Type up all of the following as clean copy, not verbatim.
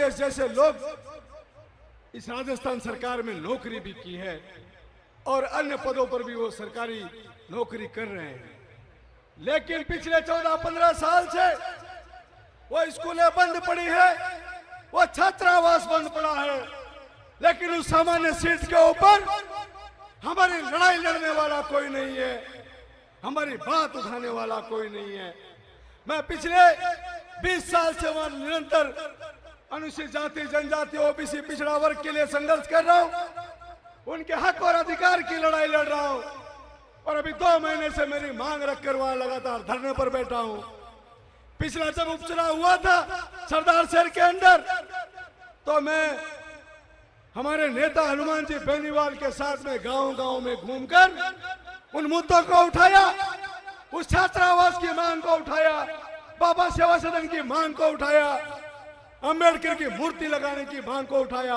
IPS जैसे लोग इस राजस्थान सरकार में नौकरी भी की है और अन्य पदों पर भी वो सरकारी नौकरी कर रहे हैं। लेकिन पिछले 14-15 साल से वो स्कूलें बंद पड़ी है, वो छात्रावास बंद पड़ा है, लेकिन उस सामान्य सीट के ऊपर हमारी लड़ाई लड़ने वाला कोई नहीं है, हमारी बात उठाने वाला कोई नहीं है। मैं पिछले 20 साल से वहां निरंतर अनुसूचित जाति, जनजाति, ओबीसी, पिछड़ा वर्ग के लिए संघर्ष कर रहा हूं, उनके हक और अधिकार की लड़ाई लड़ रहा हूं। और अभी 2 महीने से मेरी मांग रखकर वहां लगातार धरने पर बैठा हूं। पिछला जब उपचुनाव हुआ था सरदार शहर के अंदर, तो मैं हमारे नेता हनुमान जी बेनीवाल के साथ में गांव-गांव में घूमकर उन मुद्दों को उठाया, उस छात्रावास की मांग को उठाया, बाबा सेवा सदन की मांग को उठाया, अंबेडकर की मूर्ति लगाने की मांग को उठाया,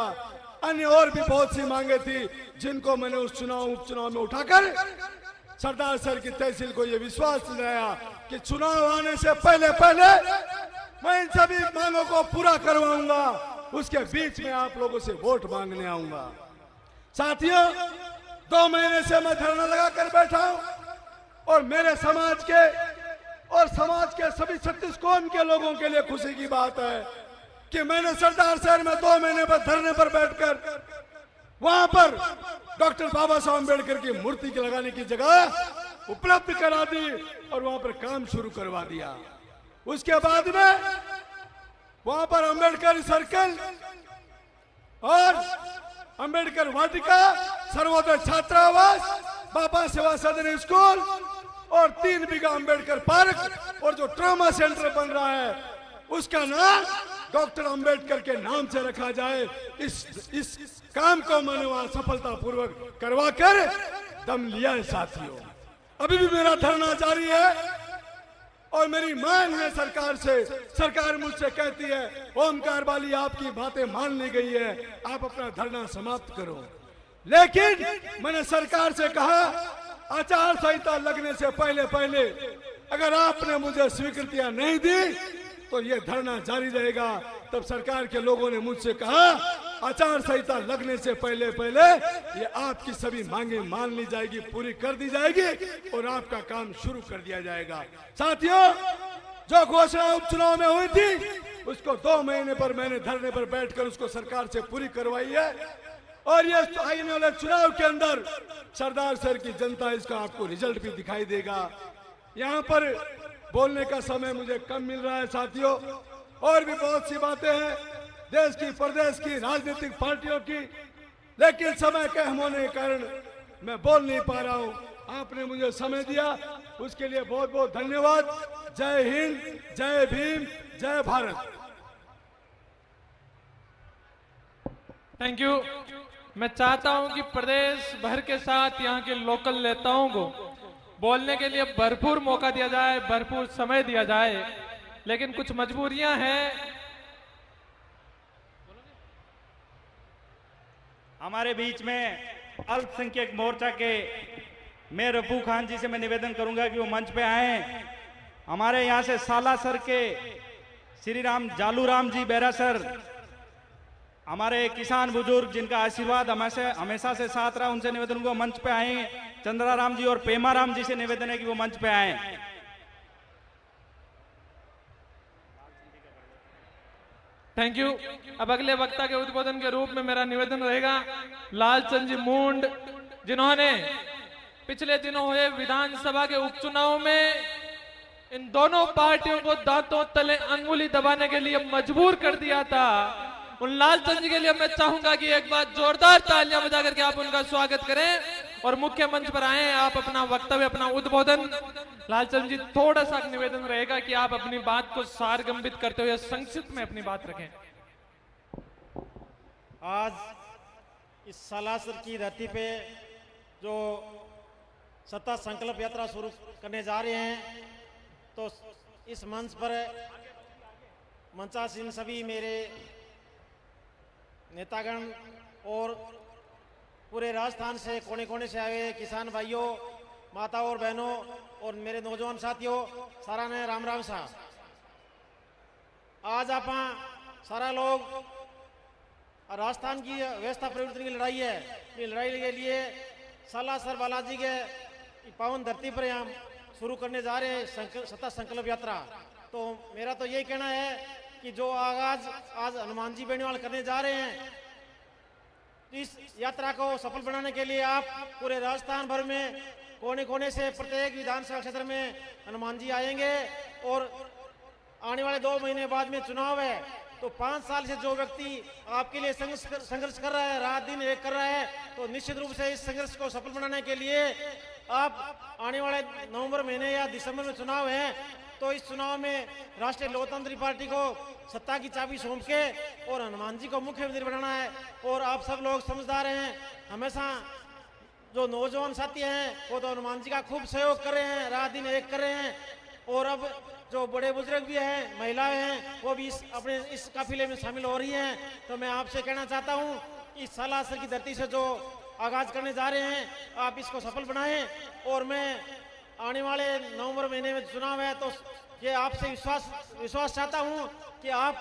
अन्य और भी बहुत सी मांगे थी जिनको मैंने उस उपचुनाव में उठाकर सरदार सर की तहसील को यह विश्वास दिलाया कि चुनाव आने से पहले मैं इन सभी मांगों को पूरा करवाऊंगा। उसके बीच में आप लोगों से वोट मांगने आऊंगा। साथियों, 2 महीने से मैं धरना लगाकर बैठा हूं और मेरे समाज के सभी 36 कौम के लोगों के लिए खुशी की बात है कि मैंने सरदार शहर में 2 महीने पर धरने पर बैठकर वहां पर डॉक्टर बाबा साहब अम्बेडकर की मूर्ति के लगाने की जगह उपलब्ध करा दी और वहां पर काम शुरू करवा दिया। उसके बाद में वहां पर अम्बेडकर सर्कल और अम्बेडकर वाटिका, सर्वोदय छात्रावास, बाबा सेवा सदन स्कूल और 3 बीघा अम्बेडकर पार्क और जो ट्रॉमा सेंटर बन रहा है उसका नाम डॉक्टर अम्बेडकर के नाम से रखा जाए। इस काम को मैंने वहां सफलतापूर्वक करवाकर दम लिया है। साथियों, अभी भी मेरा धरना जारी है और मेरी मांग है सरकार से। सरकार मुझसे कहती है, ओमकार वाली आपकी बातें मान ली गई है, आप अपना धरना समाप्त करो। लेकिन मैंने सरकार से कहा, आचार संहिता लगने से पहले अगर आपने मुझे स्वीकृतियां नहीं दी तो ये धरना जारी रहेगा। तब सरकार के लोगों ने मुझसे कहा, आचार संहिता लगने से पहले ये आपकी सभी मांगे मान ली जाएगी, पूरी कर दी जाएगी और आपका काम शुरू कर दिया जाएगा। साथियों, जो घोषणा उपचुनाव में हुई थी उसको 2 महीने पर मैंने धरने पर बैठकर उसको सरकार से पूरी करवाई है और ये आने वाले चुनाव के अंदर सरदार शहर की जनता इसका आपको रिजल्ट भी दिखाई देगा। यहाँ पर बोलने का समय मुझे कम मिल रहा है साथियों, और भी बहुत सी बातें हैं देश की, प्रदेश की, राजनीतिक पार्टियों की, लेकिन समय कम होने के कारण मैं बोल नहीं पा रहा हूं। आपने मुझे समय दिया उसके लिए बहुत बहुत धन्यवाद। जय हिंद, जय भीम, जय भारत। Thank you. मैं चाहता हूं कि प्रदेश भर के साथ यहाँ के लोकल नेताओं को बोलने के लिए भरपूर मौका दिया जाए, भरपूर समय दिया जाए, लेकिन कुछ मजबूरियां हैं। हमारे बीच में अल्पसंख्यक मोर्चा के मैं रफू खान जी से मैं निवेदन करूंगा कि वो मंच पे आए। हमारे यहाँ से सालासर के श्री राम जालूराम जी बेरा सर, हमारे किसान बुजुर्ग जिनका आशीर्वाद हमेशा से साथ रहा, उनसे निवेदन को मंच पे आए। चंद्रा राम जी और पेमा राम जी से निवेदन है कि वो मंच पे आए। Thank you. अब अगले वक्ता के उद्बोधन के रूप में मेरा निवेदन रहेगा लालचंद जी मुंड, जिन्होंने पिछले दिनों हुए विधानसभा के उपचुनाव में इन दोनों पार्टियों को दांतों तले अंगुली दबाने के लिए मजबूर कर दिया था। उन लालचंद जी के लिए मैं चाहूंगा कि एक बार जोरदार तालियां बजा करके आप उनका स्वागत करें और मुख्य मंच पर आए। आप अपना वक्तव्य, अपना उद्बोधन, लालचंद जी थोड़ा सा निवेदन रहेगा कि आप अपनी बात को सारगंभित करते हुए संक्षिप्त में अपनी बात रखें। आज इस सालासर की धरती पे जो सत्ता संकल्प यात्रा शुरू करने जा रहे हैं, तो इस मंच पर मंचासीन सभी मेरे नेतागण और पूरे राजस्थान से कोने कोने से आए किसान भाइयों, माताओं और बहनों और मेरे नौजवान साथियों, सारा ने राम राम साहब। आज आप सारा लोग राजस्थान की व्यवस्था परिवर्तन की लड़ाई है। ये लड़ाई के लिए सालासर बालाजी के पावन धरती पर हम शुरू करने जा रहे हैं सत्ता संकल्प यात्रा। तो मेरा तो यही कहना है कि जो आगाज आज हनुमान जी बेनीवाल करने जा रहे हैं, इस यात्रा को सफल बनाने के लिए आप पूरे राजस्थान भर में कोने कोने से प्रत्येक विधानसभा क्षेत्र में हनुमान जी आएंगे। और आने वाले 2 महीने बाद में चुनाव है, तो 5 साल से जो व्यक्ति आपके लिए संघर्ष कर रहा है, रात दिन एक कर रहा है, तो निश्चित रूप से इस संघर्ष को सफल बनाने के लिए आप आने वाले नवंबर महीने या दिसंबर में चुनाव है, तो इस चुनाव में राष्ट्रीय लोकतांत्रिक पार्टी को सत्ता की चाबी सौंप के और हनुमान जी को मुख्यमंत्री बनाना है। और आप सब लोग समझदार हैं, हमेशा जो नौजवान साथी हैं वो तो हनुमान जी का खूब सहयोग कर रहे हैं, रात दिन एक कर रहे हैं। और अब जो बड़े बुजुर्ग भी हैं, महिलाएं हैं, वो भी अपने इस काफिले में शामिल हो रही हैं। तो मैं आपसे कहना चाहता हूं, इस सालासर की धरती से जो आगाज करने जा रहे हैं, आप इसको सफल बनाएं। और मैं आने वाले नवंबर महीने में चुनाव है, तो ये आपसे विश्वास चाहता हूं कि आप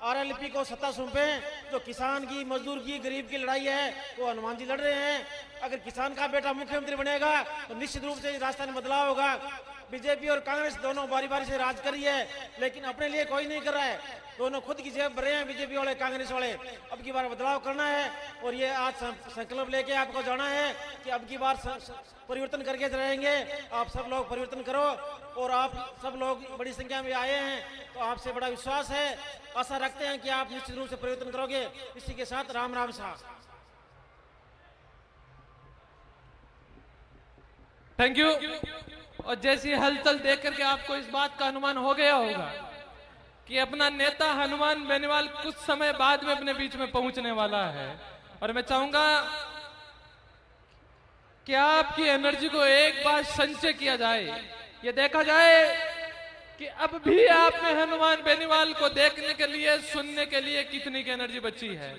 आरएलपी को सत्ता सौंपें। जो किसान की, मजदूर की, गरीब की लड़ाई है वो हनुमान जी लड़ रहे हैं। अगर किसान का बेटा मुख्यमंत्री बनेगा तो निश्चित रूप से राजस्थान में बदलाव होगा। बीजेपी और कांग्रेस दोनों बारी बारी से राज कर रही है, लेकिन अपने लिए कोई नहीं कर रहा है। दोनों खुद की जेब भर रहे हैं, बीजेपी वाले, कांग्रेस वाले। अब की बार बदलाव करना है और ये आज संकल्प लेके आपको जाना है कि अब की बार परिवर्तन करके रहेंगे। आप सब लोग परिवर्तन करो और आप सब लोग बड़ी संख्या में आए हैं, तो आपसे बड़ा विश्वास है, आशा रखते हैं कि आप निश्चित रूप से परिवर्तन करोगे। इसी के साथ राम राम साहब। Thank you. और जैसी हलचल देख करके आपको इस बात का अनुमान हो गया होगा कि अपना नेता हनुमान बेनीवाल कुछ समय बाद में अपने बीच में पहुंचने वाला है। और मैं चाहूंगा कि आपकी एनर्जी को एक बार संचय किया जाए, ये देखा जाए कि अब भी आप में हनुमान बेनीवाल को देखने के लिए, सुनने के लिए कितनी की एनर्जी बची है।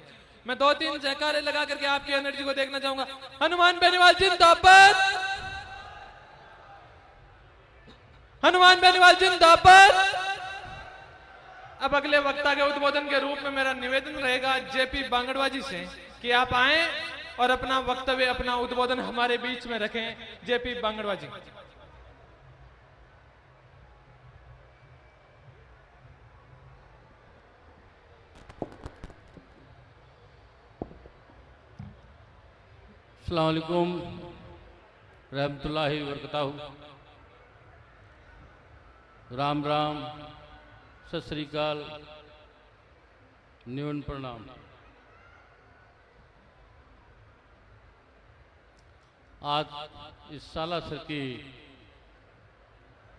मैं 2-3 जयकारे लगा करके आपकी एनर्जी को देखना चाहूंगा। हनुमान बेनीवाल जिंदाबाद, हनुमान बेनीवाल जिंदाबाद। अब अगले वक्ता के उद्बोधन के रूप में मेरा निवेदन रहेगा जेपी बांगड़वा जी से कि आप आए और अपना वक्तव्य, अपना उद्बोधन हमारे बीच में रखें। जेपी बांगड़वा जी। अस्सलाम वालेकुम रहमतुल्लाहि व बरकातहू। राम राम, सत श्री अकाल, निवन प्रणाम। आज इस सालासर की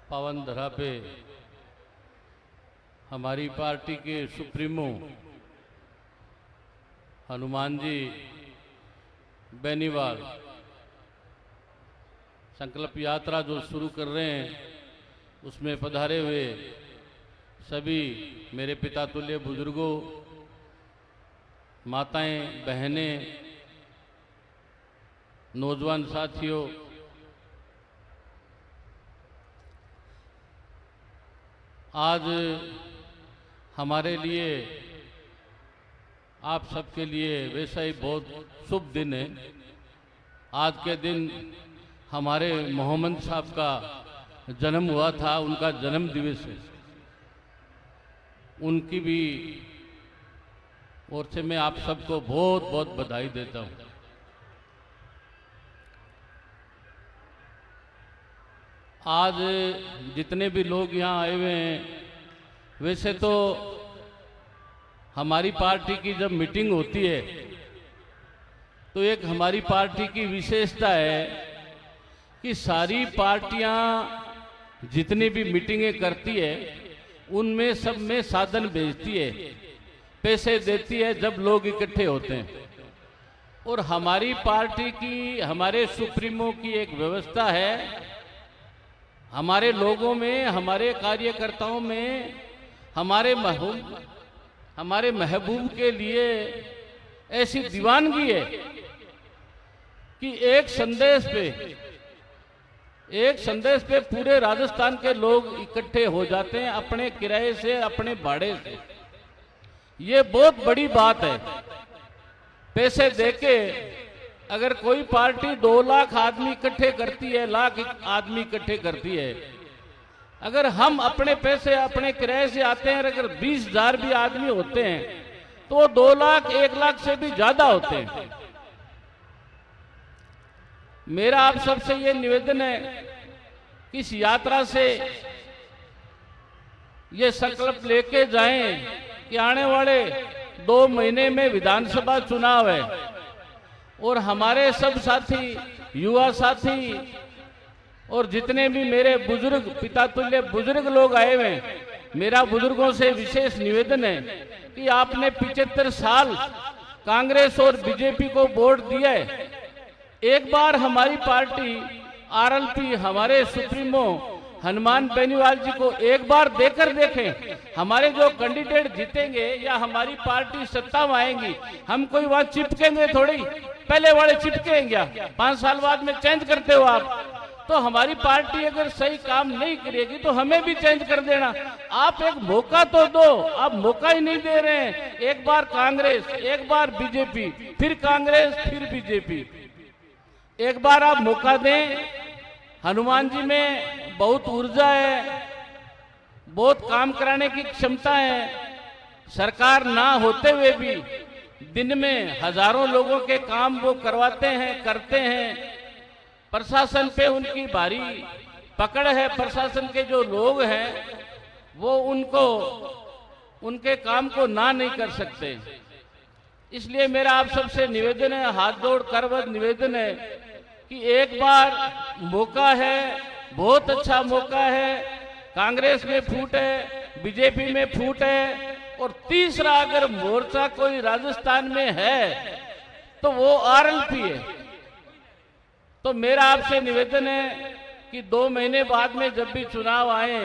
पावन धरा पे हमारी पार्टी के सुप्रीमो हनुमान जी बेनीवाल संकल्प यात्रा जो शुरू कर रहे हैं, उसमें पधारे हुए सभी मेरे पिता तुल्य बुजुर्गों, माताएं, बहनें, नौजवान साथियों, आज हमारे लिए, आप सबके लिए वैसा ही बहुत शुभ दिन है। आज के दिन हमारे मोहम्मद साहब का जन्म हुआ था, उनका जन्म दिवस है। उनकी भी ओर से मैं आप सबको बहुत बहुत बधाई देता हूँ। आज जितने भी लोग यहाँ आए हुए हैं, वैसे तो हमारी पार्टी की जब मीटिंग होती है तो एक हमारी पार्टी की विशेषता है कि सारी पार्टियां जितनी भी मीटिंगें करती है उनमें सब में साधन भेजती है, पैसे देती है जब लोग इकट्ठे होते हैं। और हमारी पार्टी की, हमारे सुप्रीमो की एक व्यवस्था है, हमारे लोगों में, हमारे कार्यकर्ताओं में, हमारे महबूब के लिए ऐसी दीवानगी है कि एक संदेश पे पूरे राजस्थान के लोग इकट्ठे हो जाते हैं, अपने किराए से, अपने भाड़े से। ये बहुत बड़ी बात है। पैसे देके अगर कोई पार्टी 2 लाख आदमी इकट्ठे करती है, लाख आदमी इकट्ठे करती है, अगर हम अपने पैसे अपने किराए से आते हैं, अगर 20,000 भी आदमी होते हैं तो वो 2 लाख 1 लाख से भी ज्यादा होते हैं। मेरा आप सबसे ये निवेदन है कि इस यात्रा से ये संकल्प लेके जाएं कि आने वाले 2 महीने में विधानसभा चुनाव है और हमारे सब साथी, युवा साथी और जितने भी मेरे बुजुर्ग, पिता तुल्य बुजुर्ग लोग आए हुए हैं, मेरा बुजुर्गों से विशेष निवेदन है कि आपने 75 साल कांग्रेस और बीजेपी को वोट दिया है। एक बार हमारी पार्टी आरएलपी, हमारे सुप्रीमो हनुमान बेनीवाल जी को एक बार देकर देखें। हमारे जो कैंडिडेट जीतेंगे या हमारी पार्टी सत्ता में आएंगी, हम कोई वहां चिपकेंगे थोड़ी, पहले वाले चिपकेंगे क्या? 5 साल बाद में चेंज करते हो आप। तो हमारी पार्टी अगर सही काम नहीं करेगी तो हमें भी चेंज कर देना। आप एक मौका तो दो, आप मौका ही नहीं दे रहे हैं। एक बार कांग्रेस, एक बार बीजेपी, फिर कांग्रेस, फिर बीजेपी। एक बार आप मौका दें। हनुमान जी में बहुत ऊर्जा है, बहुत काम कराने की क्षमता है। सरकार ना होते हुए भी दिन में हजारों लोगों के काम वो करवाते हैं, करते हैं। प्रशासन पे उनकी भारी पकड़ है। प्रशासन के जो लोग हैं वो उनके काम को ना नहीं कर सकते। इसलिए मेरा आप सबसे निवेदन है, हाथ जोड़ करबद्ध निवेदन है कि एक बार मौका है, बहुत अच्छा मौका है। कांग्रेस में फूट है, बीजेपी में फूट है, और तीसरा अगर मोर्चा कोई राजस्थान में है तो वो आरएलपी है। तो मेरा आपसे निवेदन है कि 2 महीने बाद में जब भी चुनाव आए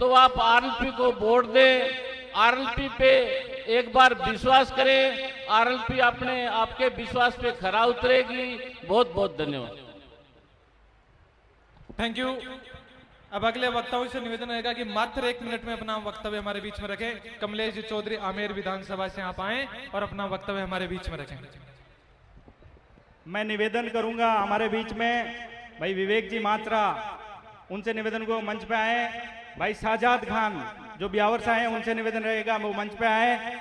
तो आप आरएलपी को वोट दें। आरएलपी पे एक बार विश्वास करें, आरएलपी अपने आपके विश्वास पे खरा उतरेगी। बहुत बहुत धन्यवाद। Thank you. अब अगले वक्ताओं से निवेदन रहेगा कि मात्र 1 मिनट में अपना वक्तव्य हमारे बीच में रखें। कमलेश जी चौधरी आमेर विधानसभा से आप आए और अपना वक्तव्य हमारे बीच में रखें। मैं निवेदन करूंगा हमारे बीच में भाई विवेक जी मात्रा, उनसे निवेदन को मंच पे आए। भाई साजाद खान जो ब्यावर से आए, उनसे निवेदन रहेगा वो मंच पे आए।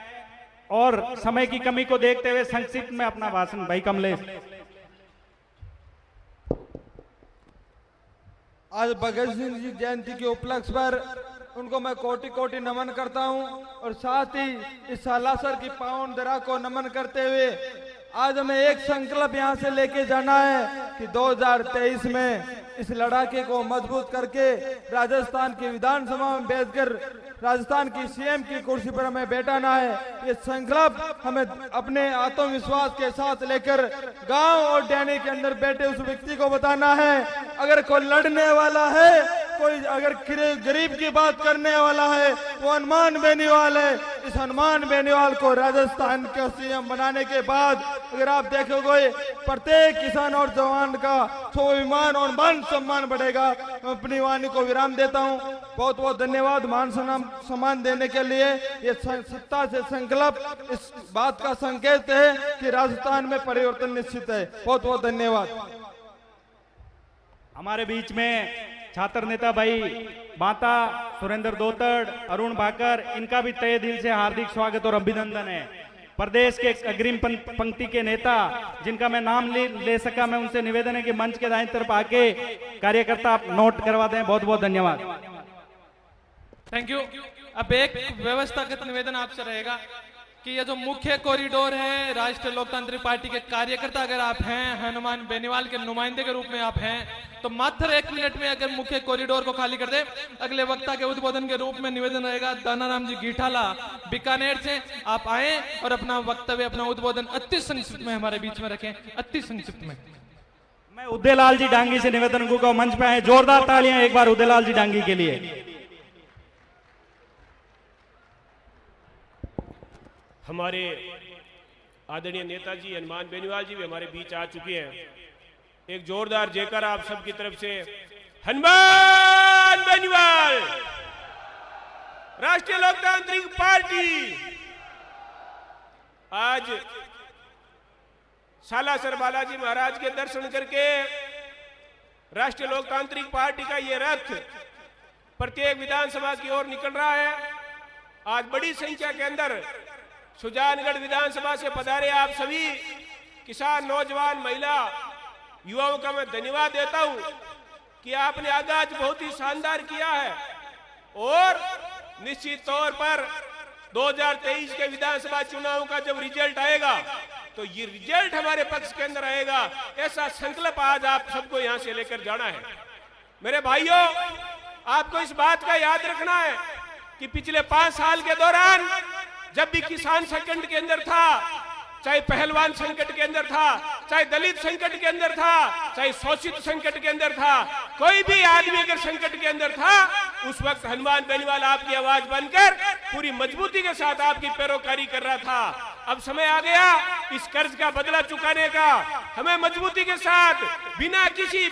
और समय की कमी को देखते हुए संक्षिप्त में अपना भाषण भाई कमलेश। आज भगत सिंह जी जयंती के उपलक्ष्य पर उनको मैं कोटि कोटि नमन करता हूं और साथ ही इस सालासर की पावन धरा को नमन करते हुए आज हमें एक संकल्प यहां से लेके जाना है कि 2023 में इस लड़ाके को मजबूत करके राजस्थान की विधानसभा में बैठकर राजस्थान की सीएम की कुर्सी पर हमें बैठाना है। ये संकल्प हमें अपने आत्मविश्वास के साथ लेकर गांव और डैनी के अंदर बैठे उस व्यक्ति को बताना है। अगर कोई लड़ने वाला है, कोई अगर गरीब की बात करने वाला है, वो हनुमान बेनीवाल है। इस हनुमान बेनीवाल को राजस्थान का सीएम बनाने के बाद अगर आप देखोगे प्रत्येक किसान और जवान का स्वाभिमान और मान सम्मान बढ़ेगा। मैं अपनी वाणी को विराम देता हूं। बहुत बहुत धन्यवाद मान सम्मान देने के लिए। ये सत्ता से संकल्प इस बात का संकेत है कि राजस्थान में परिवर्तन निश्चित है। बहुत बहुत धन्यवाद। हमारे बीच में छात्र नेता भाई बाता सुरेंद्र दोतड़, अरुण भाकर, इनका भी तहे दिल से हार्दिक स्वागत और अभिनंदन है। प्रदेश के अग्रिम पंक्ति के नेता जिनका मैं नाम ले सका, मैं उनसे निवेदन है कि मंच के दाईं तरफ आके कार्यकर्ता आप नोट करवा दें। बहुत बहुत धन्यवाद। Thank you. अब एक व्यवस्थागत निवेदन आपसे रहेगा कि ये जो मुख्य कॉरिडोर है, राष्ट्रीय लोकतांत्रिक पार्टी के कार्यकर्ता अगर आप हैं, हनुमान बेनीवाल के नुमाइंदे के रूप में आप हैं, तो मात्र 1 मिनट में अगर मुख्य कॉरिडोर को खाली कर दे। अगले वक्ता के उद्बोधन के रूप में निवेदन रहेगा दानाराम जी गीठाला बीकानेर से, आप आए और अपना वक्तव्य, अपना उद्बोधन अति संक्षिप्त में हमारे बीच में रखें, अति संक्षिप्त में। मैं उदयलाल जी डांगी से निवेदन को मंच पे आए। जोरदार तालियां एक बार उदयलाल जी डांगी के लिए। हमारे आदरणीय नेताजी हनुमान बेनीवाल जी भी हमारे बीच आ चुके हैं। एक जोरदार जयकारा आप सबकी तरफ से। हनुमान बेनीवाल, राष्ट्रीय लोकतांत्रिक पार्टी आज सालासर बालाजी महाराज के दर्शन करके राष्ट्रीय लोकतांत्रिक पार्टी का ये रथ प्रत्येक विधानसभा की ओर निकल रहा है। आज बड़ी संख्या के अंदर सुजानगढ़ विधानसभा से पधारे आप सभी किसान, नौजवान, महिला, युवाओं का मैं धन्यवाद देता हूं कि आपने आगाज बहुत ही शानदार किया है और निश्चित तौर पर 2023 के विधानसभा चुनाव का जब रिजल्ट आएगा तो ये रिजल्ट हमारे पक्ष के अंदर आएगा, ऐसा संकल्प आज आप सबको यहां से लेकर जाना है। मेरे भाइयों, आपको इस बात का याद रखना है कि पिछले 5 साल के दौरान जब भी किसान संकट के अंदर था, चाहे पहलवान संकट के अंदर था, चाहे दलित संकट के अंदर था, चाहे शोषित संकट के अंदर था, कोई भी आदमी अगर संकट के अंदर था, उस वक्त हनुमान बेनीवाल आपकी आवाज बनकर पूरी मजबूती के साथ आपकी पैरोकारी कर रहा था। अब समय आ गया इस कर्ज का बदला चुकाने का। हमें मजबूती के साथ बिना किसी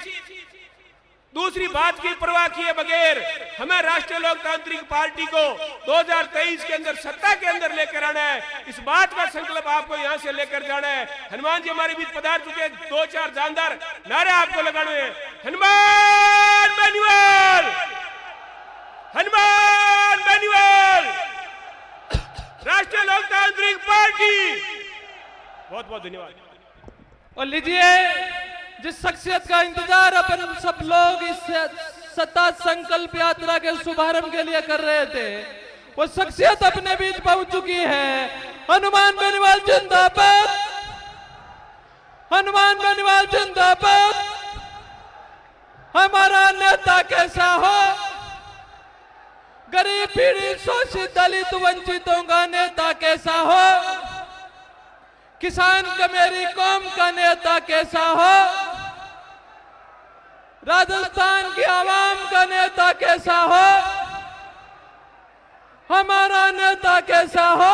दूसरी बात की परवाह किए बगैर हमें राष्ट्रीय लोकतांत्रिक पार्टी को 2023 के अंदर सत्ता के अंदर लेकर आना है। इस बात का संकल्प आपको यहां से लेकर जाना है। हनुमान जी हमारे बीच पधार चुके, 2-4 जानदार नारे आपको लगाने हैं। हनुमान बेनीवाल, हनुमान बेनीवाल, राष्ट्रीय लोकतांत्रिक पार्टी। बहुत बहुत धन्यवाद। और लीजिए, जिस शख्सियत का इंतजार अपन सब लोग इस सत्ता संकल्प यात्रा के शुभारंभ के लिए कर रहे थे, वो शख्सियत अपने बीच पहुंच चुकी है। हनुमान बेनीवाल जिंदाबाद, हनुमान बेनीवाल जिंदाबाद। हमारा नेता कैसा हो? गरीब, पीड़ित, शोषित, दलित, वंचितों का नेता कैसा हो? किसान का, मेरी कौम का नेता कैसा हो? राजस्थान की आवाम का नेता कैसा हो? हमारा नेता कैसा हो?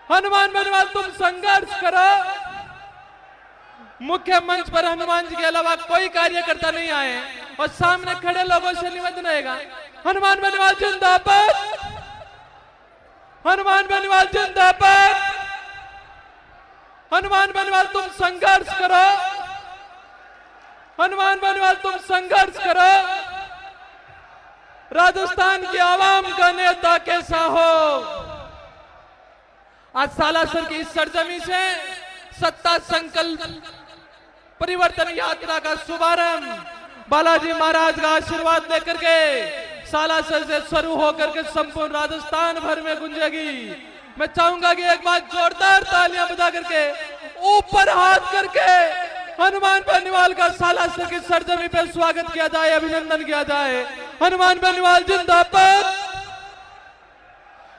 हनुमान बेनीवाल, तुम संघर्ष करो। मुख्य मंच पर हनुमान जी के अलावा कोई कार्यकर्ता नहीं आए और सामने खड़े लोगों से निवेदन रहेगा, हनुमान बेनीवाल जिंदाबाद, हनुमान बेनीवाल जिंदाबाद। हनुमान बेनीवाल, तुम संघर्ष करो। हनुमान बेनीवाल, तुम संघर्ष करो। राजस्थान की आवाम का नेता कैसा हो? आज सालासर की इस सरजमी से सत्ता संकल्प परिवर्तन यात्रा का शुभारंभ बालाजी महाराज का आशीर्वाद लेकर के सालासर से शुरू होकर के संपूर्ण राजस्थान भर में गूंजेगी। मैं चाहूंगा कि एक बार जोरदार तालियां बजा करके, ऊपर हाथ करके हनुमान बेनीवाल का सालासर की सरजमी पे स्वागत किया जाए, अभिनंदन किया जाए। हनुमान बेनीवाल जिंदाबाद,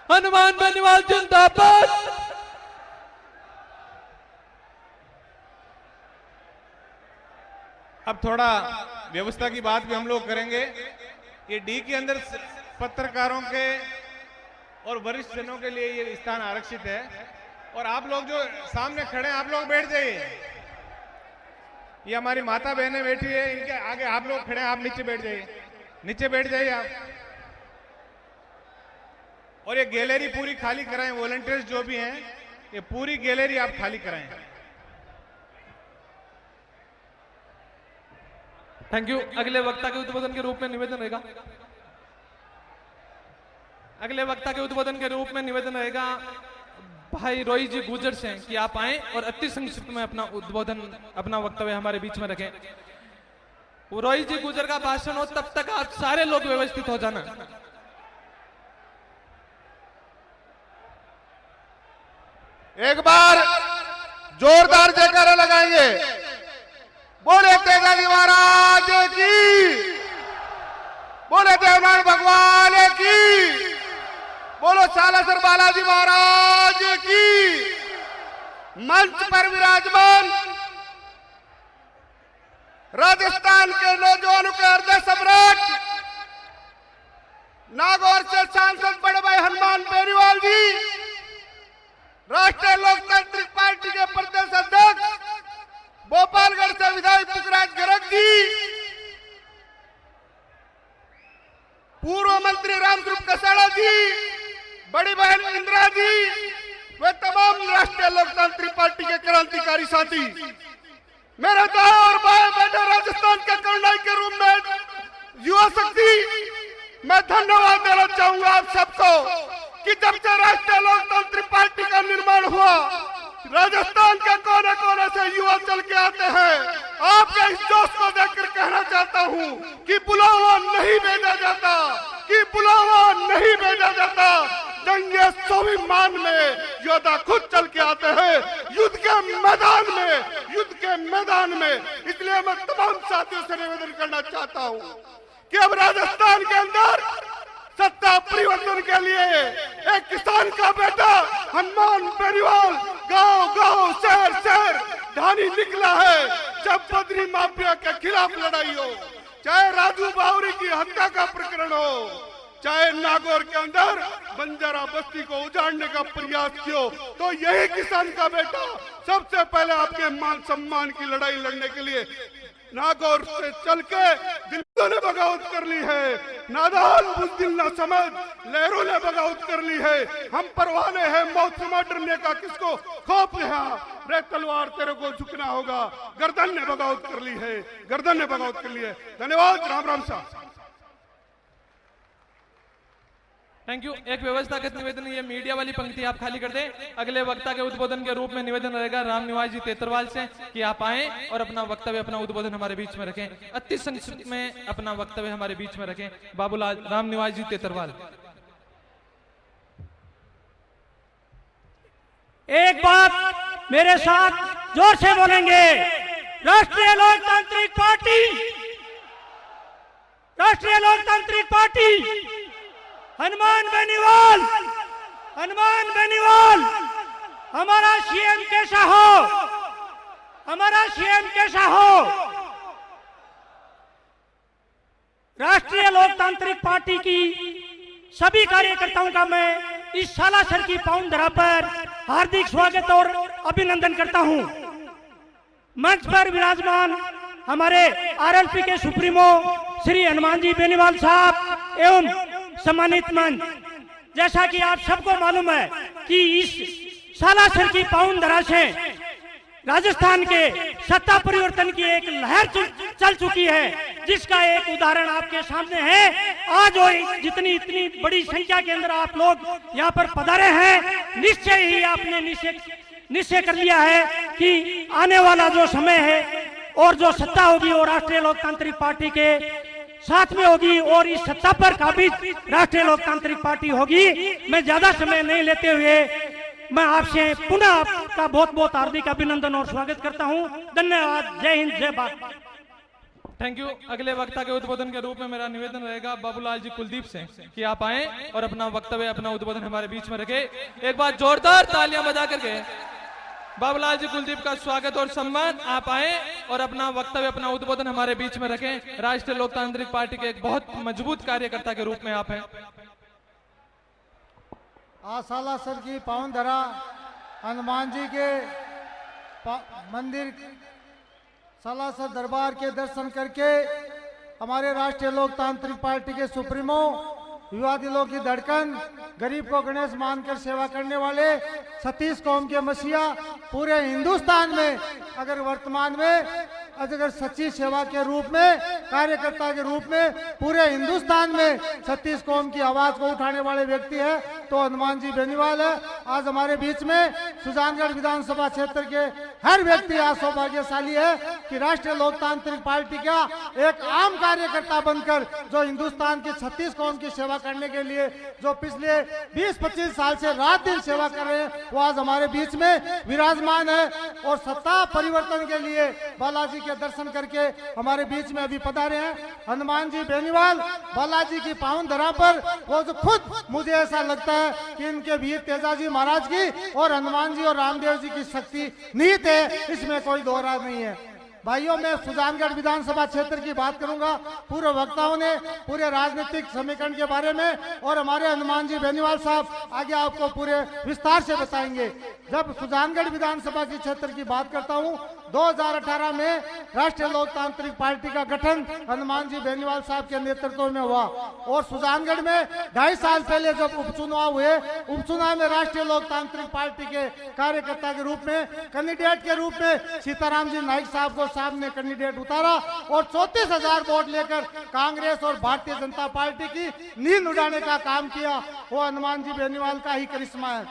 हनुमान बेनीवाल जिंदाबाद। अब थोड़ा व्यवस्था की बात भी हम लोग करेंगे। ये डी के अंदर पत्रकारों के और वरिष्ठ जनों के लिए ये स्थान आरक्षित है और आप लोग जो सामने खड़े हैं, आप लोग बैठ जाइए। ये हमारी माता बहनें बैठी है, इनके आगे आप लोग खड़े हैं, आप नीचे बैठ जाइए, नीचे बैठ जाइए आप। और ये गैलरी पूरी खाली कराएं, वॉलंटियर्स जो भी हैं, ये पूरी गैलरी आप खाली कराएं। Thank you. अगले वक्ता के उद्बोधन के रूप में निवेदन रहेगा, अगले वक्ता के उद्बोधन के रूप में निवेदन रहेगा भाई रोई जी गुजर से कि आप आए और अति संक्षिप्त में अपना उद्बोधन, अपना वक्तव्य हमारे बीच में रखें। वो रोई जी गुजर का भाषण हो तब तक आप सारे लोग व्यवस्थित हो जाना। एक बार जोरदार जयकारा लगाएंगे। बोले तेजाजी महाराज की, बोले देवनाथ भगवान की, बोलो सालासर बालाजी महाराज की। मंच पर विराजमान राजस्थान के नौजवानों के हृदय सम्राट, नागौर से सांसद बड़े भाई हनुमान बेनीवाल जी, राष्ट्रीय लोकतांत्रिक पार्टी के प्रदेश अध्यक्ष, भोपालगढ़ से विधायक पुखराज गर्ग जी, पूर्व मंत्री रामस्वरूप कसाड़ा जी, बड़ी बहन इंदिरा जी, वे पत्रकारी साथी, मेरे दाएं और बाएं बैठे राजस्थान के करनाई के रूप में युवा शक्ति, मैं धन्यवाद देना चाहूंगा आप सबको कि जब से राष्ट्रीय लोकतांत्रिक पार्टी का निर्माण हुआ, राजस्थान के कोने कोने से युवा चल के आते हैं। आपके इस जोश को देखकर कहना चाहता हूं कि बुलावा नहीं भेजा जाता, कि बुलावा नहीं भेजा जाता। जंगे स्वाभिमान में योद्धा खुद चल के आते हैं, युद्ध के मैदान में, युद्ध के मैदान में। इसलिए मैं तमाम साथियों से निवेदन करना चाहता हूं कि अब राजस्थान के अंदर सत्ता परिवर्तन के लिए एक किसान का बेटा हनुमान बेनीवाल गांव गांव शहर शहर ढानी निकला है। जब बद्री माफिया के खिलाफ लड़ाई हो, चाहे राजू बावरी की हत्या का प्रकरण हो, चाहे नागौर के अंदर बंजारा बस्ती को उजाड़ने का प्रयास किया, तो यही किसान का बेटा सबसे पहले आपके मान सम्मान की लड़ाई लड़ने के लिए नागौर से चल के दिल्ली ने बगावत कर ली है। नादान बुज़दिल ना समझ, लहरों ने बगावत कर ली है। हम परवाने हैं मौत से न डरने का, किसको खौफ है? रे तलवार तेरे को झुकना होगा। गर्दन ने बगावत कर ली है, गर्दन ने बगावत कर ली है। धन्यवाद। राम राम साहब। Thank you. एक व्यवस्थागत निवेदन, ये मीडिया वाली पंक्ति आप खाली कर दें। अगले वक्ता के उद्बोधन के रूप में निवेदन रहेगा राम निवास जी तेतरवाल से कि आप आए और अपना वक्तव्य, अपना उद्बोधन हमारे बीच में रखें। अति संक्षिप्त में अपना वक्तव्य हमारे बीच में रखें। बाबूलाल राम निवास जी तेतरवाल। एक बात मेरे साथ जोर से बोलेंगे। राष्ट्रीय लोकतांत्रिक पार्टी, राष्ट्रीय लोकतांत्रिक पार्टी, हनुमान बेनीवाल, हनुमान बेनीवाल, हमारा सीएम कैसा हो, हमारा सीएम कैसा हो। राष्ट्रीय लोकतांत्रिक पार्टी की सभी कार्यकर्ताओं का मैं इस सालासर की पावन धरा पर हार्दिक स्वागत और अभिनंदन करता हूं। मंच पर विराजमान हमारे आरएलपी के सुप्रीमो श्री हनुमान जी बेनीवाल साहब एवं सम्मानित मंच, जैसा कि आप सबको मालूम है कि इस सालासर की पावन धरा से राजस्थान के सत्ता परिवर्तन की एक लहर चल चुकी है, जिसका एक उदाहरण आपके सामने है। आज और जितनी इतनी बड़ी संख्या के अंदर आप लोग यहाँ पर पधारे हैं, निश्चय ही आपने निश्चय कर लिया है कि आने वाला जो समय है और जो सत्ता होगी वो राष्ट्रीय लोकतांत्रिक पार्टी के साथ में होगी और इस सत्ता पर काबिज राष्ट्रीय लोकतांत्रिक पार्टी होगी। मैं ज्यादा समय नहीं लेते हुए मैं आपसे पुनः आपका बहुत बहुत हार्दिक अभिनंदन और स्वागत करता हूं। धन्यवाद। जय हिंद, जय भारत। Thank you. अगले वक्ता के उद्बोधन के रूप में मेरा निवेदन रहेगा बाबूलाल जी कुलदीप से कि आप आए और अपना वक्तव्य, अपना उद्बोधन हमारे बीच में रखें। एक बार जोरदार तालियां बजा करके बाबूलाल जी कुलदीप का स्वागत और सम्मान। आप आए और अपना वक्तव्य, अपना उद्बोधन हमारे बीच में रखें। राष्ट्रीय लोकतांत्रिक पार्टी के एक बहुत मजबूत कार्यकर्ता के रूप में आप हैं। आज सालासर की पावन धरा हनुमान जी के मंदिर सालासर दरबार के दर्शन करके हमारे राष्ट्रीय लोकतांत्रिक पार्टी के सुप्रीमो, युवा दिलों की धड़कन, गरीब को गणेश मानकर सेवा करने वाले सतीश कौम के मसीहा, पूरे हिंदुस्तान में अगर वर्तमान में अगर सच्ची सेवा के रूप में, कार्यकर्ता के रूप में पूरे हिंदुस्तान में सतीश कौम की आवाज को उठाने वाले व्यक्ति है तो हनुमान जी बेनीवाल है। आज हमारे बीच में सुजानगढ़ विधानसभा क्षेत्र के हर व्यक्ति आज सौभाग्यशाली है कि राष्ट्रीय लोकतांत्रिक पार्टी का एक आम कार्यकर्ता बनकर जो हिंदुस्तान की 36 कौम की सेवा करने के लिए जो पिछले 20-25 साल से रात दिन सेवा कर रहे हैं, वो आज हमारे बीच में विराजमान है। और सत्ता परिवर्तन के लिए बालाजी के दर्शन करके हमारे बीच में अभी पधारे हैं हनुमान जी बेनीवाल। बालाजी की पावन धरा पर वो जो खुद मुझे ऐसा लगता है कि इनके वीर तेजाजी महाराज की और हनुमान जी और रामदेव जी की शक्ति निहित है, इसमें कोई दोहरा नहीं है। भाइयों, मैं सुजानगढ़ विधानसभा क्षेत्र की बात करूंगा। पूर्व वक्ताओं ने पूरे राजनीतिक समीकरण के बारे में और हमारे हनुमान जी बेनीवाल साहब आगे आपको पूरे विस्तार से बताएंगे। जब सुजानगढ़ विधानसभा की क्षेत्र की बात करता हूं 2018 में राष्ट्रीय लोकतांत्रिक पार्टी का गठन हनुमान जी बेनीवाल साहब के नेतृत्व में हुआ और सुजानगढ़ में 2.5 साल पहले जब उपचुनाव हुए, उपचुनाव में राष्ट्रीय लोकतांत्रिक पार्टी के कार्यकर्ता के रूप में, कैंडिडेट के रूप में सीताराम जी नाइक साहब को साहब ने कैंडिडेट उतारा और 34,000 वोट लेकर कांग्रेस और भारतीय जनता पार्टी की नींद उड़ाने का काम किया। वो हनुमान जी बेनीवाल का ही करिश्मा है।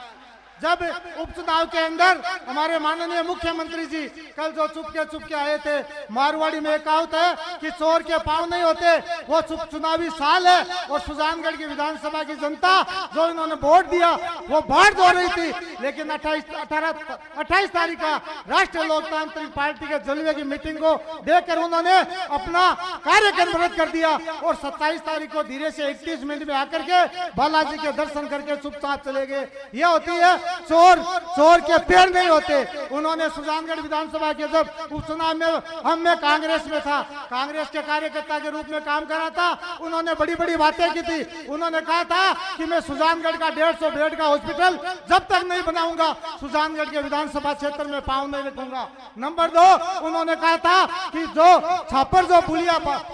जब उपचुनाव के अंदर हमारे माननीय मुख्यमंत्री जी कल जो चुपके आए थे, मारवाड़ी में कहावत है कि चोर के पांव नहीं होते, वो चुनावी साल है और सुजानगढ़ की विधानसभा की जनता जो इन्होंने वोट दिया वो बाढ़ हो रही थी, लेकिन 28 तारीख का राष्ट्रीय लोकतांत्रिक पार्टी के जलवे की मीटिंग को देखकर उन्होंने अपना कार्यक्रम रद्द कर दिया और 27 तारीख को धीरे से 31 मिनट में आकर के बालाजी के दर्शन करके चुपचाप चले गए। ये होती है चोर के पैर नहीं होते। उन्होंने सुजानगढ़ विधानसभा के जब उपचुनाव में मैं कांग्रेस में था, कांग्रेस के कार्यकर्ता के रूप में काम करा था, उन्होंने बड़ी बड़ी बातें की थी। उन्होंने कहा था कि मैं सुजानगढ़ का 150 बेड का हॉस्पिटल जब तक नहीं बनाऊंगा सुजानगढ़ के विधानसभा क्षेत्र में पांव नहीं रखूंगा। नंबर 2, उन्होंने कहा था कि जो छापर जो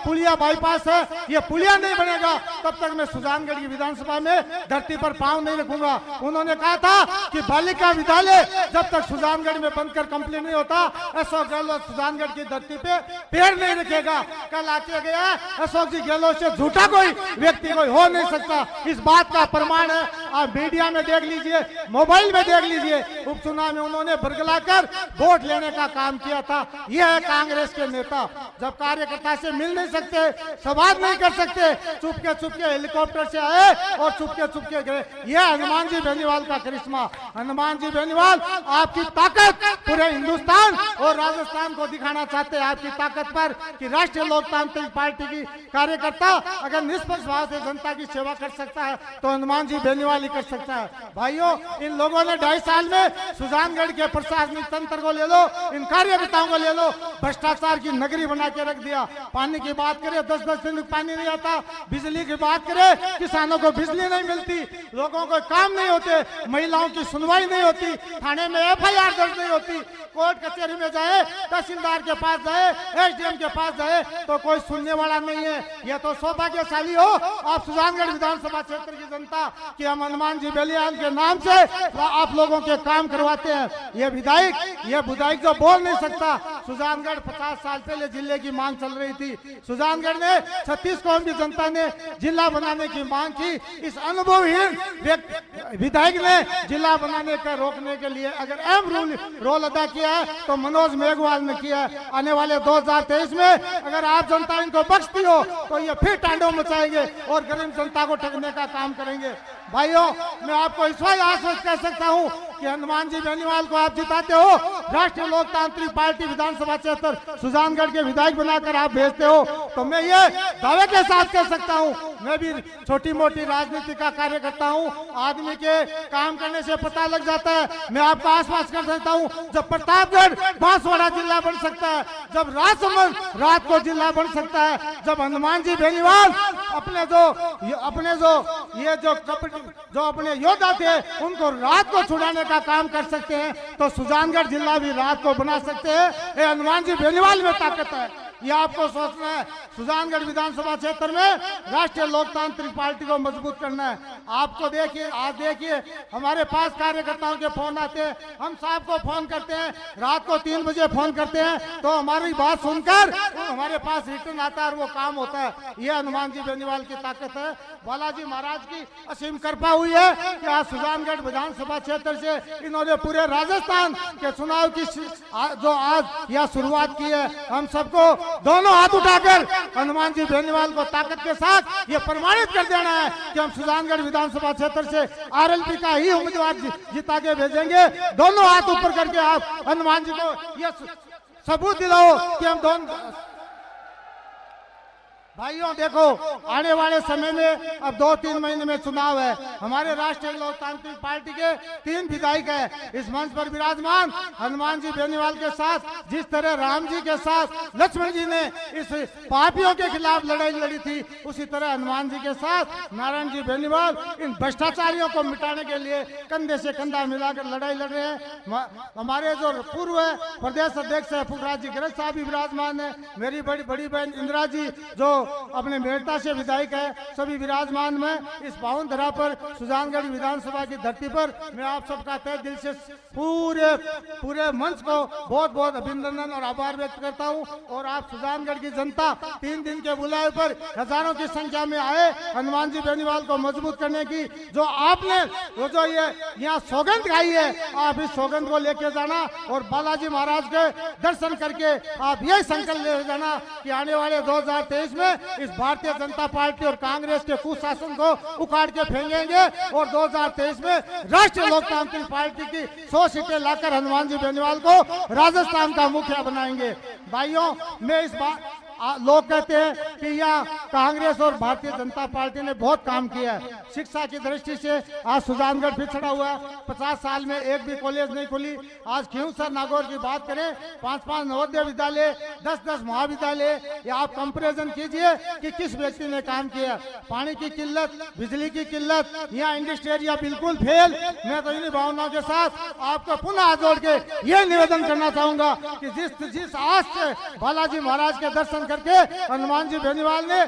पुलिया बाईपास है ये पुलिया नहीं बनेगा तब तक मैं सुजानगढ़ की विधानसभा में धरती पर पांव नहीं रखूंगा। उन्होंने कहा था कि बालिका विद्यालय जब तक सुजानगढ़ में बनकर कंप्लीट नहीं होता अशोक गहलोत सुजानगढ़ की धरती पे पैर नहीं रखेगा। कल आके गया अशोक जी गहलोत से झूठा कोई व्यक्ति कोई हो नहीं सकता। इस बात का प्रमाण है, आप मीडिया में देख लीजिए, मोबाइल में देख लीजिए। उपचुनाव में उन्होंने बरगलाकर वोट लेने का काम किया था। यह है कांग्रेस के नेता, जब कार्यकर्ता से मिल नहीं सकते, संवाद नहीं कर सकते, चुपके हेलीकॉप्टर से आए और चुपके गए। यह हनुमान जी बेनीवाल का करिश्मा। हनुमान जी बेनीवाल आपकी ताकत पूरे हिंदुस्तान और राजस्थान को दिखाना चाहते हैं, आपकी ताकत पर कि राष्ट्रीय लोकतांत्रिक पार्टी की कार्यकर्ता अगर निष्पक्ष भाव से जनता की सेवा कर सकता है तो हनुमान जी बेनीवाल ही कर सकता है। भाइयों, इन लोगों ने 2.5 साल में सुजानगढ़ के प्रशासनिक तंत्र को ले लो, इन कार्यकर्ताओं को ले लो, भ्रष्टाचार की नगरी बना के रख दिया। पानी की बात करें 10-10 दिन पानी नहीं आता, बिजली की बात करें किसानों को बिजली नहीं मिलती, लोगों को काम नहीं होते, महिलाओं की सुनवाई नहीं होती, थाने में FIR दर्ज नहीं होती, कोर्ट कचहरी में जाए, तहसीलदार के पास जाए, SDM के पास जाए तो कोई सुनने वाला नहीं है। यह तो सौभाग्यशाली हो आप सुजानगढ़ विधानसभा क्षेत्र की जनता कि हम हनुमान जी बेनीवाल के नाम से आप लोगों के काम करवाते हैं। यह विधायक जो बोल नहीं सकता। सुजानगढ़ 50 साल पहले जिले की मांग चल रही थी, सुजानगढ़ ने 36 कौम की जनता ने जिला बनाने की मांग की। इस अनुभवहीन विधायक ने जिला बनाने का रोकने के लिए अगर अहम रोल अदा किया है तो मनोज मेघवाल ने किया है। आने वाले 2023 में अगर आप जनता इनको बख्शती हो तो ये फिर तांडव मचाएंगे और गरीब जनता को ठगने का काम करेंगे। भाइयों, मैं आपको इस बात आश्वस्त कर सकता हूं कि हनुमान जी बेनीवाल को आप जिताते हो, राष्ट्रीय लोकतांत्रिक पार्टी विधानसभा क्षेत्र सुजानगढ़ के विधायक बनाकर आप भेजते हो तो मैं ये दावे के साथ कह सकता हूं, मैं भी छोटी मोटी राजनीति का कार्यकर्ता हूं, आदमी के काम करने से पता लग जाता है। मैं आपको आश्वस्त कर सकता हूं, जब प्रतापगढ़ बांसवाड़ा जिला बन सकता है, जब राजसमंद रात को जिला बन सकता है, जब हनुमान जी बेनीवाल अपने योद्धा थे उनको रात को छुड़ाने का काम कर सकते हैं तो सुजानगढ़ जिला भी रात को बना सकते हैं। ये हनुमान जी बेनीवाल में ताकत है, ये आपको सोचना है। सुजानगढ़ विधानसभा क्षेत्र में राष्ट्रीय लोकतांत्रिक पार्टी को मजबूत करना है। आपको देखिए, आज देखिए हमारे पास कार्यकर्ताओं के फोन आते हैं, हम साहब को फोन करते हैं, रात को 3 बजे फोन करते हैं तो हमारी बात सुनकर हमारे पास रिटर्न आता है और वो काम होता है। ये हनुमान जी बेनीवाल की ताकत है। बालाजी महाराज की असीम कृपा हुई है कि आज सुजानगढ़ विधानसभा क्षेत्र से इन्होंने पूरे राजस्थान के चुनाव की जो आज यह शुरुआत की है। हम सबको दोनों हाथ उठाकर हनुमान जी बेनीवाल को ताकत के साथ ये प्रमाणित कर देना है कि हम सुजानगढ़ विधानसभा क्षेत्र से RLP का ही उम्मीदवार जिता के भेजेंगे। दोनों हाथ ऊपर करके आप हनुमान जी को ये सबूत दिलाओ कि हम दोनों भाइयों देखो, आने वाले समय में अब 2-3 महीने में चुनाव है। हमारे राष्ट्रीय लोकतांत्रिक पार्टी के 3 विधायक है इस मंच पर विराजमान। हनुमान जी बेनीवाल के साथ जिस तरह राम जी के साथ लक्ष्मण जी ने इस पापियों के खिलाफ लड़ाई लड़ी थी, उसी तरह हनुमान जी के साथ नारायण जी बेनीवाल इन भ्रष्टाचारियों को मिटाने के लिए कंधे से कंधा मिलाकर लड़ाई लड़ रहे हैं। हमारे जो पूर्व प्रदेश अध्यक्ष है फुकराज जी गरज साहब भी विराजमान है। मेरी बड़ी बहन इंदिरा जी जो अपने मेड़ता से विधायक है, सभी विराजमान में इस पावन धरा पर सुजानगढ़ विधानसभा की धरती पर मैं आप सबका तहे दिल से पूरे मंच को बहुत बहुत अभिनंदन और आभार व्यक्त करता हूं। और आप सुजानगढ़ की जनता 3 दिन के बुलाए पर हजारों की संख्या में आए हनुमान जी बेनीवाल को मजबूत करने की जो आपने जो ये यहाँ सौगंध खाई है, आप इस सौगंध को लेके जाना और बालाजी महाराज के दर्शन करके आप यही संकल्प ले जाना कि आने वाले 2023 में इस भारतीय जनता पार्टी और कांग्रेस के कुशासन को उखाड़ के फेंकेंगे और 2023 में राष्ट्रीय लोकतांत्रिक पार्टी की 100 सीटें लाकर हनुमान जी बेनीवाल को राजस्थान का मुखिया बनाएंगे। भाइयों, मैं इस बात लोग कहते हैं कि यहाँ कांग्रेस और भारतीय जनता पार्टी ने बहुत काम किया है। शिक्षा की दृष्टि से आज सुजानगढ़ पिछड़ा हुआ है, 50 साल में एक भी कॉलेज नहीं खुली। आज खींवसर नागौर की बात करें, 5-5 नवोदय विद्यालय, 10-10 महाविद्यालय, या आप कंपेरिजन कीजिए कि किस व्यक्ति ने काम किया। पानी की किल्लत, बिजली की किल्लत, यहाँ इंडस्ट्री एरिया बिल्कुल फेल। मैं तो इन्हीं भावनाओं के साथ आपको पुनः हाथ जोड़ के ये निवेदन करना चाहूंगा कि जिस आस से बालाजी महाराज के दर्शन करके हनुमान जी बेनीवाल ने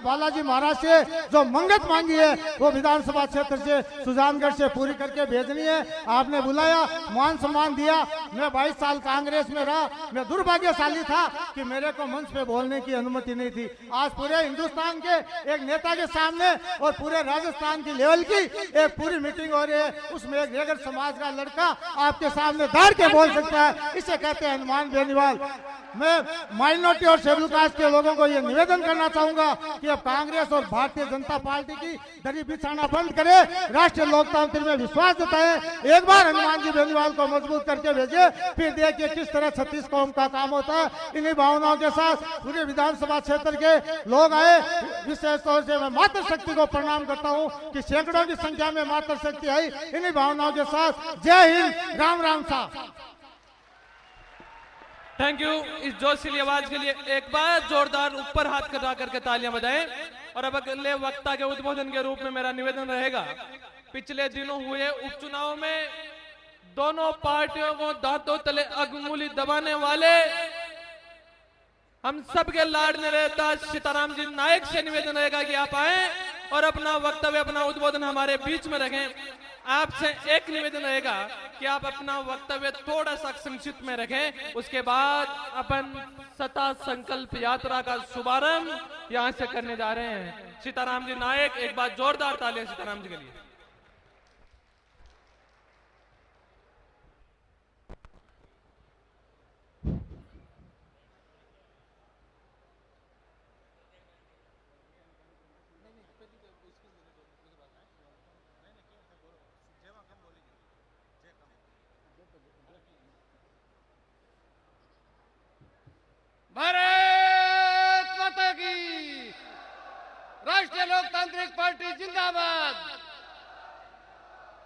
बालाजी महाराज से जो मंगत मांगी है वो विधानसभा क्षेत्र से सुजानगढ़ से पूरी करके भेजनी है। आपने बुलाया, मान सम्मान दिया। मैं 22 साल कांग्रेस में रहा, मैं दुर्भाग्यशाली था कि मेरे को मंच पे बोलने की अनुमति नहीं थी। आज पूरे हिंदुस्तान के एक नेता के सामने और पूरे राजस्थान की लेवल की एक पूरी मीटिंग हो रही है, उसमें एक नेगर समाज का लड़का आपके सामने दाड़ के बोल सकता है, इसे कहते हैं हनुमान बेनीवाल। मैं माइनॉरिटी और शेड्यूल कास्ट के लोगों को यह निवेदन करना चाहूंगा कि अब कांग्रेस और भारतीय जनता पार्टी की दरी बिछाना बंद करे, राष्ट्रीय लोकतंत्र में विश्वास जताए, एक बार हनुमान जी बेनीवाल को मजबूत करके भेजे, फिर देखिए किस तरह 36 कौम का काम होता है। इन्हीं भावनाओं के साथ पूरे विधानसभा क्षेत्र के लोग आए। विशेष तौर से मैं मातृशक्ति को प्रणाम करता हूँ कि सैकड़ों की संख्या में मातृशक्ति आई। इन्हीं भावनाओं के साथ जय हिंद, राम राम साहब। Thank you. इस जोशीली आवाज के लिए एक बार जोरदार ऊपर हाथ करा करके तालियां बजाएं। और अब अगले वक्ता के उद्बोधन के रूप में मेरा निवेदन रहेगा, पिछले दिनों हुए उपचुनाव में दोनों पार्टियों को दांतों तले अंगुली दबाने वाले हम सबके लाडले नेता सीताराम जी नायक से निवेदन रहेगा कि आप आए और अपना वक्तव्य, अपना उद्बोधन हमारे बीच में रखें। आपसे एक निवेदन रहेगा कि आप अपना वक्तव्य थोड़ा सा संक्षिप्त में रखें। उसके बाद अपन सत्ता संकल्प यात्रा का शुभारंभ यहां से करने जा रहे हैं। सीताराम जी नायक, एक बार जोरदार तालियां सीताराम जी के लिए। भारत माता की, राष्ट्रीय लोकतांत्रिक पार्टी जिंदाबाद,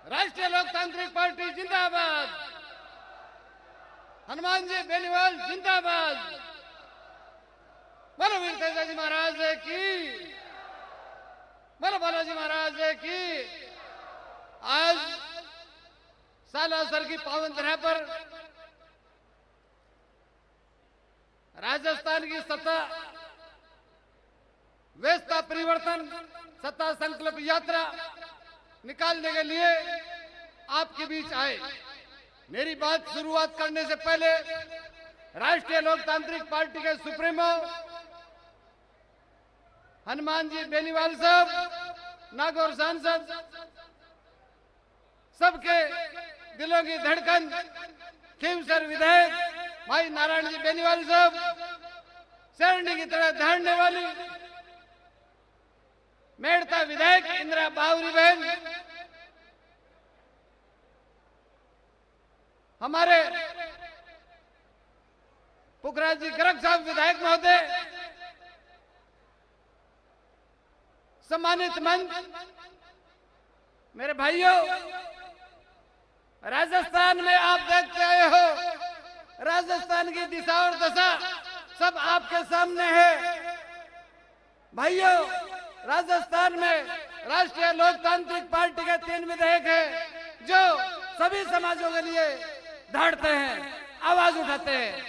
राष्ट्रीय लोकतांत्रिक पार्टी जिंदाबाद, हनुमान जी बेनीवाल जिंदाबाद, बोलो वीर तेजाजी महाराज की, बोलो बालाजी महाराज की। आज सालासर की पावन धरा पर राजस्थान की सत्ता व्यवस्था परिवर्तन, सत्ता संकल्प यात्रा निकालने के लिए आपके बीच आए। मेरी बात शुरुआत करने से पहले राष्ट्रीय लोकतांत्रिक पार्टी के सुप्रीमो हनुमान जी बेनीवाल साहब, नागौर सांसद, सबके दिलों की धड़कन खींवसर विधायक भाई नारायण जी बेनीवाल साहब, शेरनी की तरह दहाड़ने वाली मेड़ता विधायक इंदिरा बावरी बहन, हमारे पुखराज जी गर्ग साहब विधायक महोदय, सम्मानित मंच, मेरे भाइयों, राजस्थान में आप देखते आए हो, राजस्थान की दिशा और दशा सब आपके सामने है। भाइयों, राजस्थान में राष्ट्रीय लोकतांत्रिक पार्टी के 3 विधेयक हैं जो सभी समाजों के लिए धाड़ते हैं, आवाज उठाते हैं,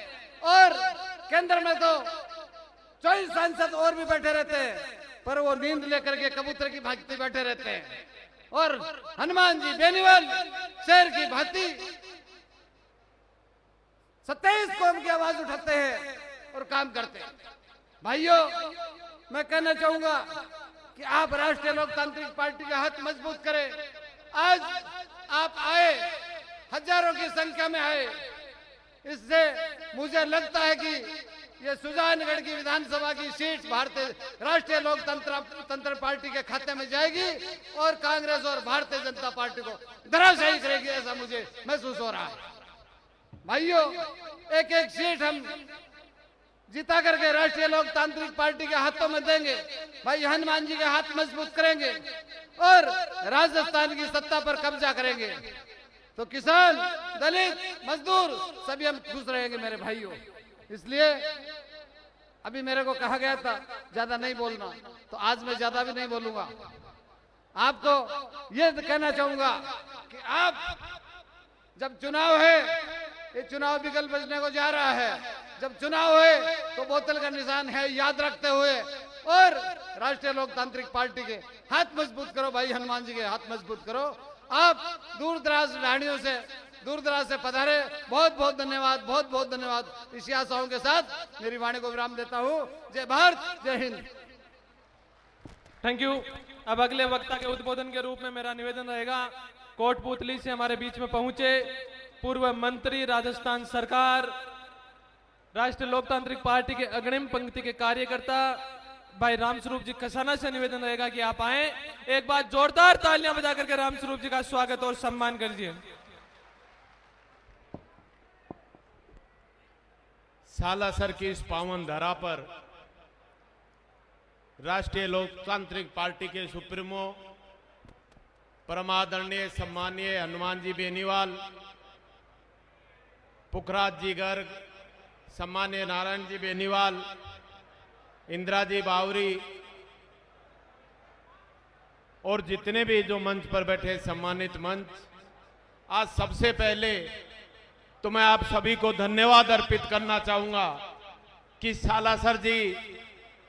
और केंद्र में तो 24 सांसद और भी बैठे रहते हैं, पर वो नींद लेकर के कबूतर की भांति बैठे रहते हैं, और हनुमान जी बेनीवाल शेर की भांति 27 कौम की आवाज उठाते हैं और काम करते हैं। भाइयों, मैं कहना चाहूंगा कि आप राष्ट्रीय लोकतांत्रिक पार्टी का हाथ मजबूत करें। आज आप आए, हजारों की संख्या में आए, इससे मुझे लगता है कि ये सुजानगढ़ की विधानसभा की सीट भारतीय राष्ट्रीय लोकतंत्र पार्टी के खाते में जाएगी और कांग्रेस और भारतीय जनता पार्टी को धराशायी करेगी, ऐसा मुझे महसूस हो रहा है। भाइयों, एक एक सीट हम जिता करके राष्ट्रीय लोकतांत्रिक पार्टी के हाथों में देंगे। भाई हनुमान जी के हाथ मजबूत करेंगे और राजस्थान की सत्ता पर कब्जा करेंगे, तो किसान, दलित, मजदूर सभी हम खुश रहेंगे मेरे भाइयों। इसलिए अभी मेरे को कहा गया था ज्यादा नहीं बोलना, तो आज मैं ज्यादा भी नहीं बोलूंगा। आपको ये कहना चाहूंगा कि आप जब चुनाव है, ये चुनाव बिगल बजने को जा रहा है, जब चुनाव है तो बोतल का निशान है याद रखते हुए और राष्ट्रीय लोकतांत्रिक पार्टी के हाथ मजबूत करो। भाई हनुमान जी के हाथ मजबूत करो। आप दूर दराज ढाणियों से, दूर दराज से पधारे, बहुत बहुत धन्यवाद, बहुत बहुत धन्यवाद। इसी आशाओं के साथ मेरी वाणी को विराम देता हूँ। जय भारत, जय हिंद। Thank you. अब अगले वक्ता के उद्बोधन के रूप में मेरा निवेदन रहेगा, कोटपुतली से हमारे बीच में पहुंचे पूर्व मंत्री राजस्थान सरकार, राष्ट्रीय लोकतांत्रिक पार्टी के अग्रिम पंक्ति के कार्यकर्ता भाई रामस्वरूप जी कसाना से निवेदन रहेगा कि आप आए, एक बार जोरदार तालियां बजा करके रामस्वरूप जी का स्वागत और सम्मान कीजिए। सालासर की इस पावन धरा पर राष्ट्रीय लोकतांत्रिक पार्टी के सुप्रीमो परमादरणीय सम्मानीय हनुमान जी बेनीवाल, पुखराज जी गर्ग, सम्मानीय नारायण जी बेनीवाल, इंदिरा जी बावरी और जितने भी जो मंच पर बैठे सम्मानित मंच, आज सबसे पहले तो मैं आप सभी को धन्यवाद अर्पित करना चाहूंगा कि सालासर जी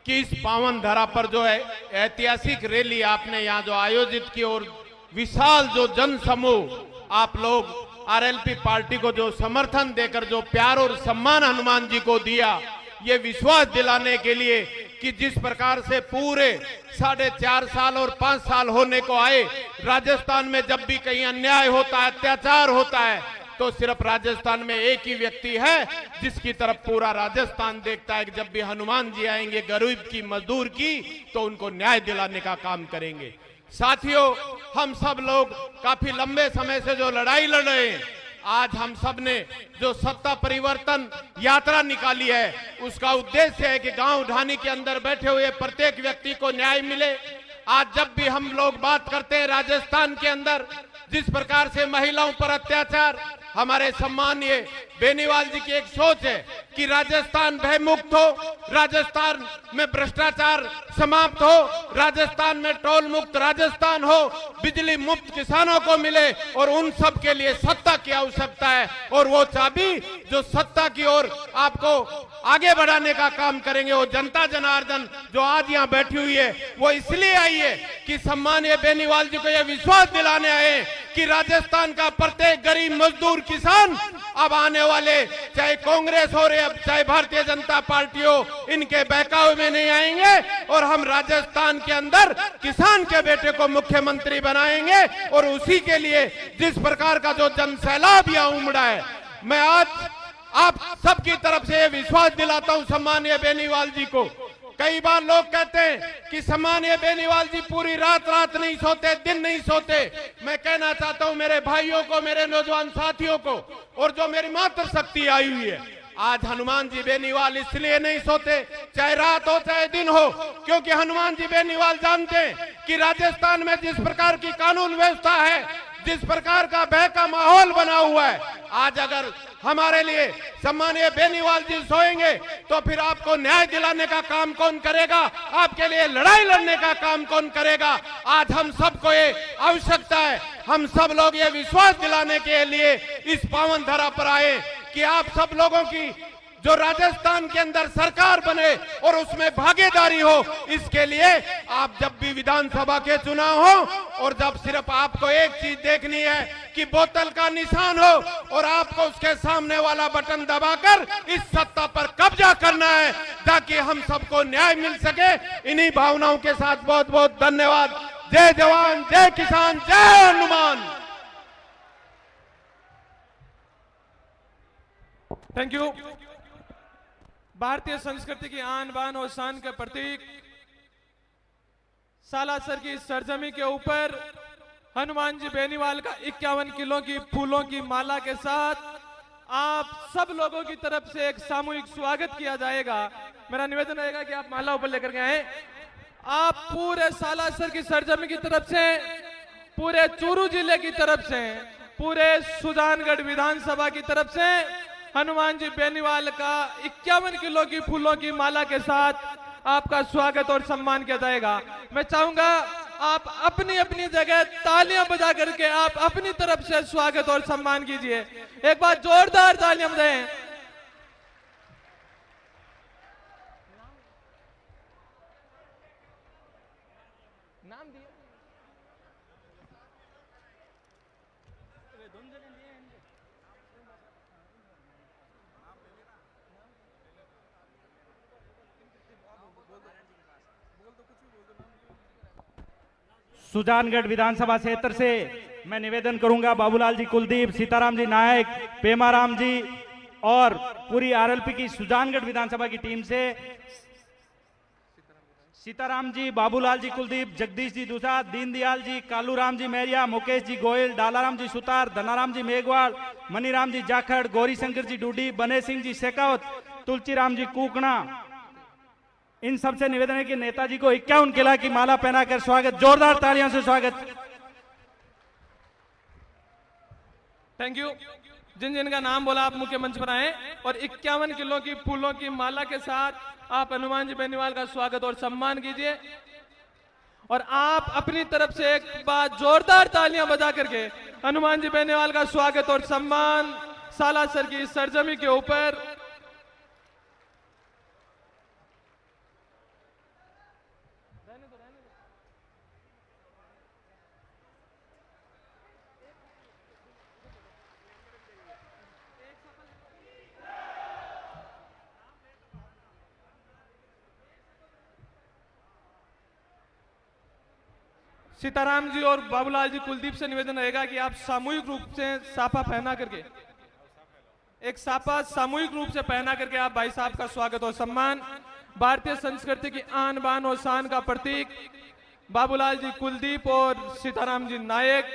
की इस पावन धरा पर जो है ऐतिहासिक रैली आपने यहाँ जो आयोजित की और विशाल जो जन समूह आप लोग आरएलपी पार्टी को जो समर्थन देकर जो प्यार और सम्मान हनुमान जी को दिया, ये विश्वास दिलाने के लिए कि जिस प्रकार से पूरे 4.5 साल और 5 साल होने को आए, राजस्थान में जब भी कहीं अन्याय होता है, अत्याचार होता है, तो सिर्फ राजस्थान में एक ही व्यक्ति है जिसकी तरफ पूरा राजस्थान देखता है कि जब भी हनुमान जी आएंगे गरीब की, मजदूर की, तो उनको न्याय दिलाने का काम करेंगे। साथियों, हम सब लोग काफी लंबे समय से जो लड़ाई लड़ रहे हैं, आज हम सब ने जो सत्ता परिवर्तन यात्रा निकाली है, उसका उद्देश्य है कि गांव ढाणी के अंदर बैठे हुए प्रत्येक व्यक्ति को न्याय मिले। आज जब भी हम लोग बात करते हैं राजस्थान के अंदर जिस प्रकार से महिलाओं पर अत्याचार, हमारे सम्मानीय बेनीवाल जी की एक सोच है कि राजस्थान भयमुक्त हो, राजस्थान में भ्रष्टाचार समाप्त हो, राजस्थान में टोल मुक्त राजस्थान हो, बिजली मुफ्त किसानों को मिले, और उन सब के लिए सत्ता की आवश्यकता है। और वो चाबी जो सत्ता की ओर आपको आगे बढ़ाने का काम करेंगे, वो जनता जनार्दन जो आज यहाँ बैठी हुई है, वो इसलिए आई है कि सम्मानीय बेनीवाल जी को यह विश्वास दिलाने आए कि राजस्थान का प्रत्येक गरीब मजदूर किसान अब आने वाले चाहे कांग्रेस हो रही है चाहे भारतीय जनता पार्टी हो, इनके बहकावे में नहीं आएंगे, और हम राजस्थान के अंदर किसान के बेटे को मुख्यमंत्री बनाएंगे। और उसी के लिए जिस प्रकार का जो जन सैलाब यहाँ उमड़ा है, मैं आज आप सबकी तरफ से ये विश्वास दिलाता हूं सम्मानीय बेनीवाल जी को। कई बार लोग कहते हैं कि सम्मानीय बेनीवाल जी पूरी रात नहीं सोते, दिन नहीं सोते। मैं कहना चाहता हूं मेरे भाइयों को, मेरे नौजवान साथियों को, और जो मेरी मातृशक्ति आई हुई है, आज हनुमान जी बेनीवाल इसलिए नहीं सोते, चाहे रात हो चाहे दिन हो, क्योंकि हनुमान जी बेनीवाल जानते हैं कि राजस्थान में जिस प्रकार की कानून व्यवस्था है, जिस प्रकार का भय का माहौल बना हुआ है, आज अगर हमारे लिए सम्मानीय बेनीवाल जी सोएंगे तो फिर आपको न्याय दिलाने का काम कौन करेगा? आपके लिए लड़ाई लड़ने का काम कौन करेगा? आज हम सबको ये आवश्यकता है, हम सब लोग ये विश्वास दिलाने के लिए इस पावन धरा पर आए कि आप सब लोगों की जो राजस्थान के अंदर सरकार बने और उसमें भागीदारी हो। इसके लिए आप जब भी विधानसभा के चुनाव हो और जब सिर्फ आपको एक चीज देखनी है कि बोतल का निशान हो और आपको उसके सामने वाला बटन दबाकर इस सत्ता पर कब्जा करना है ताकि हम सबको न्याय मिल सके। इन्हीं भावनाओं के साथ बहुत बहुत धन्यवाद। जय जवान, जय किसान, जय हनुमान। Thank you. भारतीय संस्कृति की आन बान और शान के प्रतीक सालासर की सरजमी के ऊपर हनुमान जी बेनीवाल का 51 किलो की फूलों की माला के साथ आप सब लोगों की तरफ से एक सामूहिक स्वागत किया जाएगा। मेरा निवेदन रहेगा कि आप माला ऊपर लेकर के आए। आप पूरे सालासर की सरजमी की तरफ से, पूरे चूरू जिले की तरफ से, पूरे सुजानगढ़ विधानसभा की तरफ से हनुमान जी बेनीवाल का 51 किलो की फूलों की माला के साथ आपका स्वागत और सम्मान किया जाएगा। मैं चाहूंगा आप अपनी अपनी जगह तालियां बजा करके आप अपनी तरफ से स्वागत और सम्मान कीजिए। एक बार जोरदार तालियां बजाएं। नाम दिया सुजानगढ़ विधानसभा क्षेत्र से मैं निवेदन करूंगा बाबूलाल जी कुलदीप, सीताराम जी नायक, पेमाराम जी और पूरी आरएलपी की सुजानगढ़ विधानसभा की टीम से सीताराम जी, बाबूलाल जी कुलदीप, जगदीश जी दूसा, दीनदयाल जी, कालूराम जी मैरिया, मुकेश जी गोयल, डालाराम जी सुतार, धनाराम जी मेघवाल, मनीराम जी जाखड़, गौरी शंकर जी डूडी, बने सिंह जी शेखावत, तुलसीराम जी कुकना, इन सबसे निवेदन है कि नेताजी को 51 किला की माला पहनाकर स्वागत, जोरदार तालियों से स्वागत। Thank you. जिन जिन का नाम बोला आप मुख्य मंच पर आए और 51 किलो की फूलों की माला के साथ आप हनुमान जी बेनीवाल का स्वागत और सम्मान कीजिए। और आप अपनी तरफ से एक बार जोरदार तालियां बजा करके हनुमान जी बेनीवाल का स्वागत और सम्मान सालासर की सरजमी के ऊपर सीताराम जी और बाबूलाल जी कुलदीप से निवेदन रहेगा कि आप सामूहिक रूप से साफा पहना करके एक साफा सामूहिक रूप से पहना करके आप भाई साहब का स्वागत और सम्मान। भारतीय संस्कृति की आन बान और शान का प्रतीक बाबूलाल जी कुलदीप और सीताराम जी नायक,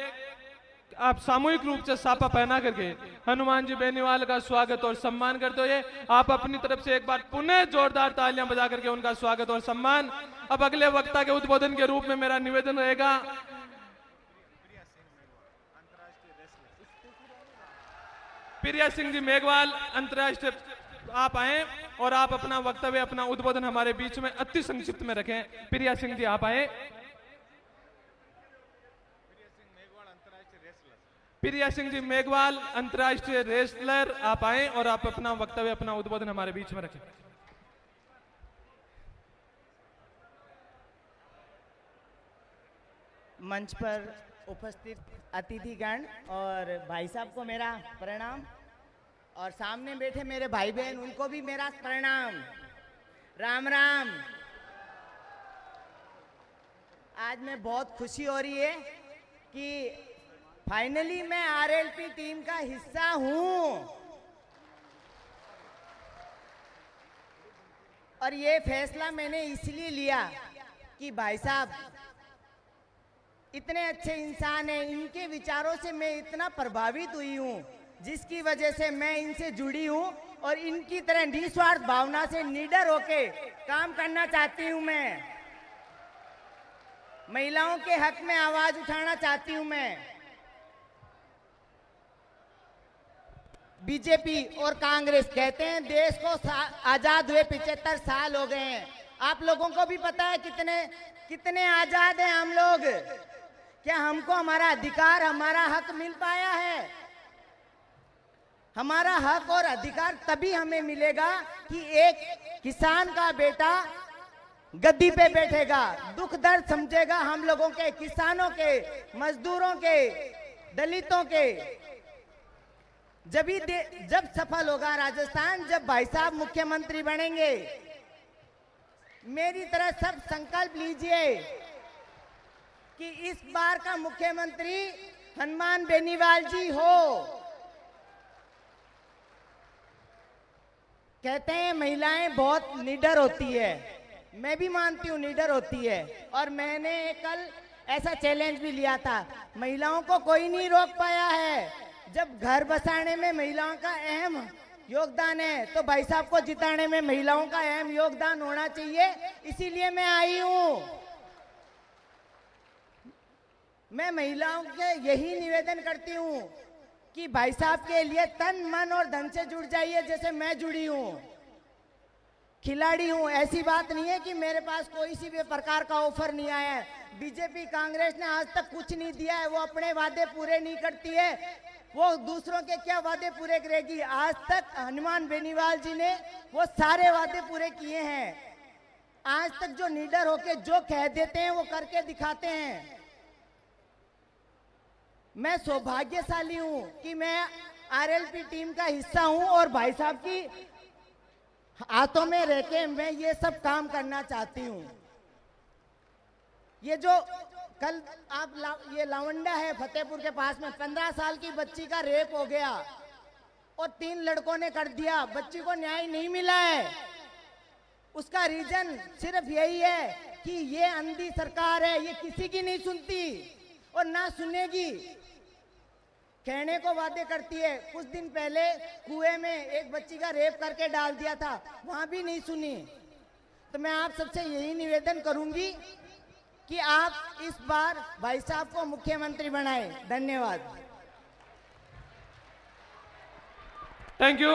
आप सामूहिक रूप से साफा पहना करके हनुमान जी बेनीवाल का स्वागत और सम्मान करते हुए आप अपनी तरफ से एक बार पुनः जोरदार तालियां बजा करके उनका स्वागत और सम्मान। अब अगले वक्ता के उद्बोधन के रूप में मेरा निवेदन रहेगा प्रिया सिंह जी मेघवाल, अंतर्राष्ट्रीय आप आए और आप अपना वक्तव्य, अपना उद्बोधन हमारे बीच में अति संक्षिप्त में रखें। प्रिया सिंह जी आप आए। प्रिया सिंह जी मेघवाल, अंतर्राष्ट्रीय रेसलर, आप आए और आप अपना वक्तव्य, अपना उद्बोधन हमारे बीच में रखें। मंच पर उपस्थित अतिथिगण और भाई साहब को मेरा प्रणाम और सामने बैठे मेरे भाई बहन उनको भी मेरा प्रणाम। राम राम। आज मैं बहुत खुशी हो रही है कि फाइनली मैं आरएलपी टीम का हिस्सा हूं और ये फैसला मैंने इसलिए लिया कि भाई साहब इतने अच्छे इंसान हैं, इनके विचारों से मैं इतना प्रभावित हुई हूँ जिसकी वजह से मैं इनसे जुड़ी हूँ और इनकी तरह निस्वार्थ भावना से निडर होके काम करना चाहती हूं मैं। महिलाओं के हक में आवाज उठाना चाहती हूं मैं। बीजेपी और कांग्रेस कहते हैं देश को आजाद हुए 75 साल हो गए हैं। आप लोगों को भी पता है कितने आजाद हैं हम लोग। क्या हमको हमारा अधिकार, हमारा हक मिल पाया है? हमारा हक और अधिकार तभी हमें मिलेगा कि एक किसान का बेटा गद्दी पे बैठेगा, दुख दर्द समझेगा हम लोगों के, किसानों के, मजदूरों के, दलितों के। जब सफल होगा राजस्थान, जब भाई साहब मुख्यमंत्री बनेंगे। मेरी तरह सब संकल्प लीजिए कि इस बार का मुख्यमंत्री हनुमान बेनीवाल जी हो। कहते हैं महिलाएं बहुत निडर होती है, मैं भी मानती हूँ निडर होती है। और मैंने कल ऐसा चैलेंज भी लिया था, महिलाओं को कोई नहीं रोक पाया है। जब घर बसाने में महिलाओं का अहम योगदान है तो भाई साहब को जिताने में महिलाओं का अहम योगदान होना चाहिए, इसीलिए मैं आई हूं। मैं महिलाओं के यही निवेदन करती हूं कि भाई साहब के लिए तन मन और धन से जुड़ जाइए, जैसे मैं जुड़ी हूं। खिलाड़ी हूं, ऐसी बात नहीं है कि मेरे पास कोई सी भी प्रकार का ऑफर नहीं आया है। बीजेपी कांग्रेस ने आज तक कुछ नहीं दिया है, वो अपने वादे पूरे नहीं करती है, वो दूसरों के क्या वादे पूरे करेगी। आज तक हनुमान बेनीवाल जी ने वो सारे वादे पूरे किए हैं। आज तक जो निडर होके जो कह देते हैं वो करके दिखाते हैं। मैं सौभाग्यशाली हूं कि मैं आरएलपी टीम का हिस्सा हूं और भाई साहब की हाथों में रह के मैं ये सब काम करना चाहती हूं। ये जो कल ये लावंडा है फतेहपुर के पास में, 15 साल की बच्ची का रेप हो गया और 3 लड़कों ने कर दिया, बच्ची को न्याय नहीं मिला है। उसका रीजन सिर्फ यही है कि ये अंधी सरकार है, ये किसी की नहीं सुनती और ना सुनेगी। कहने को वादे करती है। कुछ दिन पहले कुएं में एक बच्ची का रेप करके डाल दिया था, वहां भी नहीं सुनी। तो मैं आप सबसे यही निवेदन करूंगी कि आप इस बार भाई साहब को मुख्यमंत्री बनाएं। धन्यवाद। Thank you.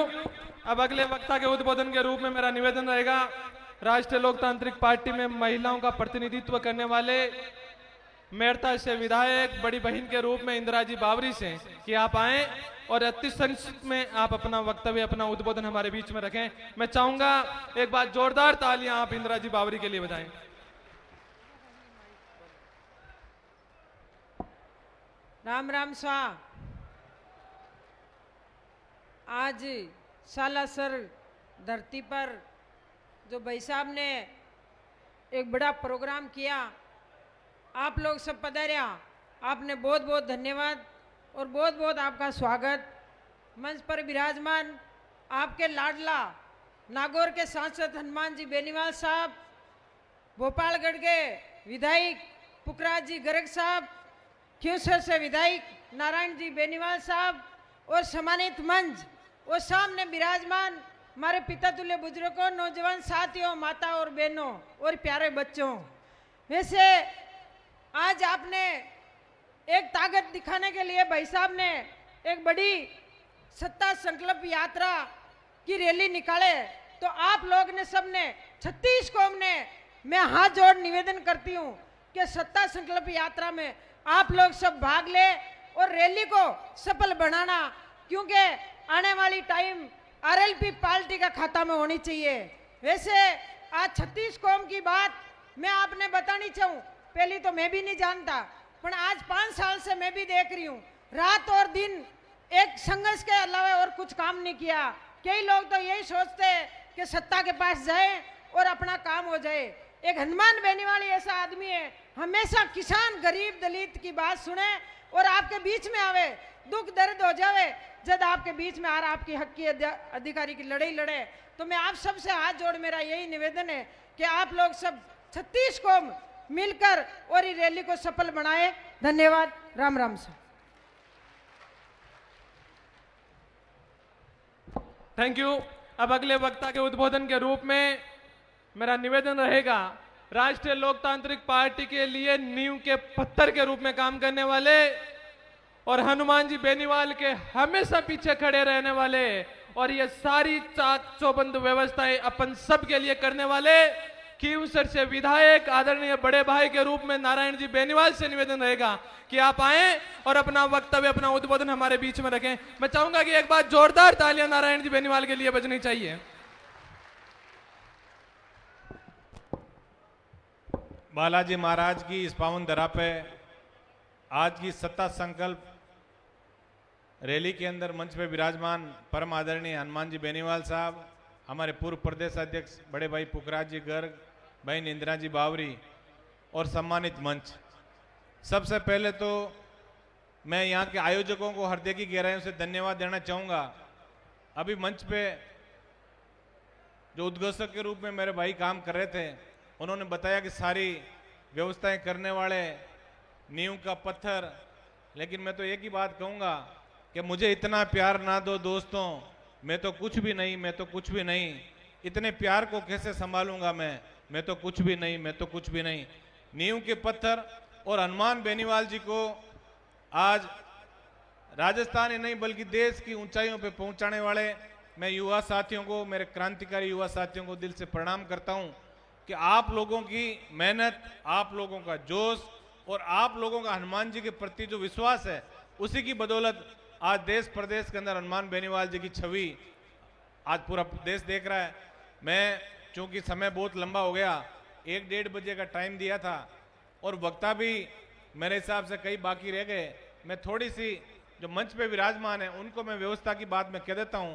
अब अगले वक्ता के उद्बोधन के रूप में मेरा निवेदन रहेगा राष्ट्रीय लोकतांत्रिक पार्टी में महिलाओं का प्रतिनिधित्व करने वाले मेरता से विधायक बड़ी बहन के रूप में इंदिरा जी बावरी से कि आप आए और अति संक्षिप्त में आप अपना वक्तव्य, अपना उद्बोधन हमारे बीच में रखें। मैं चाहूंगा एक बार जोरदार तालियां आप इंदिरा जी बावरी के लिए बजाएं। राम राम स्वाहा। आज सालासर धरती पर जो भाई साहब ने एक बड़ा प्रोग्राम किया, आप लोग सब पधारिया, आपने बहुत बहुत धन्यवाद और बहुत बहुत आपका स्वागत। मंच पर विराजमान आपके लाडला नागौर के सांसद हनुमान जी बेनीवाल साहब, भोपालगढ़ के विधायक पुखराज जी गर्ग साहब, क्यूसर से विधायक नारायण जी बेनीवाल साहब और सम्मानित मंच और सामने विराजमान हमारे पिता तुल्य बुजुर्गों, नौजवान साथियों, माता और बहनों और प्यारे बच्चों। वैसे आज आपने एक ताकत दिखाने के लिए भाई साहब ने एक बड़ी सत्ता संकल्प यात्रा की रैली निकाले, तो आप लोग ने सबने 36 कौम ने मैं हाथ जोड़ निवेदन करती हूँ कि सत्ता संकल्प यात्रा में आप लोग सब भाग ले और रैली को सफल बनाना, क्योंकि आने वाली टाइम आरएलपी पार्टी का खाता में होनी चाहिए। वैसे आज 36 कौम की बात मैं आपने बतानी चाहूँ, पहली तो मैं भी नहीं जानता, पर आज 5 साल से मैं भी देख रही हूँ, रात और दिन एक संघर्ष के अलावा और कुछ काम नहीं किया। कई लोग तो यही सोचते हैं कि सत्ता के पास जाए और अपना काम हो जाए। एक हनुमान बेनीवाल ऐसा आदमी है, हमेशा किसान, गरीब, दलित की बात सुने और आपके बीच में आवे, दुख दर्द हो जावे जब आपके बीच में आ रहा आपकी हक की अधिकारी की लड़ाई लड़े। तो मैं आप सबसे हाथ जोड़ मेरा यही निवेदन है कि आप लोग सब 36 कौम मिलकर और इस रैली को सफल बनाए। धन्यवाद। राम राम। Thank you. अब अगले वक्ता के उद्बोधन के रूप में मेरा निवेदन रहेगा, राष्ट्रीय लोकतांत्रिक पार्टी के लिए नींव के पत्थर के रूप में काम करने वाले और हनुमान जी बेनीवाल के हमेशा पीछे खड़े रहने वाले और ये सारी चाक चौबंद व्यवस्थाएं अपन सब के लिए करने वाले कीवसर से विधायक आदरणीय बड़े भाई के रूप में नारायण जी बेनीवाल से निवेदन रहेगा कि आप आए और अपना वक्तव्य, अपना उद्बोधन हमारे बीच में रखें। मैं चाहूंगा कि एक बार जोरदार तालियां नारायण जी बेनीवाल के लिए बजनी चाहिए। बालाजी महाराज की इस पावन धरा पे आज की सत्ता संकल्प रैली के अंदर मंच पे विराजमान परम आदरणीय हनुमान जी बेनीवाल साहब, हमारे पूर्व प्रदेश अध्यक्ष बड़े भाई पुखराज जी गर्ग, बहन इंदिरा जी बावरी और सम्मानित मंच, सबसे पहले तो मैं यहाँ के आयोजकों को हृदय की गहराइयों से धन्यवाद देना चाहूँगा। अभी मंच पे जो उद्घोषक के रूप में मेरे भाई काम कर रहे थे, उन्होंने बताया कि सारी व्यवस्थाएं करने वाले नींव का पत्थर, लेकिन मैं तो एक ही बात कहूँगा कि मुझे इतना प्यार ना दो दोस्तों, मैं तो कुछ भी नहीं, मैं तो कुछ भी नहीं, इतने प्यार को कैसे संभालूंगा मैं तो कुछ भी नहीं, मैं तो कुछ भी नहीं। नींव के पत्थर और हनुमान बेनीवाल जी को आज राजस्थान ही नहीं बल्कि देश की ऊंचाइयों पे पहुंचाने वाले मैं युवा साथियों को, मेरे क्रांतिकारी युवा साथियों को दिल से प्रणाम करता हूं कि आप लोगों की मेहनत, आप लोगों का जोश और आप लोगों का हनुमान जी के प्रति जो विश्वास है, उसी की बदौलत आज देश प्रदेश के अंदर हनुमान बेनीवाल जी की छवि आज पूरा देश देख रहा है। मैं चूंकि समय बहुत लंबा हो गया, 1-1:30 बजे का टाइम दिया था और वक्ता भी मेरे हिसाब से कई बाकी रह गए। मैं थोड़ी सी जो मंच पे विराजमान है उनको मैं व्यवस्था की बात में कह देता हूं,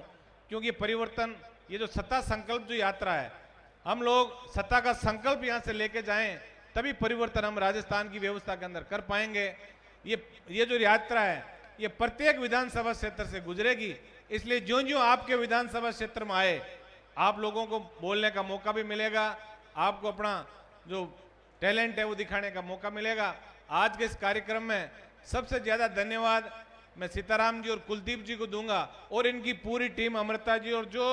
क्योंकि परिवर्तन, ये जो सत्ता संकल्प जो यात्रा है, हम लोग सत्ता का संकल्प यहां से लेके जाएं तभी परिवर्तन हम राजस्थान की व्यवस्था के अंदर कर पाएंगे। ये जो यात्रा है ये प्रत्येक विधानसभा क्षेत्र से गुजरेगी, इसलिए ज्यों ज्यों आपके विधानसभा क्षेत्र में आए आप लोगों को बोलने का मौका भी मिलेगा, आपको अपना जो टैलेंट है वो दिखाने का मौका मिलेगा। आज के इस कार्यक्रम में सबसे ज्यादा धन्यवाद मैं सीताराम जी और कुलदीप जी को दूंगा और इनकी पूरी टीम, अमृता जी और जो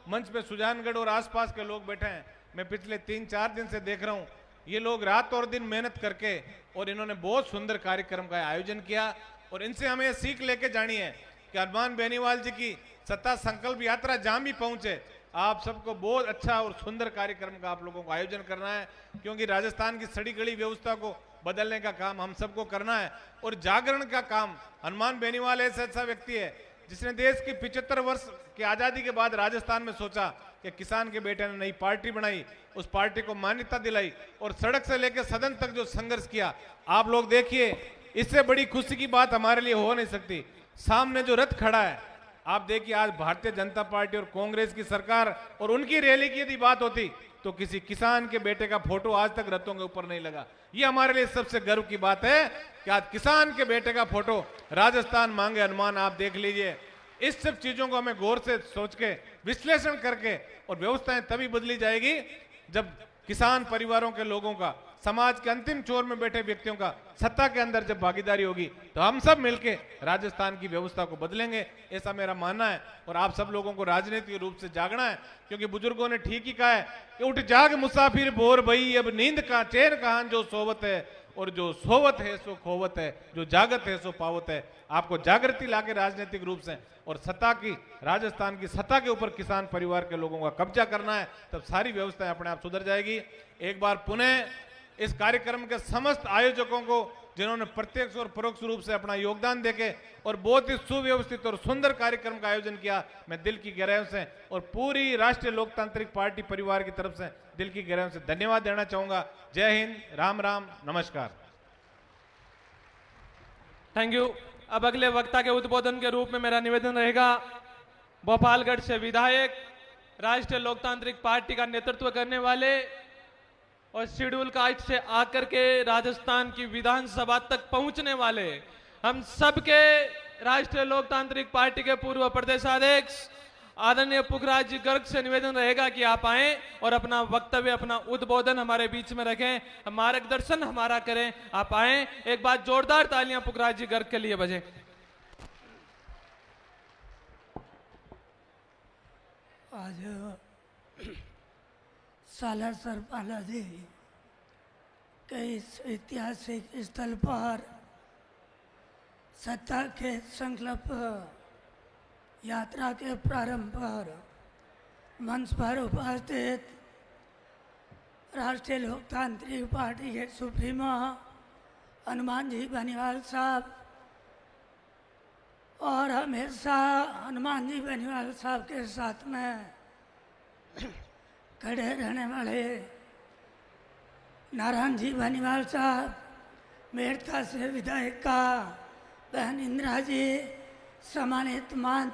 मंच पे सुजानगढ़ और आसपास के लोग बैठे हैं। मैं पिछले 3-4 दिन से देख रहा हूं, ये लोग रात और दिन मेहनत करके और इन्होंने बहुत सुंदर कार्यक्रम का आयोजन किया और इनसे हमें ये सीख लेके जानी है कि हनुमान बेनीवाल जी की सत्ता संकल्प यात्रा जहां भी पहुंचे, आप सबको बहुत अच्छा और सुंदर कार्यक्रम का आप लोगों को आयोजन करना है, क्योंकि राजस्थान की सड़ी गड़ी व्यवस्था को बदलने का काम हम सबको करना है और जागरण का काम हनुमान बेनीवाल ऐसा व्यक्ति है जिसने देश की 75 वर्ष की आजादी के बाद राजस्थान में सोचा कि किसान के बेटे ने नई पार्टी बनाई, उस पार्टी को मान्यता दिलाई और सड़क से लेकर सदन तक जो संघर्ष किया, आप लोग देखिए, इससे बड़ी खुशी की बात हमारे लिए हो नहीं सकती। सामने जो रथ खड़ा है, आप देखिए, आज भारतीय जनता पार्टी और कांग्रेस की सरकार और उनकी रैली की यदि बात होती तो किसी किसान के बेटे का फोटो आज तक रथों के ऊपर नहीं लगा। ये हमारे लिए सबसे गर्व की बात है कि आज किसान के बेटे का फोटो राजस्थान मांगे हनुमान, आप देख लीजिए। इस सब चीजों को हमें गौर से सोच के विश्लेषण करके और व्यवस्थाएं तभी बदली जाएगी जब किसान परिवारों के लोगों का, समाज के अंतिम छोर में बैठे व्यक्तियों का सत्ता के अंदर जब भागीदारी होगी तो हम सब मिलके राजस्थान की व्यवस्था को बदलेंगे, ऐसा मेरा मानना है। और आप सब लोगों को राजनीतिक रूप से जागना है, क्योंकि बुजुर्गों ने ठीक ही कहा है कि उठ जाग मुसाफिर भोर भई, अब नींद का चैन कहां जो सोवत है, और जो सोवत है सो खोवत है, जो जागत है सो पावत है। आपको जागृति लाके राजनीतिक रूप से और सत्ता की, राजस्थान की सत्ता के ऊपर किसान परिवार के लोगों का कब्जा करना है, तब सारी व्यवस्थाएं अपने आप सुधर जाएगी। एक बार पुनः इस कार्यक्रम के समस्त आयोजकों को, जिन्होंने प्रत्यक्ष और परोक्ष रूप से अपना योगदान देके और बहुत ही सुव्यवस्थित और सुंदर कार्यक्रम का आयोजन किया, मैं दिल की गहराइयों से और पूरी राष्ट्रीय लोकतांत्रिक पार्टी परिवार की तरफ से दिल की गहराइयों से धन्यवाद देना चाहूंगा। जय हिंद, राम राम, नमस्कार। Thank you. अब अगले वक्ता के उद्बोधन के रूप में मेरा निवेदन रहेगा, भोपालगढ़ से विधायक, राष्ट्रीय लोकतांत्रिक पार्टी का नेतृत्व करने वाले और शेड्यूल कास्ट से आकर के राजस्थान की विधानसभा तक पहुंचने वाले हम सबके राष्ट्रीय लोकतांत्रिक पार्टी के पूर्व प्रदेशाध्यक्ष आदरणीय पुखराज जी गर्ग से निवेदन रहेगा कि आप आए और अपना वक्तव्य, अपना उद्बोधन हमारे बीच में रखें, मार्गदर्शन हमारा करें। आप आए, एक बार जोरदार तालियां पुखराज जी गर्ग के लिए बजें। आज सालासर बालाजी के इस ऐतिहासिक स्थल पर सत्ता के संकल्प यात्रा के प्रारंभ पर मंच पर उपस्थित राष्ट्रीय लोकतांत्रिक पार्टी के सुप्रीमो हनुमान जी बनीवाल साहब और हमेशा हनुमान जी बनीवाल साहब के साथ में खड़े रहने वाले नारायण जी बनीवाल साहब, मेड़ता से विधायक का बहन इंदिरा जी, सम्मानित मंच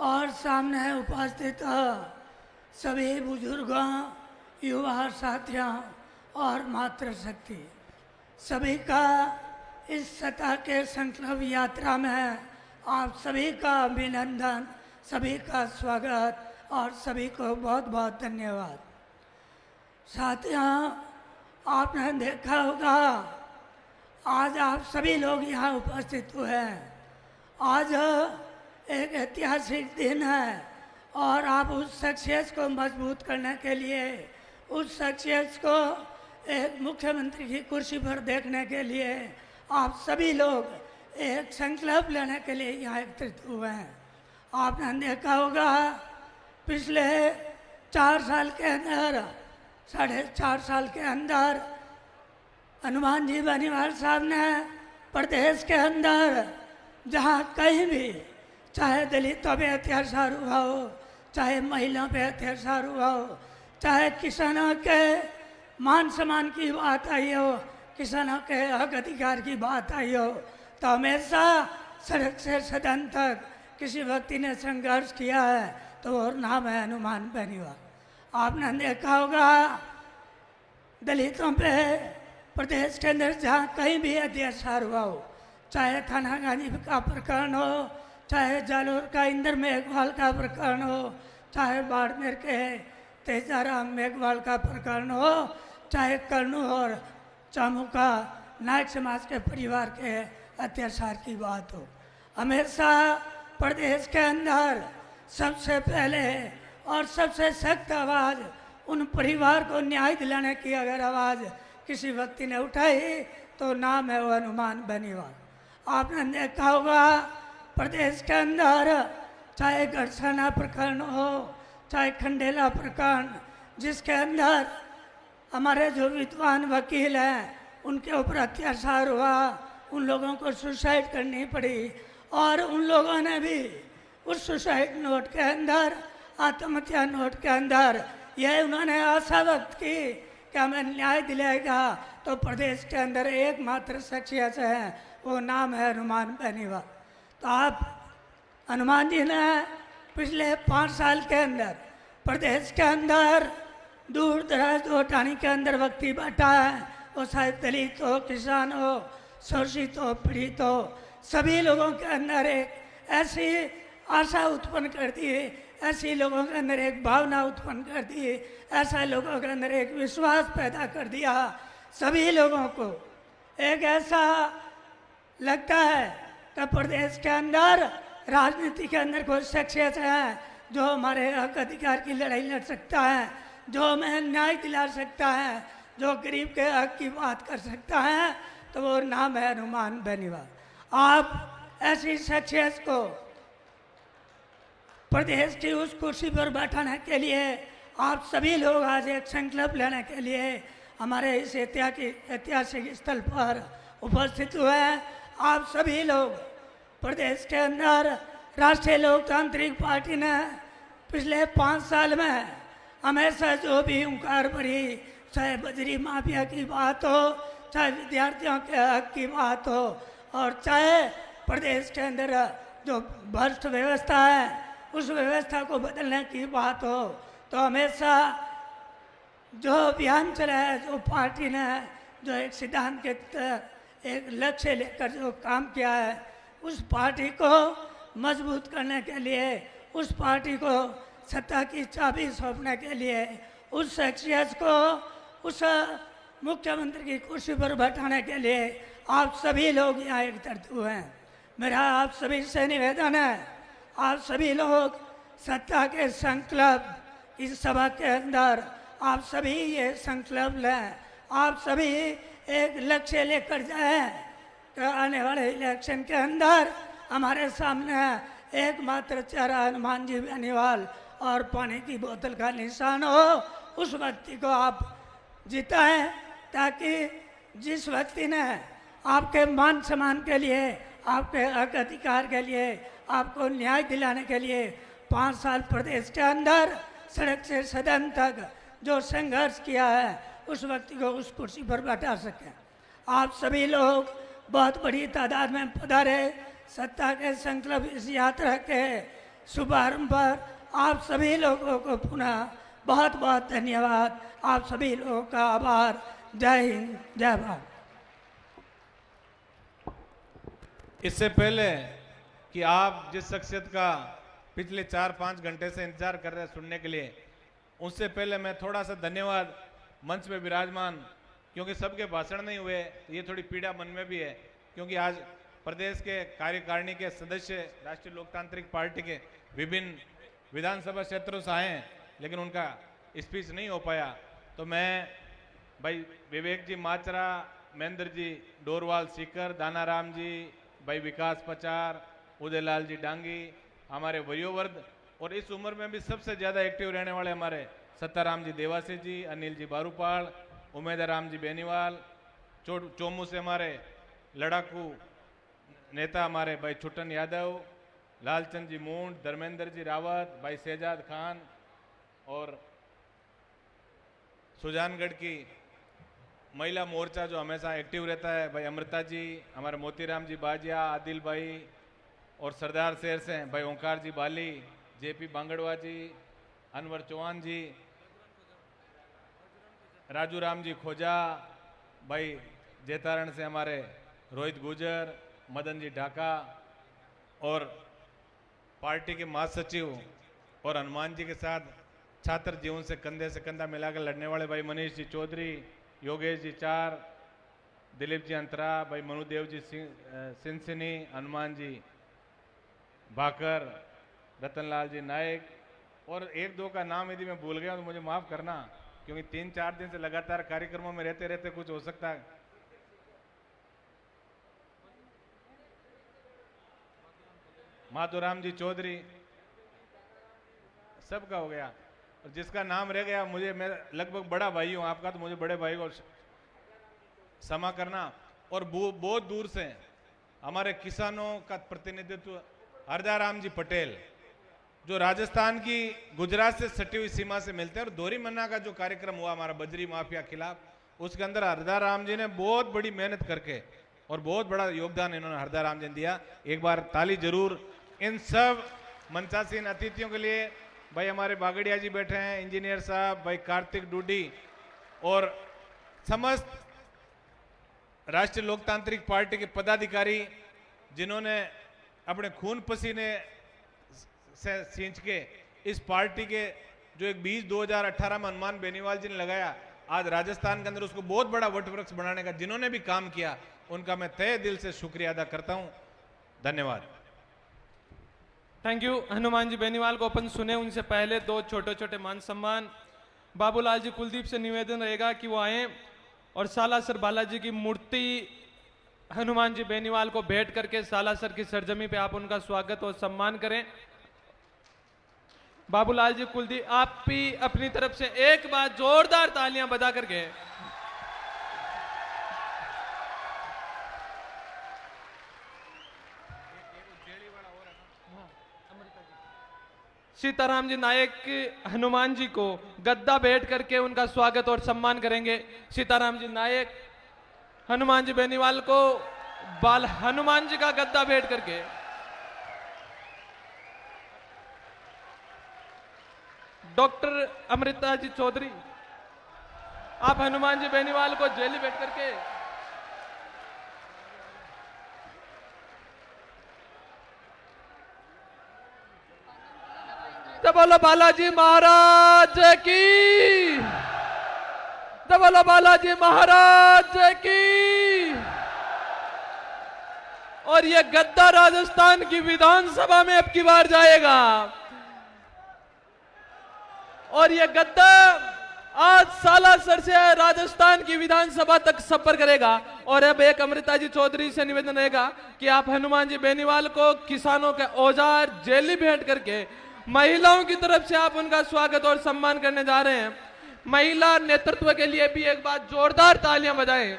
और सामने उपस्थित सभी बुजुर्गों, युवा साथियों और मातृशक्ति, सभी का इस सत्ता के संकल्प यात्रा में आप सभी का अभिनंदन, सभी का स्वागत और सभी को बहुत बहुत धन्यवाद। साथियों, आपने देखा होगा आज आप सभी लोग यहाँ उपस्थित हुए हैं। आज एक ऐतिहासिक दिन है और आप उस शख्सियत को मजबूत करने के लिए, उस शख्सियत को एक मुख्यमंत्री की कुर्सी पर देखने के लिए आप सभी लोग एक संकल्प लेने के लिए यहाँ एकत्रित हुए हैं। आपने देखा होगा पिछले 4 साल के अंदर, 4.5 साल के अंदर हनुमान जी बनीवाल साहब ने प्रदेश के अंदर जहाँ कहीं भी, चाहे दलितों पे अत्याचार हुआ हो, चाहे महिलाओं पे अत्याचार हुआ हो, चाहे किसानों के मान सम्मान की बात आई हो, किसानों के हक अधिकार की बात आई हो, तो हमेशा सड़क से सदन तक किसी व्यक्ति ने संघर्ष किया है तो वो नाम है हनुमान बनीवाल। आपने देखा होगा दलितों पे प्रदेश के अंदर जहाँ कहीं भी अत्याचार हुआ हो, चाहे थाना गांधी का प्रकरण हो, चाहे जालोर का इंदर मेघवाल का प्रकरण हो, चाहे बाड़मेर के तेजाराम मेघवाल का प्रकरण हो, चाहे कर्नू और चामू का नायक समाज के परिवार के अत्याचार की बात हो, हमेशा प्रदेश के अंदर सबसे पहले और सबसे सख्त आवाज़ उन परिवार को न्याय दिलाने की अगर आवाज़ किसी व्यक्ति ने उठाई तो नाम है वो हनुमान बनीवाल। आपने देखा होगा प्रदेश के अंदर चाहे गढ़साना प्रकरण हो, चाहे खंडेला प्रकरण, जिसके अंदर हमारे जो विद्वान वकील हैं उनके ऊपर अत्याचार हुआ, उन लोगों को सुसाइड करनी पड़ी और उन लोगों ने भी उस सुसाइड नोट के अंदर, आत्महत्या नोट के अंदर यह उन्होंने आशा व्यक्त की कि हमें न्याय दिलाएगा, तो प्रदेश के अंदर एकमात्र शख्सियत है, वो नाम है हनुमान बनीवाल। तो आप हनुमान जी ने पिछले 5 साल के अंदर प्रदेश के अंदर दूर दराज दोटानी के अंदर व्यक्ति बैठा है, वो शायद दलित हो, किसान हो, शोषित हो, पीड़ित हो, सभी लोगों के अंदर एक ऐसी आशा उत्पन्न कर दी, ऐसी लोगों के अंदर एक भावना उत्पन्न कर दी, ऐसा लोगों के अंदर एक विश्वास पैदा कर दिया। सभी लोगों को एक ऐसा लगता है कि प्रदेश के अंदर राजनीति के अंदर कोई शख्सियत है जो हमारे हक अधिकार की लड़ाई लड़ सकता है, जो हमें न्याय दिला सकता है, जो गरीब के हक की बात कर सकता है, तो वो नाम है हनुमान बनीवाल। आप ऐसी शख्सियत को प्रदेश की उस कुर्सी पर बैठाने के लिए आप सभी लोग आज एक संकल्प लेने के लिए हमारे इस ऐतिहासिक स्थल पर उपस्थित हुए हैं। आप सभी लोग प्रदेश के अंदर राष्ट्रीय लोकतांत्रिक पार्टी ने पिछले 5 साल में हमेशा जो भी हुंकार भरी, चाहे बजरी माफिया की बात हो, चाहे विद्यार्थियों के हक की बात हो, और चाहे प्रदेश के अंदर जो भ्रष्ट व्यवस्था है उस व्यवस्था को बदलने की बात हो, तो हमेशा जो अभियान चला है, जो पार्टी ने जो एक सिद्धांत के तहत एक लक्ष्य लेकर जो काम किया है, उस पार्टी को मजबूत करने के लिए, उस पार्टी को सत्ता की चाबी सौंपने के लिए, उस शख्सियत को उस मुख्यमंत्री की कुर्सी पर बैठाने के लिए आप सभी लोग यहाँ एकत्रित हुए हैं। मेरा आप सभी से निवेदन है, आप सभी लोग सत्ता के संकल्प इस सभा के अंदर आप सभी ये संकल्प लें, आप सभी एक लक्ष्य लेकर जाएं कि आने वाले इलेक्शन के अंदर हमारे सामने एकमात्र चेहरा हनुमान जी बेनीवाल और पानी की बोतल का निशान हो, उस व्यक्ति को आप जिताएं, ताकि जिस व्यक्ति ने आपके मान सम्मान के लिए, आपके हक अधिकार के लिए, आपको न्याय दिलाने के लिए 5 साल प्रदेश के अंदर सड़क से सदन तक जो संघर्ष किया है, उस व्यक्ति को उस कुर्सी पर बैठा सकें। आप सभी लोग बहुत बड़ी तादाद में पधारे। सत्ता के संकल्प इस यात्रा के शुभारंभ पर आप सभी लोगों को पुनः बहुत बहुत धन्यवाद। आप सभी लोगों का आभार। जय हिंद, जय भारत। इससे पहले कि आप जिस शख्सियत का पिछले 4-5 घंटे से इंतजार कर रहे हैं सुनने के लिए, उससे पहले मैं थोड़ा सा धन्यवाद मंच में विराजमान, क्योंकि सबके भाषण नहीं हुए, ये थोड़ी पीड़ा मन में भी है, क्योंकि आज प्रदेश के कार्यकारिणी के सदस्य राष्ट्रीय लोकतांत्रिक पार्टी के विभिन्न विधानसभा क्षेत्रों से आए हैं, लेकिन उनका स्पीच नहीं हो पाया। तो मैं भाई विवेक जी माचरा, महेंद्र जी डोरवाल सीकर, दानाराम जी, भाई विकास पचार, उदयलाल जी डांगी, हमारे वयोवर्ध और इस उम्र में भी सबसे ज़्यादा एक्टिव रहने वाले हमारे सत्ताराम जी देवासी जी, अनिल जी बारूपाल, उमेदराम जी बेनीवाल, चोमू से हमारे लड़ाकू नेता हमारे भाई छुट्टन यादव, लालचंद जी मूंड, धर्मेंद्र जी रावत, भाई शहजाद खान और सुजानगढ़ की महिला मोर्चा जो हमेशा एक्टिव रहता है, भाई अमृता जी, हमारे मोतीराम जी बाजिया, आदिल भाई और सरदार शहर से हैं भाई ओंकार जी बाली, जेपी बांगड़वा जी, अनवर चौहान जी, राजू राम जी खोजा, भाई जेतारण से हमारे रोहित गुजर, मदन जी ढाका और पार्टी के महासचिव और हनुमान जी के साथ छात्र जीवन से कंधा मिलाकर लड़ने वाले भाई मनीष जी चौधरी, योगेश जी चार, दिलीप जी अंतरा, भाई मनुदेव जी सिंसनी, हनुमान जी भाकर, रतनलाल जी नायक और 1-2 का नाम यदि मैं भूल गया तो मुझे माफ करना, क्योंकि 3-4 दिन से लगातार कार्यक्रमों में रहते रहते कुछ हो सकता है। माधुराम जी चौधरी, सबका हो गया, और जिसका नाम रह गया मुझे, मैं लगभग बड़ा भाई हूं आपका, तो मुझे बड़े भाई को क्षमा करना। और बहुत दूर से हमारे किसानों का प्रतिनिधित्व हरदाराम जी पटेल, जो राजस्थान की गुजरात से सटी हुई सीमा से मिलते हैं, और दोरी मन्ना का जो कार्यक्रम हुआ हमारा बजरी माफिया खिलाफ, उसके अंदर हरदाराम जी ने बहुत बड़ी मेहनत करके और बहुत बड़ा योगदान इन्होंने हरदाराम जी ने दिया। एक बार ताली जरूर इन सब मंचासीन अतिथियों के लिए। भाई हमारे बागड़िया जी बैठे हैं, इंजीनियर साहब, भाई कार्तिक डूडी और समस्त राष्ट्रीय लोकतांत्रिक पार्टी के पदाधिकारी, जिन्होंने अपने खून पसीने से सींच के इस पार्टी के जो एक बीज 2018 में हनुमान बेनीवाल जी ने लगाया, आज राजस्थान के अंदर उसको बहुत बड़ा वटवृक्ष बनाने का जिन्होंने भी काम किया, उनका मैं तहे दिल से शुक्रिया अदा करता हूं। धन्यवाद। Thank you. हनुमान जी बेनीवाल को अपन सुने, उनसे पहले 2 छोटे छोटे मान सम्मान। बाबूलाल जी कुलदीप से निवेदन रहेगा कि वो आए और सालासर बालाजी की मूर्ति हनुमान जी बेनीवाल को भेंट करके सालासर की सरजमी पे आप उनका स्वागत और सम्मान करें। बाबूलाल जी कुलदीप, आप भी अपनी तरफ से एक बार जोरदार तालियां बजा करके सीताराम जी नायक हनुमान जी को गद्दा बैठ करके उनका स्वागत और सम्मान करेंगे। सीताराम जी नायक हनुमान जी बेनीवाल को बाल हनुमान जी का गद्दा बैठ करके। डॉक्टर अमृता जी चौधरी, आप हनुमान जी बेनीवाल को जेली बैठ करके। तो बोलो बालाजी महाराज की, तो बोलो बालाजी महाराज की। और ये गद्दा राजस्थान की विधानसभा में अब की बार जाएगा। और ये गद्दा आज सालासर से राजस्थान की विधानसभा तक सफर करेगा। और अब एक अमृता जी चौधरी से निवेदन रहेगा कि आप हनुमान जी बेनीवाल को किसानों के औजार जेली भेंट करके महिलाओं की तरफ से आप उनका स्वागत और सम्मान करने जा रहे हैं। महिला नेतृत्व के लिए भी एक बार जोरदार तालियां बजाएं।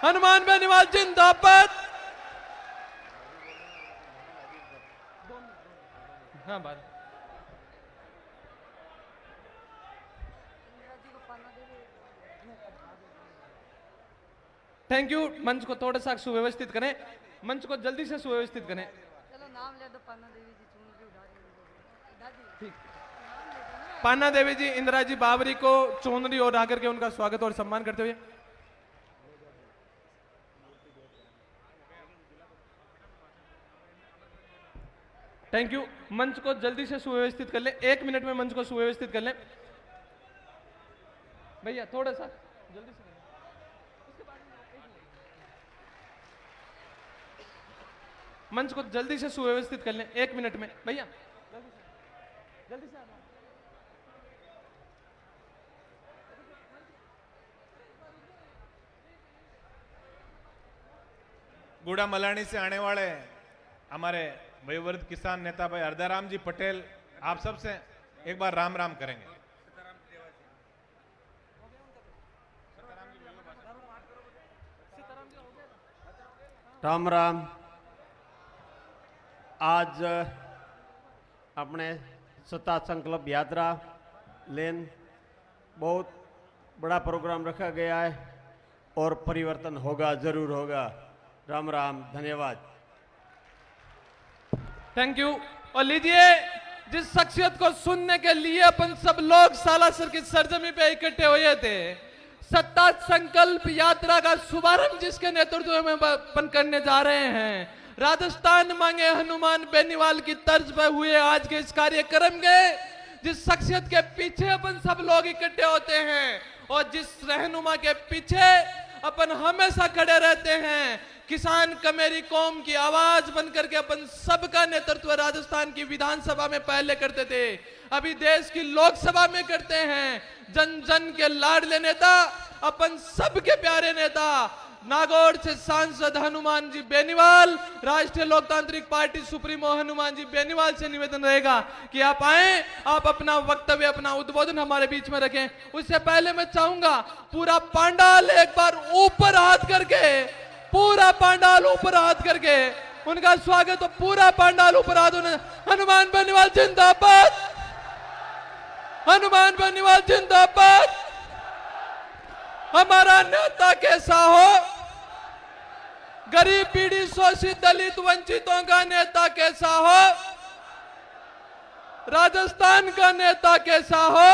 हनुमान बेनीवाल जिंदाबाद। हाँ बात थैंक यू। मंच को थोड़ा सा सुव्यवस्थित करें, मंच को जल्दी से सुव्यवस्थित करें। चलो नाम ले दो, पाना देवी जी ठीक। पाना देवी जी इंदिरा जी बावरी को चुनरी और आकर के उनका स्वागत और सम्मान करते हुए। Thank you. मंच को जल्दी से सुव्यवस्थित कर ले, 1 मिनट में मंच को सुव्यवस्थित कर ले भैया, थोड़ा सा जल्दी से। मंच को जल्दी से सुव्यवस्थित कर लें 1 मिनट में भैया, जल्दी से। गुड़ा मलानी से आने वाले हमारे वयोवृद्ध किसान नेता भाई हरदाराम जी पटेल, आप सबसे एक बार राम राम करेंगे। राम राम। आज अपने सत्ता संकल्प यात्रा लेन बहुत बड़ा प्रोग्राम रखा गया है और परिवर्तन होगा, जरूर होगा। राम राम, धन्यवाद। Thank you. और लीजिए, जिस शख्सियत को सुनने के लिए अपन सब लोग सालासर की सरजमी पे इकट्ठे हुए थे, सत्ता संकल्प यात्रा का शुभारंभ जिसके नेतृत्व में अपन करने जा रहे हैं, राजस्थान मांगे हनुमान बेनीवाल की तर्ज पर हुए आज के इस कार्यक्रम के जिस शख्सियत के पीछे अपन सब लोग इकट्ठे होते हैं और जिस रहनुमा के पीछे अपन हमेशा खड़े रहते हैं, किसान कमेरी कौम की आवाज बनकर के अपन सबका नेतृत्व राजस्थान की विधानसभा में पहले करते थे, अभी देश की लोकसभा में करते हैं। जन जन के लाडले नेता, अपन सबके प्यारे नेता, नागौर से सांसद हनुमान जी बेनीवाल, राष्ट्रीय लोकतांत्रिक पार्टी सुप्रीमो हनुमान जी बेनीवाल से निवेदन रहेगा कि आप आए, आप अपना वक्तव्य, अपना उद्बोधन हमारे बीच में रखें। उससे पहले मैं चाहूंगा पूरा पांडाल एक बार ऊपर हाथ करके, पूरा पांडाल ऊपर हाथ करके उनका स्वागत, तो पूरा पांडाल ऊपर हाथ। हनुमान बेनीवाल जिंदाबाद, हनुमान बेनीवाल जिंदाबाद। हमारा नेता कैसा हो, गरीब पीढ़ी शोषित दलित वंचितों का नेता कैसा हो, राजस्थान का नेता कैसा हो।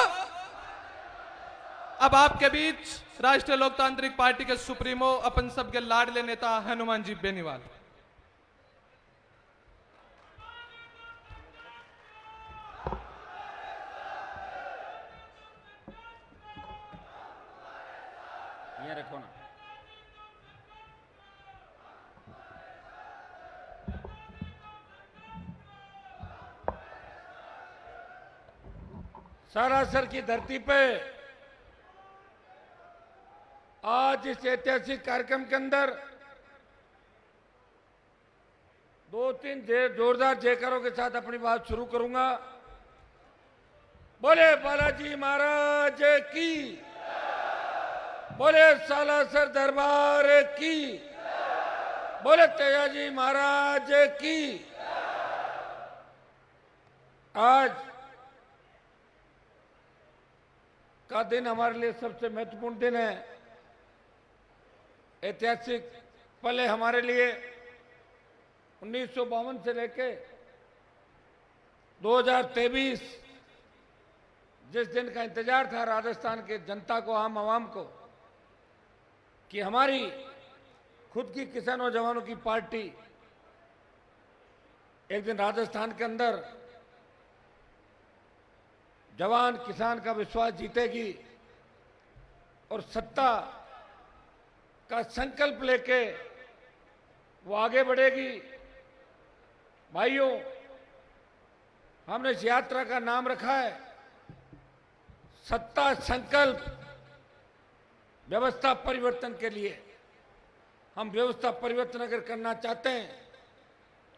अब आपके बीच राष्ट्रीय लोकतांत्रिक पार्टी के सुप्रीमो, अपन सबके लाडले नेता हनुमान जी बेनीवाल। ये रखो ना। सालासर की धरती पे आज इस ऐतिहासिक कार्यक्रम के अंदर 2-3 जोरदार जयकारों के साथ अपनी बात शुरू करूंगा। बोले बालाजी महाराज की, बोले सालासर दरबार की, बोले तेजाजी महाराज की। आज का दिन हमारे लिए सबसे महत्वपूर्ण दिन है। ऐतिहासिक पल है हमारे लिए। 1952 से लेके 2023 जिस दिन का इंतजार था राजस्थान के जनता को, आम आवाम को, कि हमारी खुद की किसान और जवानों की पार्टी एक दिन राजस्थान के अंदर जवान किसान का विश्वास जीतेगी और सत्ता का संकल्प लेके वो आगे बढ़ेगी। भाइयों, हमने इस यात्रा का नाम रखा है सत्ता संकल्प व्यवस्था परिवर्तन के लिए। हम व्यवस्था परिवर्तन अगर करना चाहते हैं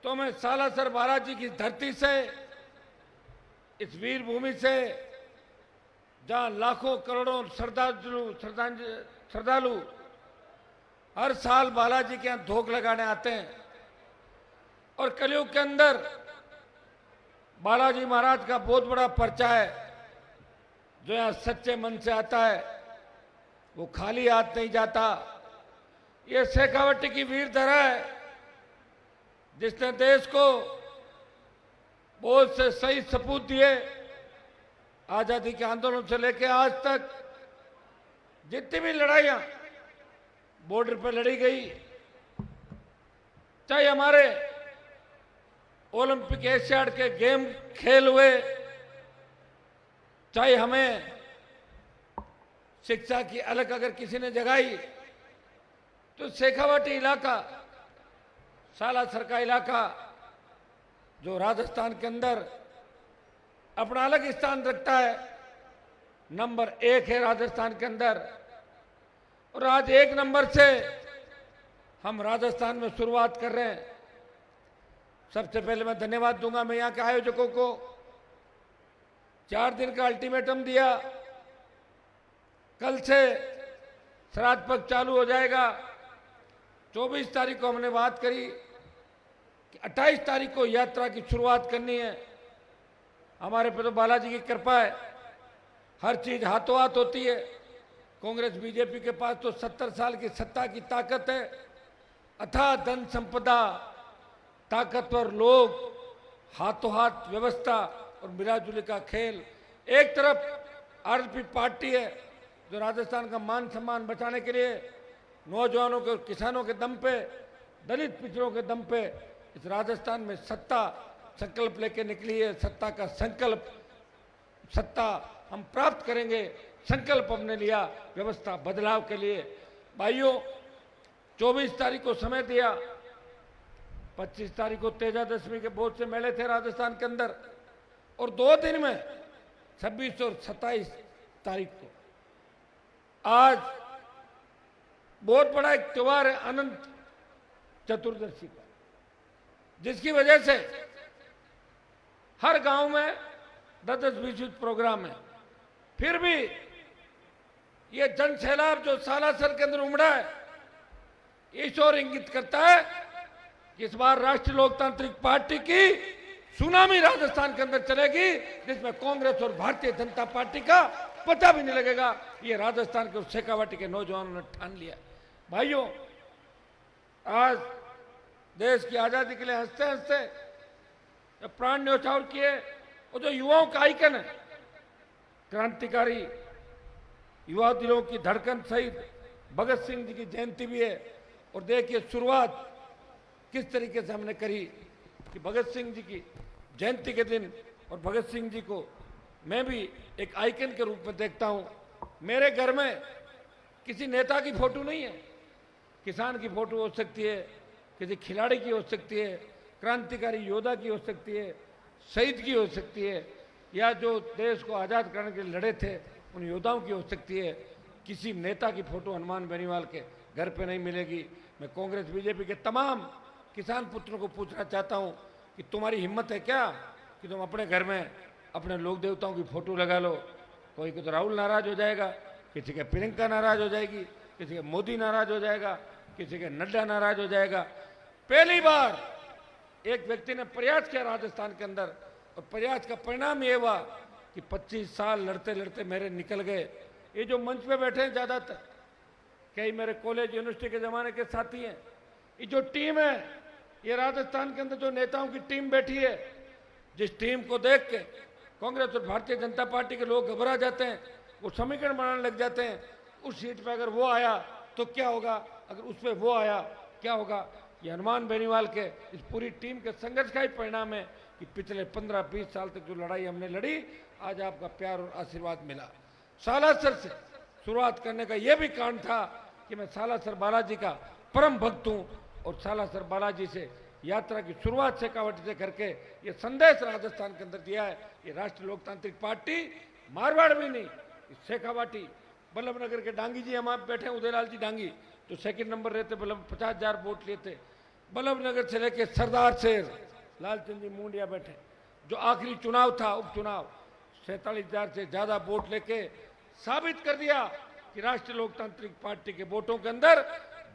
तो हमें सालासर बालाजी की धरती से, इस वीर भूमि से, जहां लाखों करोड़ों श्रद्धालु हर साल बालाजी के यहां धोख लगाने आते हैं और कलयुग के अंदर बालाजी महाराज का बहुत बड़ा पर्चा है। जो यहां सच्चे मन से आता है वो खाली हाथ नहीं जाता। ये शेखावटी की वीर धरा है जिसने देश को बहुत से सही सपूत दिए। आजादी के आंदोलन से लेकर आज तक जितनी भी लड़ाइयां बॉर्डर पर लड़ी गई, चाहे हमारे ओलंपिक एशियाड के गेम खेल हुए, चाहे हमें शिक्षा की अलग अगर किसी ने जगाई, तो शेखावटी इलाका, सालासर का इलाका जो राजस्थान के अंदर अपना अलग स्थान रखता है, नंबर 1 है राजस्थान के अंदर। और आज 1 नंबर से हम राजस्थान में शुरुआत कर रहे हैं। सबसे पहले मैं धन्यवाद दूंगा मैं यहां के आयोजकों को। 4 दिन का अल्टीमेटम दिया, कल से श्राद्ध पक्ष चालू हो जाएगा। 24 तारीख को हमने बात करी कि 28 तारीख को यात्रा की शुरुआत करनी है। हमारे पे तो बालाजी की कृपा है, हर चीज हाथों हाथ होती है। कांग्रेस बीजेपी के पास तो 70 साल की सत्ता की ताकत है, अथाह धन संपदा, ताकतवर लोग, हाथों हाथ व्यवस्था और मिलाजुली का खेल। एक तरफ आरएसपी पार्टी है जो राजस्थान का मान सम्मान बचाने के लिए नौजवानों के और किसानों के दम पे, दलित पिछड़ों के दम पे इस राजस्थान में सत्ता संकल्प लेके निकली है। सत्ता का संकल्प, सत्ता हम प्राप्त करेंगे, संकल्प हमने लिया व्यवस्था बदलाव के लिए। भाइयों, 24 तारीख को समय दिया, 25 तारीख को तेजादशमी के बहुत से मेले थे राजस्थान के अंदर, और 2 दिन में 26 और 27 तारीख को आज बहुत बड़ा एक त्योहार है अनंत चतुर्दशी का, जिसकी वजह से हर गांव में 10-20 प्रोग्राम है। फिर भी ये जन सैलाब जो सालासर के अंदर उमड़ा है, इस ओर इंगित करता है कि इस बार राष्ट्रीय लोकतांत्रिक पार्टी की सुनामी राजस्थान के अंदर चलेगी, जिसमें कांग्रेस और भारतीय जनता पार्टी का पता भी नहीं लगेगा। ये राजस्थान के शेखावटी के नौजवानों ने ठान लिया। भाइयों, आज देश की आजादी के लिए हंसते हंसते प्राण न्यौछावर किए, और जो युवाओं का आइकन है, क्रांतिकारी युवा दिलों की धड़कन शहीद भगत सिंह जी की जयंती भी है। और देखिए शुरुआत किस तरीके से हमने करी कि भगत सिंह जी की जयंती के दिन, और भगत सिंह जी को मैं भी एक आइकन के रूप में देखता हूं। मेरे घर में किसी नेता की फोटो नहीं है, किसान की फोटो हो सकती है, किसी खिलाड़ी की हो सकती है, क्रांतिकारी योद्धा की हो सकती है, शहीद की हो सकती है, या जो देश को आज़ाद करने के लिए लड़े थे उन योद्धाओं की हो सकती है। किसी नेता की फोटो हनुमान बेनीवाल के घर पे नहीं मिलेगी। मैं कांग्रेस बीजेपी के तमाम किसान पुत्रों को पूछना चाहता हूं कि तुम्हारी हिम्मत है क्या कि तुम अपने घर में अपने लोक देवताओं की फोटो लगा लो। कोई को तो राहुल नाराज हो जाएगा, किसी के प्रियंका नाराज हो जाएगी, किसी के मोदी नाराज हो जाएगा, किसी के नड्डा नाराज हो जाएगा। पहली बार एक व्यक्ति ने प्रयास किया राजस्थान के अंदर, और प्रयास का परिणाम ये हुआ कि 25 साल लड़ते लड़ते मेरे निकल गए। ये जो मंच पे बैठे हैं ज्यादातर कई मेरे कॉलेज यूनिवर्सिटी के जमाने के साथी हैं। ये जो टीम है, ये राजस्थान के अंदर जो नेताओं की टीम बैठी है, जिस टीम को देख के कांग्रेस और भारतीय जनता पार्टी के लोग घबरा जाते हैं, वो समीकरण बनाने लग जाते हैं। उस सीट पे अगर वो आया तो क्या होगा, अगर उस पर वो आया क्या होगा। ये हनुमान बेनीवाल के इस पूरी टीम के संघर्ष का ही परिणाम है कि पिछले 15-20 साल तक जो लड़ाई हमने लड़ी, आज आपका प्यार और आशीर्वाद मिला। सालासर से शुरुआत करने का यह भी कारण था कि मैं सालासर बालाजी का परम भक्त हूं और सालासर बालाजी से यात्रा की शुरुआत शेखावाटी से करके ये संदेश राजस्थान के अंदर दिया है। ये राष्ट्रीय लोकतांत्रिक पार्टी मारवाड़ में नहीं, शेखावाटी बल्लभनगर के डांगी जी हम आप बैठे उदयलाल जी डांगी जो सेकंड नंबर रहते, 50,000 वोट लिए थे। बल्लभनगर से लेके सरदार शेर लालचंद जी मुंडिया बैठे, जो आखिरी चुनाव था उपचुनाव 47,000 से ज्यादा वोट लेके साबित कर दिया कि राष्ट्रीय लोकतांत्रिक पार्टी के वोटों के अंदर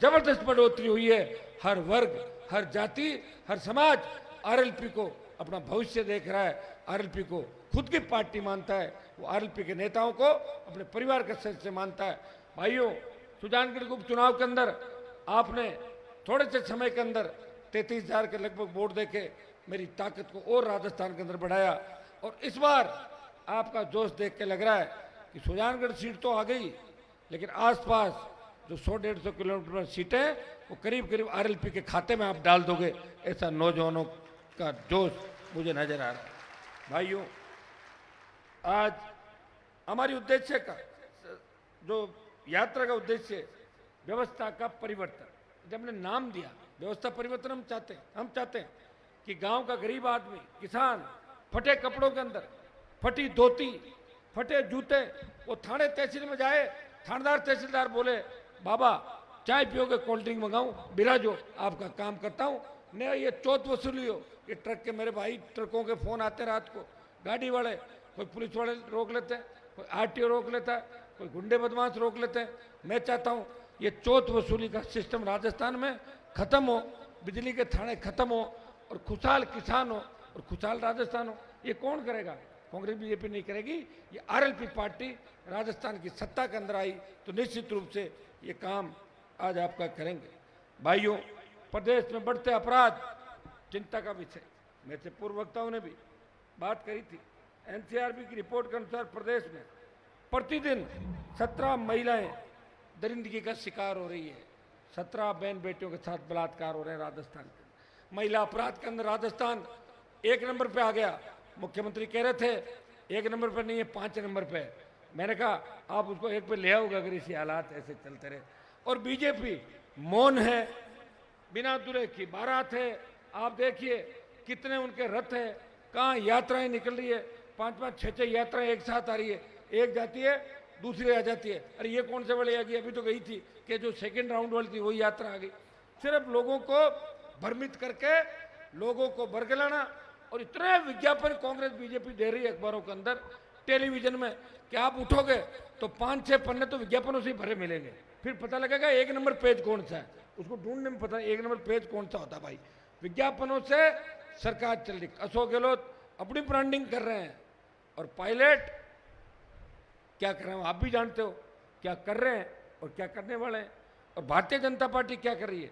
जबरदस्त बढ़ोतरी हुई है। हर वर्ग, हर जाति, हर समाज आरएलपी को अपना भविष्य देख रहा है, आरएलपी को खुद की पार्टी मानता है, वो आरएलपी के नेताओं को अपने परिवार के सदस्य मानता है। भाइयों, सुजानगढ़ उपचुनाव के अंदर आपने थोड़े से समय के अंदर 33,000 के लगभग वोट देके मेरी ताकत को और राजस्थान के अंदर बढ़ाया। और इस बार आपका जोश देख के लग रहा है कि सुजानगढ़ सीट तो आ गई, लेकिन आसपास जो 100-150 किलोमीटर सीटें वो करीब करीब आरएलपी के खाते में आप डाल दोगे, ऐसा नौजवानों का जोश मुझे नजर आ रहा है। भाइयों, आज हमारी उद्देश्य का जो यात्रा का उद्देश्य व्यवस्था का परिवर्तन, जब हमने नाम दिया व्यवस्था परिवर्तन, हम चाहते हैं कि गांव का गरीब आदमी, किसान फटे कपड़ों के अंदर, फटी धोती, फटे जूते, वो थाने तहसील में जाए, थानेदार तहसीलदार बोले बाबा चाय पियोगे, कोल्ड ड्रिंक मंगाऊं, बिराजो, आपका काम करता हूं। नहीं, ये चौथ वसूली हो। ये ट्रक के मेरे भाई ट्रकों के फोन आते रात को, गाड़ी वाले, कोई पुलिस वाले रोक लेते हैं, कोई आरटीओ रोक लेता है, कोई गुंडे बदमाश रोक लेते हैं। मैं चाहता हूं ये चौथ वसूली का सिस्टम राजस्थान में खत्म हो, बिजली के थाने खत्म हो और खुशहाल किसान हो और खुशहाल राजस्थान हो। ये कौन करेगा? कांग्रेस बीजेपी नहीं करेगी। ये आरएलपी पार्टी राजस्थान की सत्ता के अंदर आई तो निश्चित रूप से ये काम आज आपका करेंगे। भाइयों, प्रदेश में बढ़ते अपराध चिंता का विषय, मेरे से पूर्व वक्ताओं ने भी बात करी थी। एनसीआरबी की रिपोर्ट के अनुसार प्रदेश में प्रतिदिन 17 महिलाएं दरिंदगी का शिकार हो रही है। 17 बहन बेटियों के साथ बलात्कार हो रहे हैं राजस्थान के। महिला अपराध के अंदर राजस्थान 1 नंबर पे आ गया। मुख्यमंत्री कह रहे थे 1 नंबर पे नहीं है, 5 नंबर पे। मैंने कहा आप उसको 1 पे ले आओगे अगर इसी हालात ऐसे चलते रहे। और बीजेपी मौन है, बिना दूल्हे की बारात है। आप देखिए कितने उनके रथ है, कहाँ यात्राएं निकल रही है, 5-5, 6-6 यात्राएं एक साथ आ रही है। एक जाती है दूसरी आ जाती है। अरे ये कौन से वाली आ गई? अभी तो गई थी कि जो सेकंड राउंड वाली थी वही यात्रा आ गई। सिर्फ लोगों को भ्रमित करके, लोगों को बरगलाना। और इतने विज्ञापन कांग्रेस बीजेपी दे रही है अखबारों के अंदर, टेलीविजन में, कि आप उठोगे तो 5-6 पन्ने तो विज्ञापनों से ही भरे मिलेंगे। फिर पता लगेगा 1 नंबर पेज कौन सा है, उसको ढूंढने में पता 1 नंबर पेज कौन सा होता है। भाई, विज्ञापनों से सरकार चल रही। अशोक गहलोत अपनी ब्रांडिंग कर रहे हैं और पायलट क्या कर रहे हैं आप भी जानते हो, क्या कर रहे हैं और क्या करने वाले हैं। और भारतीय जनता पार्टी क्या कर रही है?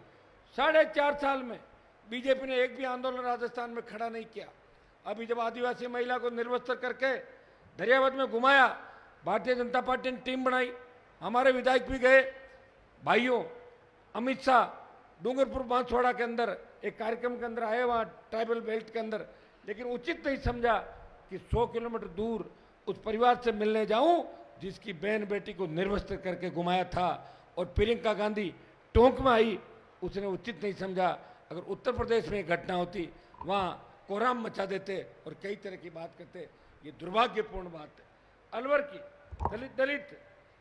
4.5 साल में बीजेपी ने एक भी आंदोलन राजस्थान में खड़ा नहीं किया। अभी जब आदिवासी महिला को निर्वस्त्र करके दरियावत में घुमाया, भारतीय जनता पार्टी ने टीम बनाई, हमारे विधायक भी गए। भाइयों, अमित शाह डूंगरपुर बांसवाड़ा के अंदर एक कार्यक्रम के अंदर आए, वहाँ ट्राइबल बेल्ट के अंदर, लेकिन उचित नहीं समझा कि 100 किलोमीटर दूर उस परिवार से मिलने जाऊं जिसकी बहन बेटी को निर्वस्त्र करके घुमाया था। और प्रियंका गांधी टोंक में आई, उसने उचित नहीं समझा। अगर उत्तर प्रदेश में घटना होती, वहाँ कोहराम मचा देते और कई तरह की बात करते। ये दुर्भाग्यपूर्ण बात है। अलवर की दलित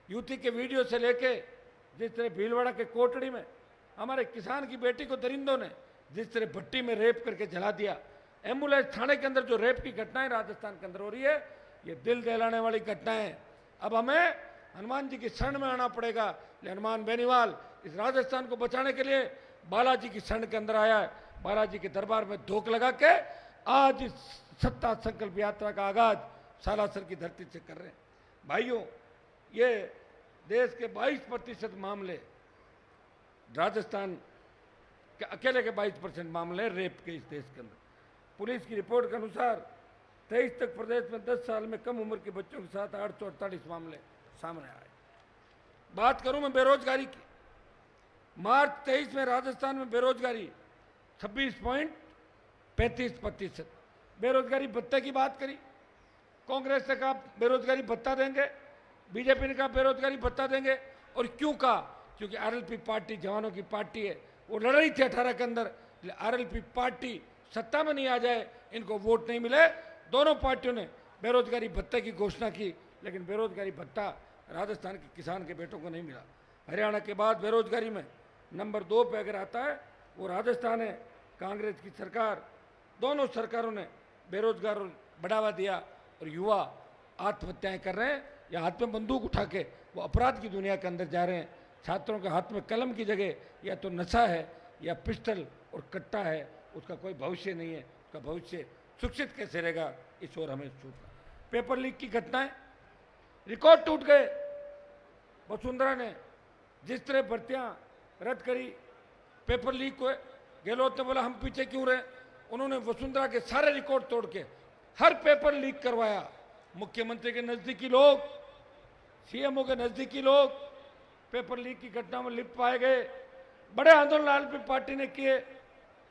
युवती के वीडियो से लेके जिस तरह भीलवाड़ा के कोटड़ी में हमारे किसान की बेटी को दरिंदों ने जिस तरह भट्टी में रेप करके जला दिया, एम्बुलेंस थाने के अंदर जो रेप की घटनाएं राजस्थान के अंदर हो रही है, ये दिल दहलाने वाली घटनाएं। अब हमें हनुमान जी की शरण में आना पड़ेगा। हनुमान बेनीवाल इस राजस्थान को बचाने के लिए बालाजी की शरण के अंदर आया है। बालाजी के दरबार में धोख लगा के आज इस सत्ता संकल्प यात्रा का आगाज सालासर की धरती से कर रहे हैं। भाइयों, ये देश के 22% मामले, राजस्थान के अकेले के 22% मामले रेप के इस देश के अंदर। पुलिस की रिपोर्ट के अनुसार 23 तक प्रदेश में 10 साल में कम उम्र के बच्चों के साथ 848 मामले सामने आए। बात करूं मैं बेरोजगारी की, मार्च 23 में राजस्थान में बेरोजगारी 26.35%। बेरोजगारी भत्ते की बात करी, कांग्रेस ने कहा बेरोजगारी भत्ता देंगे, बीजेपी ने कहा बेरोजगारी भत्ता देंगे। और क्यों कहा? क्योंकि आरएलपी पार्टी जवानों की पार्टी है, वो लड़ रही थी 18 के अंदर। आरएलपी पार्टी सत्ता में नहीं आ जाए, इनको वोट नहीं मिले। दोनों पार्टियों ने बेरोजगारी भत्ते की घोषणा की, लेकिन बेरोजगारी भत्ता राजस्थान के किसान के बेटों को नहीं मिला। हरियाणा के बाद बेरोजगारी में नंबर 2 पे अगर आता है वो राजस्थान है। कांग्रेस की सरकार, दोनों सरकारों ने बेरोजगार बढ़ावा दिया और युवा आत्महत्याएं कर रहे हैं या हाथ में बंदूक उठा के वो अपराध की दुनिया के अंदर जा रहे हैं। छात्रों के हाथ में कलम की जगह या तो नशा है या पिस्टल और कट्टा है, उसका कोई भविष्य नहीं है। उसका भविष्य सुरक्षित कैसे रहेगा, इस ओर हमें सोचना। पेपर लीक की घटनाएं, रिकॉर्ड टूट गए। वसुंधरा ने जिस तरह भर्तियां रद्द करी, पेपर लीक हुए। गहलोत ने बोला हम पीछे क्यों रहे, उन्होंने वसुंधरा के सारे रिकॉर्ड तोड़ के हर पेपर लीक करवाया। मुख्यमंत्री के नजदीकी लोग, सीएमओ के नजदीकी लोग पेपर लीक की घटना में लिप्त पाए गए। बड़े आंदोलन आरएलपी पार्टी ने किए,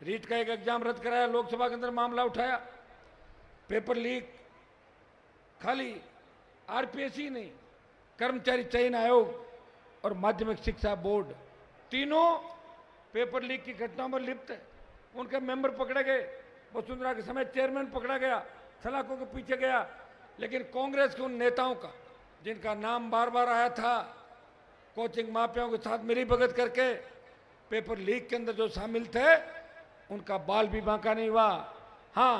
रीट का एक एग्जाम रद्द कराया, लोकसभा के अंदर मामला उठाया। पेपर लीक खाली आरपीएससी नहीं, कर्मचारी चयन आयोग और माध्यमिक शिक्षा बोर्ड, तीनों पेपर लीक की घटनाओं में लिप्त है। उनके मेंबर पकड़े गए। वसुंधरा के समय चेयरमैन पकड़ा गया, सलाखों के पीछे गया। लेकिन कांग्रेस के उन नेताओं का, जिनका नाम बार बार आया था, कोचिंग माफियाओं के साथ मिली भगत करके पेपर लीक के अंदर जो शामिल थे, उनका बाल भी बांका नहीं हुआ। हाँ,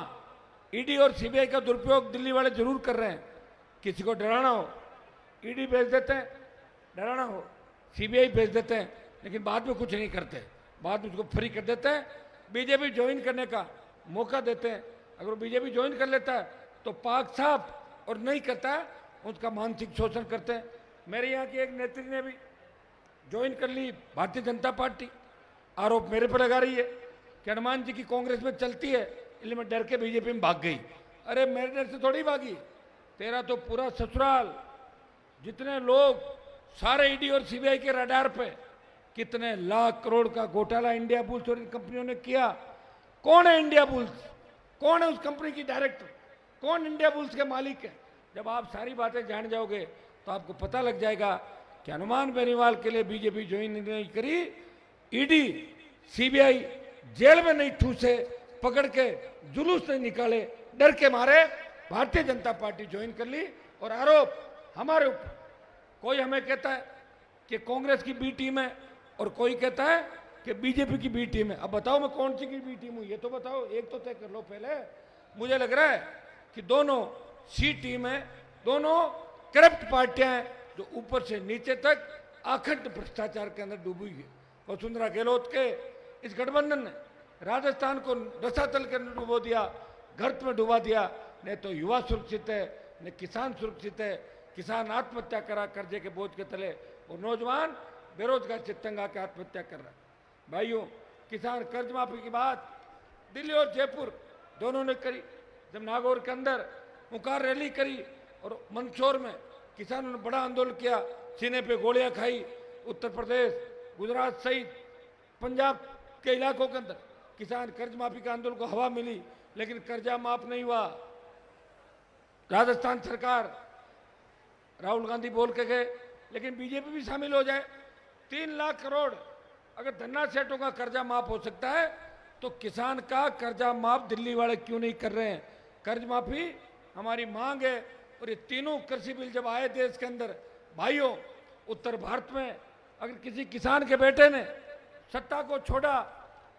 ईडी और सीबीआई का दुरुपयोग दिल्ली वाले जरूर कर रहे हैं। किसी को डराना हो ईडी भेज देते हैं, डराना हो सीबीआई भेज देते हैं, लेकिन बाद में कुछ नहीं करते, बाद में उसको फ्री कर देते हैं। बीजेपी ज्वाइन करने का मौका देते हैं। अगर वो बीजेपी ज्वाइन कर लेता है तो पाक साफ, और नहीं करता है उसका मानसिक शोषण करते हैं। मेरे यहाँ की एक नेत्री ने भी ज्वाइन कर ली भारतीय जनता पार्टी। आरोप मेरे पर लगा रही है कि हनुमान जी की कांग्रेस में चलती है, इसलिए मैं डर के बीजेपी में भाग गई। अरे मेरे डर से थोड़ी भागी, तेरा तो पूरा ससुराल, जितने लोग, सारे ईडी और सीबीआई के रडार पे, कितने लाख करोड़ का घोटाला इंडिया बुल्स और इन कंपनियों ने किया। कौन है इंडिया बुल्स, कौन है उस कंपनी की डायरेक्टर, कौन इंडिया बुल्स के मालिक है? जब आप सारी बातें जान जाओगे तो आपको पता लग जाएगा कि हनुमान बेनीवाल के लिए बीजेपी ज्वाइन नहीं करी, ईडी सीबीआई जेल में नहीं ठूसे, पकड़ के जुलूस नहीं निकाले, डर के मारे भारतीय जनता पार्टी ज्वाइन कर ली। और आरोप हमारे ऊपर, कोई हमें कहता है कि कांग्रेस की बी टीम है और कोई कहता है कि बीजेपी की बी टीम है। अब बताओ मैं कौन सी की बी टीम हूं, ये तो बताओ, एक तो तय कर लो पहले। मुझे लग रहा है कि दोनों सी टीम है, दोनों करप्ट पार्टियां हैं जो ऊपर से नीचे तक अखंड भ्रष्टाचार के अंदर डूबी है। वसुंधरा गहलोत के इस गठबंधन ने राजस्थान को रसातल के अंदर डुबो दिया, गर्त में डुबा दिया। न तो युवा सुरक्षित है, न किसान सुरक्षित है। किसान आत्महत्या करा कर्जे के बोझ के तले, और नौजवान बेरोजगार से तंग आकर आत्महत्या कर रहा है। भाइयों, किसान कर्ज माफी की बात दिल्ली और जयपुर दोनों ने करी। जब नागौर के अंदर मुकार रैली करी और मंदसौर में किसानों ने बड़ा आंदोलन किया, सीने पे गोलियां खाई। उत्तर प्रदेश, गुजरात सहित पंजाब के इलाकों के अंदर किसान कर्ज माफी का आंदोलन को हवा मिली, लेकिन कर्जा माफ नहीं हुआ। राजस्थान सरकार, राहुल गांधी बोल के गए, लेकिन बीजेपी भी शामिल हो जाए। 3 लाख करोड़ अगर धन्ना सेठों का कर्जा माफ हो सकता है तो किसान का कर्जा माफ दिल्ली वाले क्यों नहीं कर रहे हैं? कर्ज माफी हमारी मांग है। और ये तीनों कृषि बिल जब आए देश के अंदर, भाइयों, उत्तर भारत में अगर किसी किसान के बेटे ने सत्ता को छोड़ा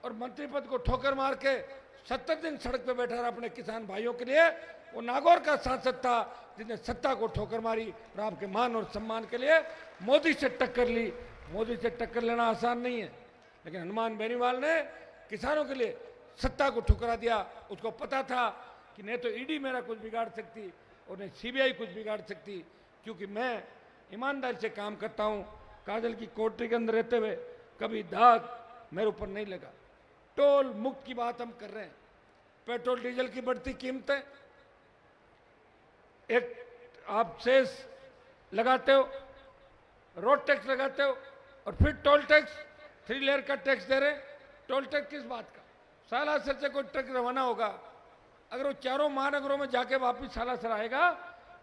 और मंत्री पद को ठोकर मार के 70 दिन सड़क पे बैठा रहा अपने किसान भाइयों के लिए, वो नागौर का सांसद था जिसने सत्ता को ठोकर मारी और आपके मान और सम्मान के लिए मोदी से टक्कर ली। मोदी से टक्कर लेना आसान नहीं है, लेकिन हनुमान बेनीवाल ने किसानों के लिए सत्ता को ठुकरा दिया। उसको पता था कि नहीं तो ईडी मेरा कुछ बिगाड़ सकती और नहीं सीबीआई कुछ बिगाड़ सकती, क्योंकि मैं ईमानदारी से काम करता हूं। काजल की कोठरी के अंदर रहते हुए कभी दाग मेरे ऊपर नहीं लगा। टोल मुक्त की बात हम कर रहे हैं, पेट्रोल डीजल की बढ़ती कीमतें, एक आप सेस लगाते हो, रोड टैक्स लगाते हो और फिर टोल टैक्स, 3 लेयर का टैक्स दे रहे। टोल टैक्स किस बात का? सालासर से कोई ट्रक रवाना होगा, अगर वो चारों महानगरों में जाके वापिस सालासर आएगा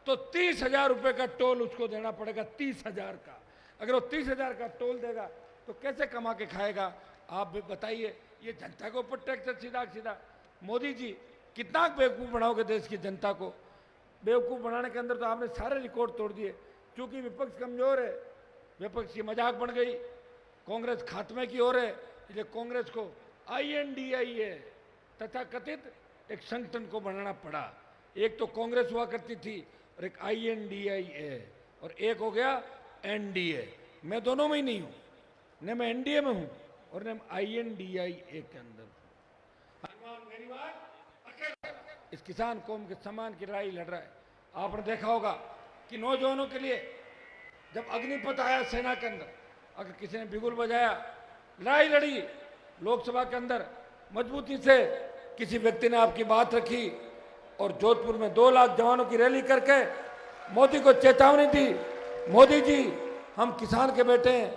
तो 30,000 रुपए का टोल उसको देना पड़ेगा, 30,000 का। अगर वो 30,000 का टोल देगा तो कैसे कमा के खाएगा? आप भी बताइए। ये जनता के ऊपर टैक्स सीधा सीधा। मोदी जी कितना बेवकूफ़ बनाओगे देश की जनता को? बेवकूफ़ बनाने के अंदर तो आपने सारे रिकॉर्ड तोड़ दिए। क्योंकि विपक्ष कमजोर है, विपक्ष की मजाक बन गई, कांग्रेस खात्मे की ओर है, इसलिए कांग्रेस को INDIA तथा कथित एक संगठन को बनाना पड़ा। एक तो कांग्रेस हुआ करती थी और एक INDIA और एक हो गया NDA। मैं दोनों में ही नहीं हूं, न मैं NDA में हूं और न INDIA के अंदर इस किसान कौम के सम्मान की लड़ाई लड़ रहा है। आपने देखा होगा कि नौजवानों के लिए जब अग्निपथ आया सेना के अंदर, अगर किसी ने बिगुल बजाया, लड़ाई लड़ी लोकसभा के अंदर, मजबूती से किसी व्यक्ति ने आपकी बात रखी और जोधपुर में 2 लाख जवानों की रैली करके मोदी को चेतावनी दी, मोदी जी हम किसान के बेटे हैं,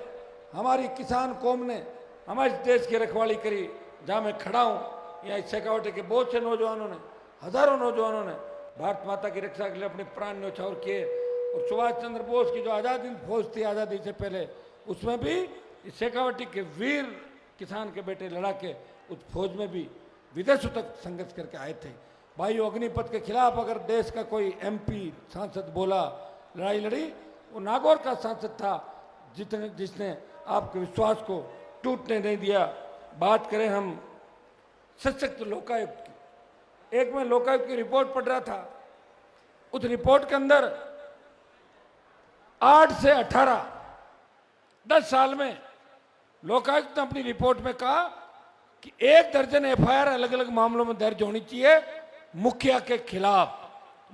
हमारी किसान कौम ने हमारे देश की रखवाली करी। जहाँ मैं खड़ा हूँ यहाँ शेखावटी के बहुत से नौजवानों ने, हजारों नौजवानों ने भारत माता की रक्षा के लिए अपने प्राण न्यौछावर किए। और सुभाष चंद्र बोस की जो आज़ादी फौज थी आज़ादी से पहले, उसमें भी शेखावटी के वीर किसान के बेटे लड़ा के उस फौज में भी विदेशों तक संघर्ष करके आए थे। भाइयों, अग्निपथ के खिलाफ अगर देश का कोई MP सांसद बोला, लड़ाई लड़ी, वो नागौर का सांसद था जिसने आपके विश्वास को टूटने नहीं दिया। बात करें हम सशक्त लोकायुक्त की, एक मैं लोकायुक्त की रिपोर्ट पढ़ रहा था, उस रिपोर्ट के अंदर 8 से 18 10 साल में लोकायुक्त ने अपनी रिपोर्ट में कहा कि 1 दर्जन FIR अलग अलग मामलों में दर्ज होनी चाहिए मुखिया के खिलाफ।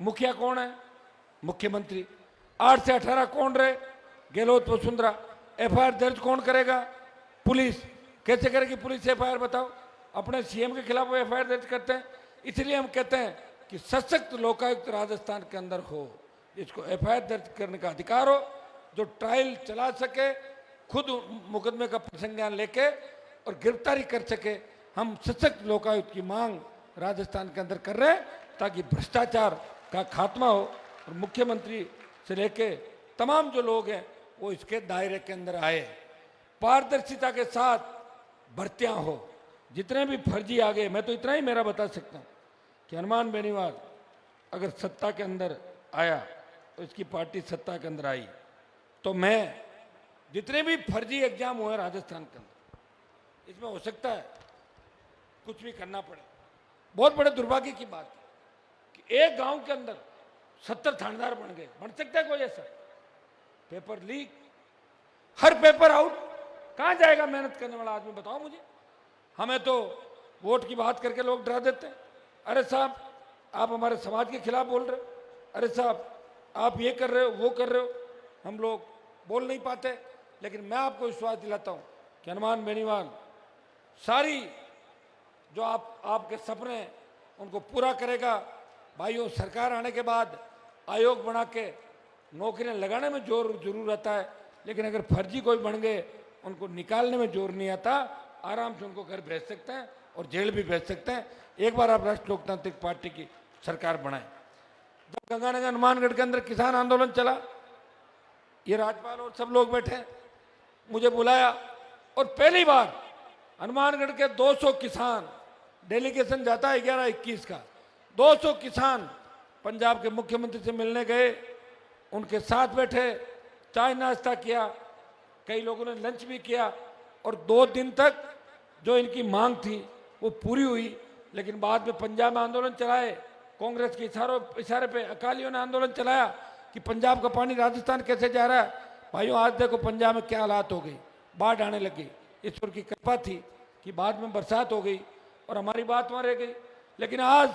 मुखिया कौन है? मुख्यमंत्री। 8 से 18 कौन रहे? गहलोत वसुंधरा। FIR दर्ज कौन करेगा? पुलिस। कैसे करेगी पुलिस FIR बताओ? अपने CM के खिलाफ वो FIR दर्ज करते हैं। इसलिए हम कहते हैं कि सशक्त लोकायुक्त राजस्थान के अंदर हो, इसको FIR दर्ज करने का अधिकार हो, जो ट्रायल चला सके, खुद मुकदमे का प्रसंज्ञान लेके और गिरफ्तारी कर सके। हम सशक्त लोकायुक्त की मांग राजस्थान के अंदर कर रहे हैं ताकि भ्रष्टाचार का खात्मा हो और मुख्यमंत्री से लेके तमाम जो लोग हैं वो इसके दायरे के अंदर आए। पारदर्शिता के साथ भर्तियां हो। जितने भी फर्जी आ गए, मैं तो इतना ही मेरा बता सकता हूँ कि हनुमान बेनीवाल अगर सत्ता के अंदर आया तो इसकी पार्टी सत्ता के अंदर आई तो मैं जितने भी फर्जी एग्जाम हुए राजस्थान के अंदर, इसमें हो सकता है कुछ भी करना पड़े। बहुत बड़े दुर्भाग्य की बात है कि एक गांव के अंदर 70 थानेदार बन गए। बन सकता है कोई ऐसा? पेपर लीक, हर पेपर आउट। कहां जाएगा मेहनत करने वाला आदमी? बताओ मुझे। हमें तो वोट की बात करके लोग डरा देते हैं। अरे साहब आप हमारे समाज के खिलाफ बोल रहे हो, अरे साहब आप ये कर रहे हो, वो कर रहे हो। हम लोग बोल नहीं पाते, लेकिन मैं आपको विश्वास दिलाता हूं कि हनुमान बेनीवाल सारी जो आपके सपने हैं उनको पूरा करेगा। भाइयों, सरकार आने के बाद आयोग बना के नौकरियां लगाने में जोर जरूर आता है, लेकिन अगर फर्जी कोई बन गए उनको निकालने में जोर नहीं आता। आराम से उनको घर भेज सकते हैं और जेल भी भेज सकते हैं। एक बार आप राष्ट्रीय लोकतांत्रिक पार्टी की सरकार बनाएं। जब गंगानगर हनुमानगढ़ के अंदर किसान आंदोलन चला, ये राज्यपाल और सब लोग बैठे, मुझे बुलाया और पहली बार हनुमानगढ़ के 200 किसान, डेलीगेशन जाता है 11-21 का, 200 किसान पंजाब के मुख्यमंत्री से मिलने गए, उनके साथ बैठे, चाय नाश्ता किया, कई लोगों ने लंच भी किया और 2 दिन तक जो इनकी मांग थी वो पूरी हुई। लेकिन बाद में पंजाब में आंदोलन चलाए, कांग्रेस के इशारे पे अकालियों ने आंदोलन चलाया कि पंजाब का पानी राजस्थान कैसे जा रहा है। भाइयों, आज देखो पंजाब में क्या हालात हो गई, बाढ़ आने लगी। ईश्वर की कृपा थी कि बाद में बरसात हो गई और हमारी बात वहाँ रह गई। लेकिन आज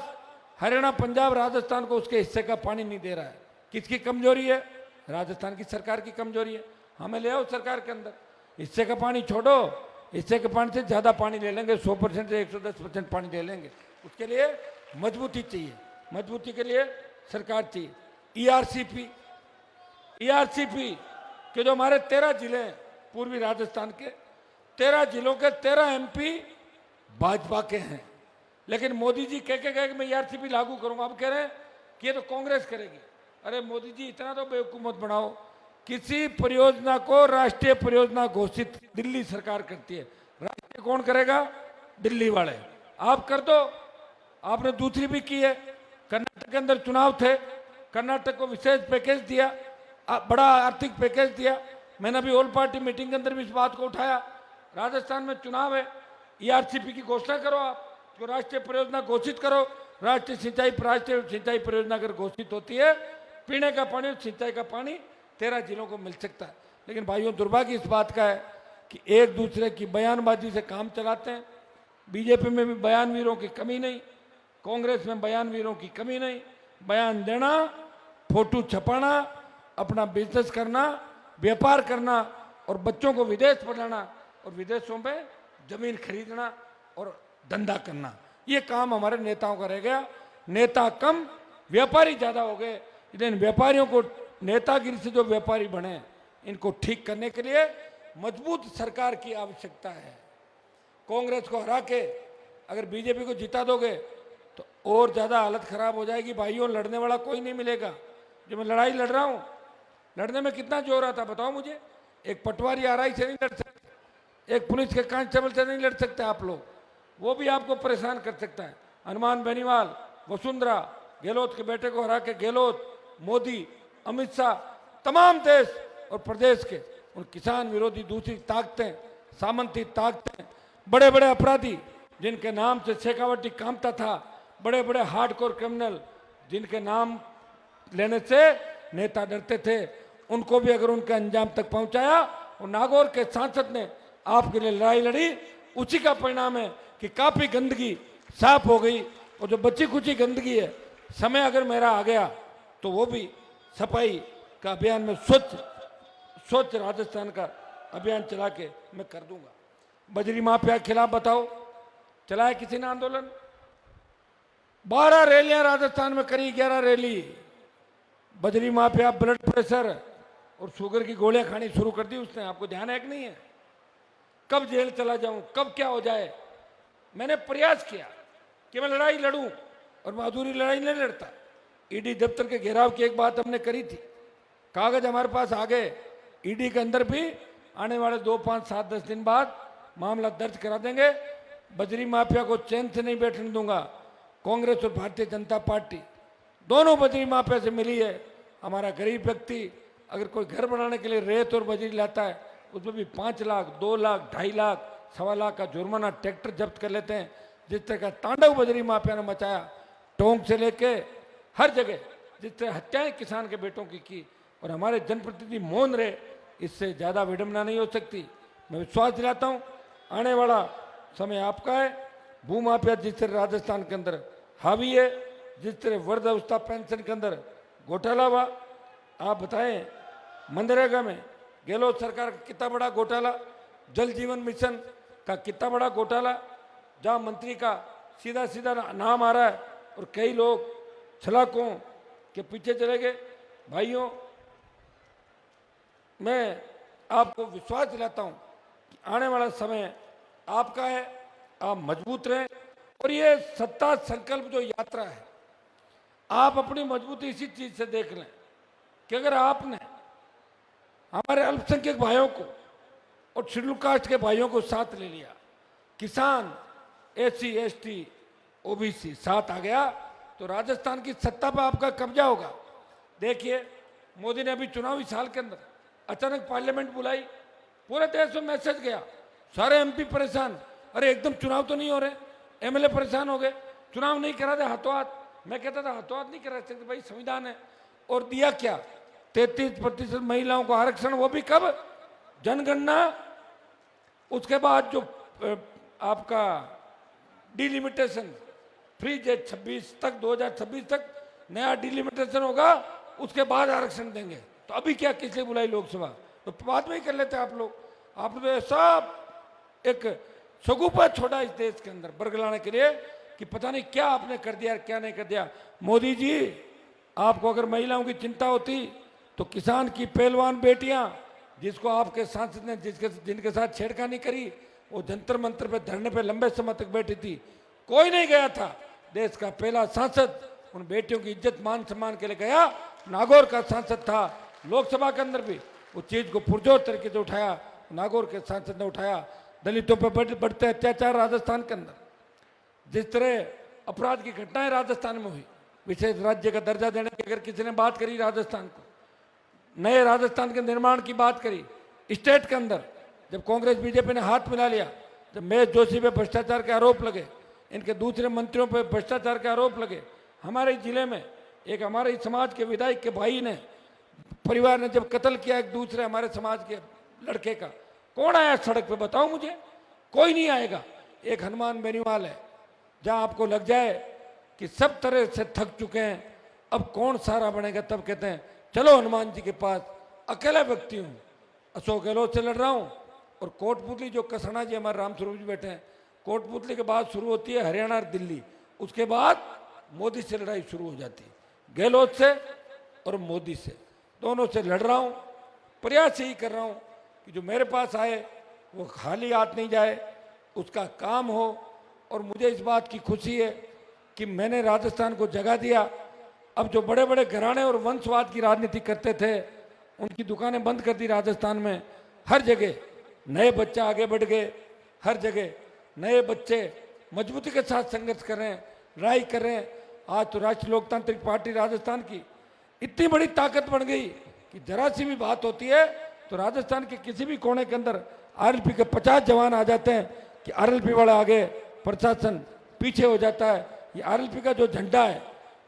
हरियाणा, पंजाब, राजस्थान को उसके हिस्से का पानी नहीं दे रहा है। किसकी कमजोरी है? राजस्थान की सरकार की कमजोरी है। हमें ले आओ सरकार के अंदर, हिस्से का पानी छोड़ो, हिस्से के पानी से ज़्यादा पानी ले लेंगे, 100% से 110% पानी ले लेंगे। उसके लिए मजबूती चाहिए, मजबूती के लिए सरकार चाहिए। ERCP के जो हमारे 13 जिले हैं पूर्वी राजस्थान के, 13 जिलों के 13 MP भाजपा के हैं। लेकिन मोदी जी कह के मैं ERCP लागू करूंगा, अब कह रहे हैं कि ये तो कांग्रेस करेगी। अरे मोदी जी इतना तो बेवकूफ मत बनाओ, किसी परियोजना को राष्ट्रीय परियोजना घोषित दिल्ली सरकार करती है, राष्ट्रीय कौन करेगा? दिल्ली वाले। आप कर दो। आपने दूसरी भी की है, कर्नाटक के अंदर चुनाव थे, कर्नाटक को विशेष पैकेज दिया, बड़ा आर्थिक पैकेज दिया। मैंने अभी ऑल पार्टी मीटिंग के अंदर भी इस बात को उठाया। राजस्थान में चुनाव है, ERCP की घोषणा करो, आप जो राष्ट्रीय परियोजना घोषित करो। राष्ट्रीय सिंचाई परियोजना अगर घोषित होती है, पीने का पानी और सिंचाई का पानी 13 जिलों को मिल सकता है। लेकिन भाइयों, दुर्भाग्य इस बात का है कि एक दूसरे की बयानबाजी से काम चलाते हैं। बीजेपी में भी बयानवीरों की कमी नहीं, कांग्रेस में बयानवीरों की कमी नहीं। बयान देना, फोटो छपाना, अपना बिजनेस करना, व्यापार करना और बच्चों को विदेश पढ़ाना और विदेशों में जमीन खरीदना और धंधा करना, ये काम हमारे नेताओं का रह गया। नेता कम, व्यापारी ज्यादा हो गए। लेकिन व्यापारियों को, नेतागिरी से जो व्यापारी बने, इनको ठीक करने के लिए मजबूत सरकार की आवश्यकता है। कांग्रेस को हरा के अगर बीजेपी को जिता दोगे तो और ज्यादा हालत खराब हो जाएगी। भाइयों, लड़ने वाला कोई नहीं मिलेगा। जो मैं लड़ाई लड़ रहा हूं, लड़ने में कितना जोर आता बताओ मुझे। एक पटवारी RI से नहीं लड़ सकते, एक पुलिस के कांस्टेबल से नहीं लड़ सकते आप लोग, वो भी आपको परेशान कर सकता है। हनुमान बेनीवाल, वसुंधरा, गहलोत के बेटे को हरा के गहलोत, मोदी, अमित शाह, तमाम देश और प्रदेश के उन किसान विरोधी दूसरी ताकतें, सामंती ताकतें, बड़े बड़े अपराधी जिनके नाम से शेखावटी कामता था, बड़े बड़े हार्डकोर क्रिमिनल जिनके नाम लेने से नेता डरते थे, उनको भी अगर उनके अंजाम तक पहुंचाया। और नागौर के सांसद ने आपके लिए लड़ाई लड़ी, उसी का परिणाम है कि काफी गंदगी साफ हो गई। और जो बची कुची गंदगी है, समय अगर मेरा आ गया तो वो भी सफाई का अभियान में स्वच्छ राजस्थान का अभियान चला के मैं कर दूंगा। बजरी माफिया के खिलाफ बताओ, चलाया किसी ने आंदोलन? 12 रैलियां राजस्थान में करी, 11 रैली। बजरी माफिया ब्लड प्रेशर और शुगर की गोलियां खानी शुरू कर दी उसने। आपको ध्यान है कि नहीं है? कब जेल चला जाऊं, कब क्या हो जाए। मैंने प्रयास किया कि मैं लड़ाई लड़ूं और माधुरी लड़ाई नहीं लड़ता। ईडी दफ्तर के घेराव की एक बात हमने करी थी, कागज हमारे पास आ गए। ईडी के अंदर भी आने वाले 2, 5, 7, 10 दिन बाद मामला दर्ज करा देंगे। बजरी माफिया को चैन से नहीं बैठने दूंगा। कांग्रेस और भारतीय जनता पार्टी दोनों बजरी माफिया से मिली है। हमारा गरीब व्यक्ति अगर कोई घर बनाने के लिए रेत और बजरी लाता है, उसमें भी 5 लाख, 2 लाख, 2.5 लाख, 1.25 लाख का जुर्माना, ट्रैक्टर जब्त कर लेते हैं। जिस तरह का तांडव बजरी माफिया ने मचाया, टोंक से लेके हर जगह जिस तरह हत्याएं किसान के बेटों की और हमारे जनप्रतिनिधि मौन रहे, इससे ज्यादा विडंबना नहीं हो सकती। मैं विश्वास दिलाता हूं, आने वाला समय आपका है। भूमाफिया जिस तरह राजस्थान के अंदर हावी है, जिस तरह वृद्धावस्था पेंशन के अंदर घोटाला हुआ, आप बताएं मनरेगा में गहलोत सरकार का कितना बड़ा घोटाला, जल जीवन मिशन का कितना बड़ा घोटाला, जहां मंत्री का सीधा सीधा नाम आ रहा है और कई लोग छलाकों के पीछे चले गए। भाइयों, मैं आपको विश्वास दिलाता हूं कि आने वाला समय आपका है, आप मजबूत रहें। और ये सत्ता संकल्प जो यात्रा है, आप अपनी मजबूती इसी चीज से देख लें कि अगर आपने हमारे अल्पसंख्यक भाइयों को और शेड्यूल कास्ट के भाइयों को साथ ले लिया, किसान, SC, ST, OBC साथ आ गया, तो राजस्थान की सत्ता पर आपका कब्जा होगा। देखिए, मोदी ने अभी चुनावी साल के अंदर अचानक पार्लियामेंट बुलाई, पूरे देश में मैसेज गया, सारे MP परेशान, अरे एकदम चुनाव तो नहीं हो रहे, MLA परेशान हो गए, चुनाव नहीं करा दे हाथों हाथ। मैं कहता था हाथों हाथ नहीं करा सकते भाई, संविधान है। और दिया क्या? 33% महिलाओं को आरक्षण, वो भी कब? जनगणना, उसके बाद जो आपका डिलिमिटेशन, फ्री जेट 26 तक, 2026 तक नया डिलिमिटेशन होगा, उसके बाद आरक्षण देंगे। तो अभी क्या किसने बुलाई लोकसभा? तो बाद में ही कर लेते आप लोग। आपने सब एक सगुफा छोड़ा इस देश के अंदर बरगलाने के लिए कि पता नहीं क्या आपने कर दिया, क्या नहीं कर दिया। मोदी जी, आपको अगर महिलाओं की चिंता होती तो किसान की पहलवान बेटियां, जिसको आपके सांसद ने जिनके साथ छेड़खानी करी, वो जंतर मंतर पे धरने पे लंबे समय तक बैठी थी, कोई नहीं गया था। देश का पहला सांसद उन बेटियों की इज्जत मान सम्मान के लिए गया नागौर का सांसद था, लोकसभा के अंदर भी उस चीज को पुरजोर तरीके से उठाया, नागौर के सांसद ने उठाया। दलितों पर बढ़ते अत्याचार राजस्थान के अंदर, जिस तरह अपराध की घटनाएं राजस्थान में हुई, विशेष राज्य का दर्जा देने की अगर किसी ने बात करी, राजस्थान को नए राजस्थान के निर्माण की बात करी, स्टेट के अंदर जब कांग्रेस बीजेपी ने हाथ मिला लिया, जब महेश जोशी पे भ्रष्टाचार के आरोप लगे, इनके दूसरे मंत्रियों पे भ्रष्टाचार के आरोप लगे, हमारे जिले में एक हमारे समाज के विधायक के भाई ने, परिवार ने जब कत्ल किया एक दूसरे हमारे समाज के लड़के का, कौन आया सड़क पे बताओ मुझे? कोई नहीं आएगा। एक हनुमान बेनीवाल है, जहां आपको लग जाए कि सब तरह से थक चुके हैं, अब कौन सहारा बनेगा, तब कहते हैं चलो हनुमान जी के पास। अकेला व्यक्ति हूं, अशोक गहलोत से लड़ रहा हूं, और कोटपुतली जो कसना जी हमारे रामस्वरूप जी बैठे हैं, कोटपुतली के बाद शुरू होती है हरियाणा और दिल्ली, उसके बाद मोदी से लड़ाई शुरू हो जाती है। गहलोत से और मोदी से, दोनों से लड़ रहा हूं। प्रयास यही कर रहा हूं कि जो मेरे पास आए वो खाली हाथ नहीं जाए, उसका काम हो। और मुझे इस बात की खुशी है कि मैंने राजस्थान को जगह दिया। अब जो बड़े बड़े घराने और वंशवाद की राजनीति करते थे, उनकी दुकानें बंद कर दी राजस्थान में। हर जगह नए बच्चे आगे बढ़ गए, हर जगह नए बच्चे मजबूती के साथ संघर्ष कर रहे हैं, लड़ाई कर रहे हैं। आज तो राष्ट्रीय लोकतांत्रिक पार्टी राजस्थान की इतनी बड़ी ताकत बन गई कि जरा सी भी बात होती है तो राजस्थान के किसी भी कोने के अंदर आरएलपी के 50 जवान आ जाते हैं कि आरएलपी वाला आगे, प्रशासन पीछे हो जाता है। ये आरएलपी का जो झंडा है,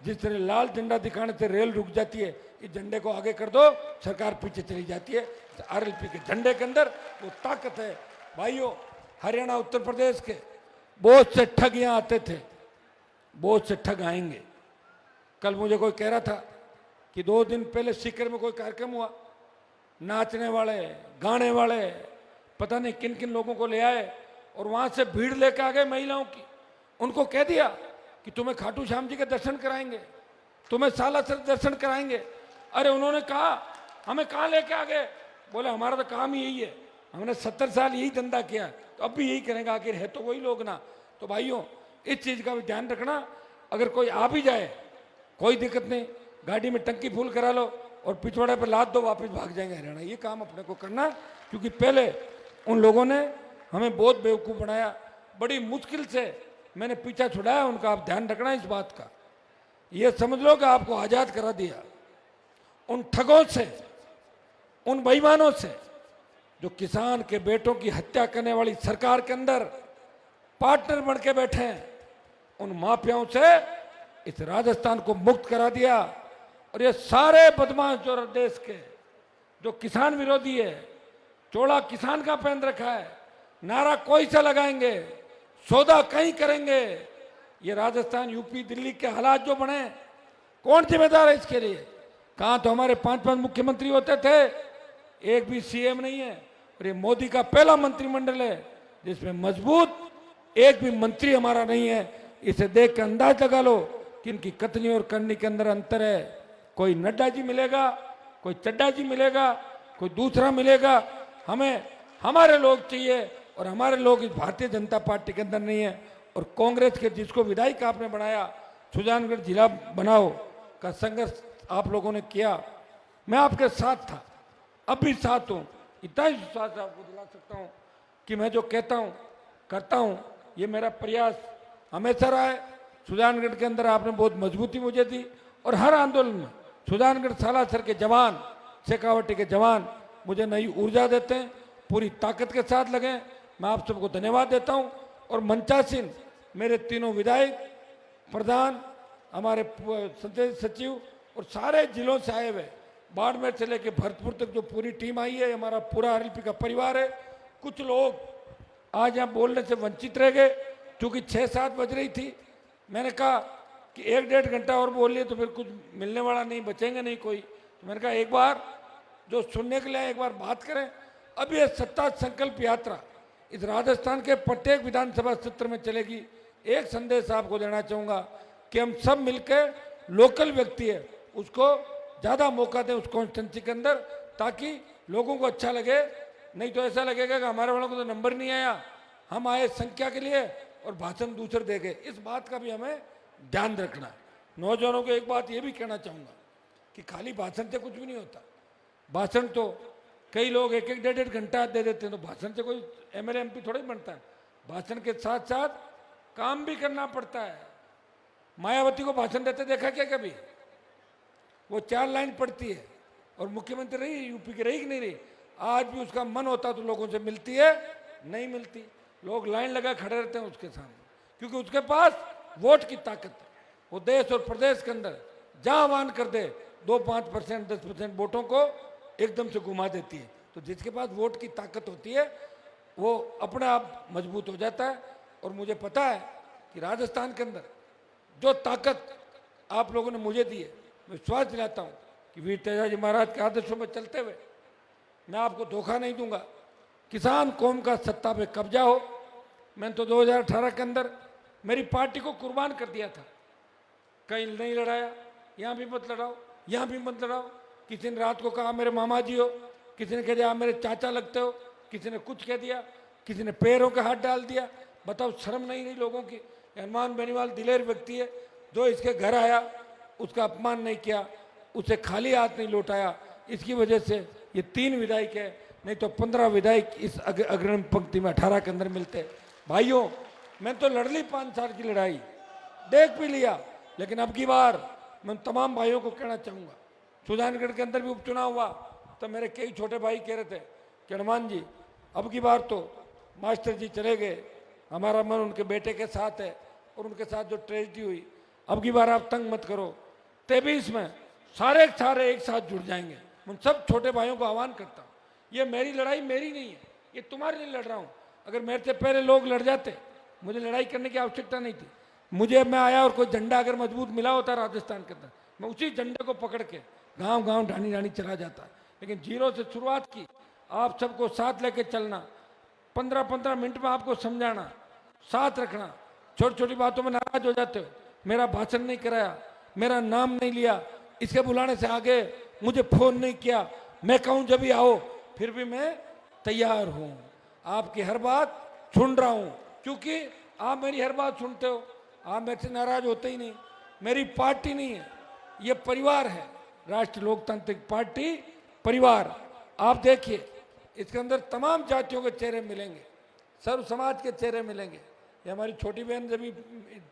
जिस तरह लाल झंडा दिखाने से रेल रुक जाती है, इस झंडे को आगे कर दो, सरकार पीछे चली जाती है। आरएलपी के झंडे के अंदर वो ताकत है। भाइयों, हरियाणा उत्तर प्रदेश के बहुत से ठग यहाँ आते थे, बहुत से ठग आएंगे। कल मुझे कोई कह रहा था कि 2 दिन पहले सीकर में कोई कार्यक्रम हुआ, नाचने वाले, गाने वाले, पता नहीं किन किन लोगों को ले आए और वहां से भीड़ लेकर आ गए महिलाओं की। उनको कह दिया कि तुम्हें खाटू श्याम जी के दर्शन कराएंगे, तुम्हें सालासर दर्शन कराएंगे। अरे उन्होंने कहा हमें कहाँ लेके आ गए? बोले हमारा तो काम ही यही है, हमने 70 साल यही धंधा किया, तो अब भी यही करेंगे, आखिर है तो वही लोग ना। तो भाइयों, इस चीज का भी ध्यान रखना। अगर कोई आ भी जाए कोई दिक्कत नहीं, गाड़ी में टंकी फुल करा लो और पिछवाड़े पर लाद दो, वापस भाग जाएंगे हरियाणा। ये काम अपने को करना, क्योंकि पहले उन लोगों ने हमें बहुत बेवकूफ़ बनाया, बड़ी मुश्किल से मैंने पीछा छुड़ाया उनका। आप ध्यान रखना इस बात का। ये समझ लो कि आपको आजाद करा दिया उन ठगों से, उन बेईमानों से, जो किसान के बेटों की हत्या करने वाली सरकार के अंदर पार्टनर बन के बैठे हैं। उन माफियाओं से इस राजस्थान को मुक्त करा दिया। और ये सारे बदमाश जो देश के, जो किसान विरोधी है, चोला किसान का पहन रखा है, नारा कोई सा लगाएंगे, सौदा कहीं करेंगे। ये राजस्थान, यूपी, दिल्ली के हालात जो बने, कौन जिम्मेदार है इसके लिए? कहाँ तो हमारे 5-5 मुख्यमंत्री होते थे, एक भी सीएम नहीं है। और ये मोदी का पहला मंत्रिमंडल है जिसमें मजबूत एक भी मंत्री हमारा नहीं है। इसे देख के अंदाज लगा लो कि इनकी कथनी और करनी के अंदर अंतर है। कोई नड्डा जी मिलेगा, कोई चड्डा जी मिलेगा, कोई दूसरा मिलेगा। हमें हमारे लोग चाहिए, और हमारे लोग इस भारतीय जनता पार्टी के अंदर नहीं है। और कांग्रेस के जिसको विधायक आपने बनाया, सुजानगढ़ जिला बनाओ का संघर्ष आप लोगों ने किया, मैं आपके साथ था, अब भी साथ हूं। इतना ही विश्वास आपको दिला सकता हूं कि मैं जो कहता हूं करता हूं। ये मेरा प्रयास हमेशा रहा है। सुजानगढ़ के अंदर आपने बहुत मजबूती मुझे दी, और हर आंदोलन में सुजानगढ़ सालासर के जवान, शेखावटी के जवान मुझे नई ऊर्जा देते हैं, पूरी ताकत के साथ लगे। मैं आप सबको धन्यवाद देता हूं। और मंचासीन मेरे तीनों विधायक, प्रधान, हमारे संसदीय सचिव और सारे जिलों से आए हुए, बाड़मेर से लेकर भरतपुर तक जो पूरी टीम आई है, हमारा पूरा आरएलपी का परिवार है। कुछ लोग आज यहाँ बोलने से वंचित रह गए, क्योंकि 6-7 बज रही थी। मैंने कहा कि 1-1.5 घंटा और बोल लिए तो फिर कुछ मिलने वाला नहीं, बचेंगे नहीं कोई। तो मैंने कहा एक बार जो सुनने के लिए एक बार बात करें। अब ये सत्ता संकल्प यात्रा इस राजस्थान के प्रत्येक विधानसभा क्षेत्र में चलेगी। एक संदेश आपको देना चाहूँगा कि हम सब मिलकर, लोकल व्यक्ति है उसको ज़्यादा मौका दें उस कॉन्स्टिट्यूंसी के अंदर, ताकि लोगों को अच्छा लगे। नहीं तो ऐसा लगेगा कि हमारे वालों को तो नंबर नहीं आया, हम आए संख्या के लिए और भाषण दूसरे दे गए। इस बात का भी हमें ध्यान रखना है। नौजवानों को एक बात ये भी कहना चाहूँगा कि खाली भाषण से कुछ भी नहीं होता। भाषण तो कई लोग एक एक डेढ़ डेढ़ घंटा दे देते हैं, तो भाषण से कोई एमएलए एमपी थोड़ा ही बनता है। भाषण के साथ साथ काम भी करना पड़ता है। मायावती को भाषण देते देखा क्या कभी? वो 4 लाइन पढ़ती है और मुख्यमंत्री रही, यूपी की रही कि नहीं रही। आज भी उसका मन होता तो लोगों से मिलती है, नहीं मिलती। लोग लाइन लगा खड़े रहते हैं उसके सामने, क्योंकि उसके पास वोट की ताकत है। वो देश और प्रदेश के अंदर जहां आह्वान कर दे 2-5%, 10% वोटों को एकदम से घुमा देती है। तो जिसके पास वोट की ताकत होती है वो अपने आप मजबूत हो जाता है। और मुझे पता है कि राजस्थान के अंदर जो ताकत आप लोगों ने मुझे दी है, मैं विश्वास दिलाता हूँ कि वीर तेजाजी महाराज के आदर्शों में चलते हुए मैं आपको धोखा नहीं दूंगा। किसान कौम का सत्ता पे कब्जा हो। मैंने तो 2018 के अंदर मेरी पार्टी को कुर्बान कर दिया था। कहीं नहीं लड़ाया, यहाँ भी मत लड़ाओ, यहाँ भी मत लड़ाओ। किसी ने रात को कहा मेरे मामा जी हो, किसी ने कह दिया आप मेरे चाचा लगते हो, किसी ने कुछ कह दिया, किसी ने पैरों का हाथ डाल दिया। बताओ शर्म नहीं रही लोगों की? हनुमान बेनीवाल दिलेर व्यक्ति है, जो इसके घर आया उसका अपमान नहीं किया, उसे खाली हाथ नहीं लौटाया। इसकी वजह से ये 3 विधायक है, नहीं तो 15 विधायक इस अग्रिम पंक्ति में 18 के अंदर मिलते। भाइयों, मैं तो लड़ ली 5 साल की लड़ाई, देख भी लिया, लेकिन अब की बार मैं तमाम भाइयों को कहना चाहूँगा, सुजानगढ़ के अंदर भी उपचुनाव हुआ तो मेरे कई छोटे भाई कह रहे थे कि हनुमान जी अब की बार तो मास्टर जी चले गए, हमारा मन उनके बेटे के साथ है और उनके साथ जो ट्रेजिडी हुई, अब की बार आप तंग मत करो। 23 में सारे एक साथ जुड़ जाएंगे। उन सब छोटे भाइयों को आह्वान करता हूँ, ये मेरी लड़ाई मेरी नहीं है, ये तुम्हारे लिए लड़ रहा हूँ। अगर मेरे से पहले लोग लड़ जाते, मुझे लड़ाई करने की आवश्यकता नहीं थी। मुझे मैं आया और कोई झंडा अगर मजबूत मिला होता राजस्थान के अंदर, मैं उसी झंडे को पकड़ के गांव गांव ढानी ढानी चला जाता। लेकिन 0 से शुरुआत की, आप सबको साथ लेके चलना, 15-15 मिनट में आपको समझाना, साथ रखना। छोटी छोटी बातों में नाराज हो जाते हो, मेरा भाषण नहीं कराया, मेरा नाम नहीं लिया, इसके बुलाने से आगे मुझे फोन नहीं किया, मैं कहूँ जब भी आओ, फिर भी मैं तैयार हूँ। आपकी हर बात सुन रहा हूँ, क्योंकि आप मेरी हर बात सुनते हो, आप मेरे से नाराज होते ही नहीं। मेरी पार्टी नहीं है, ये परिवार है, राष्ट्रीय लोकतांत्रिक पार्टी परिवार। आप देखिए इसके अंदर तमाम जातियों के चेहरे मिलेंगे, सर्व समाज के चेहरे मिलेंगे। ये हमारी छोटी बहन जब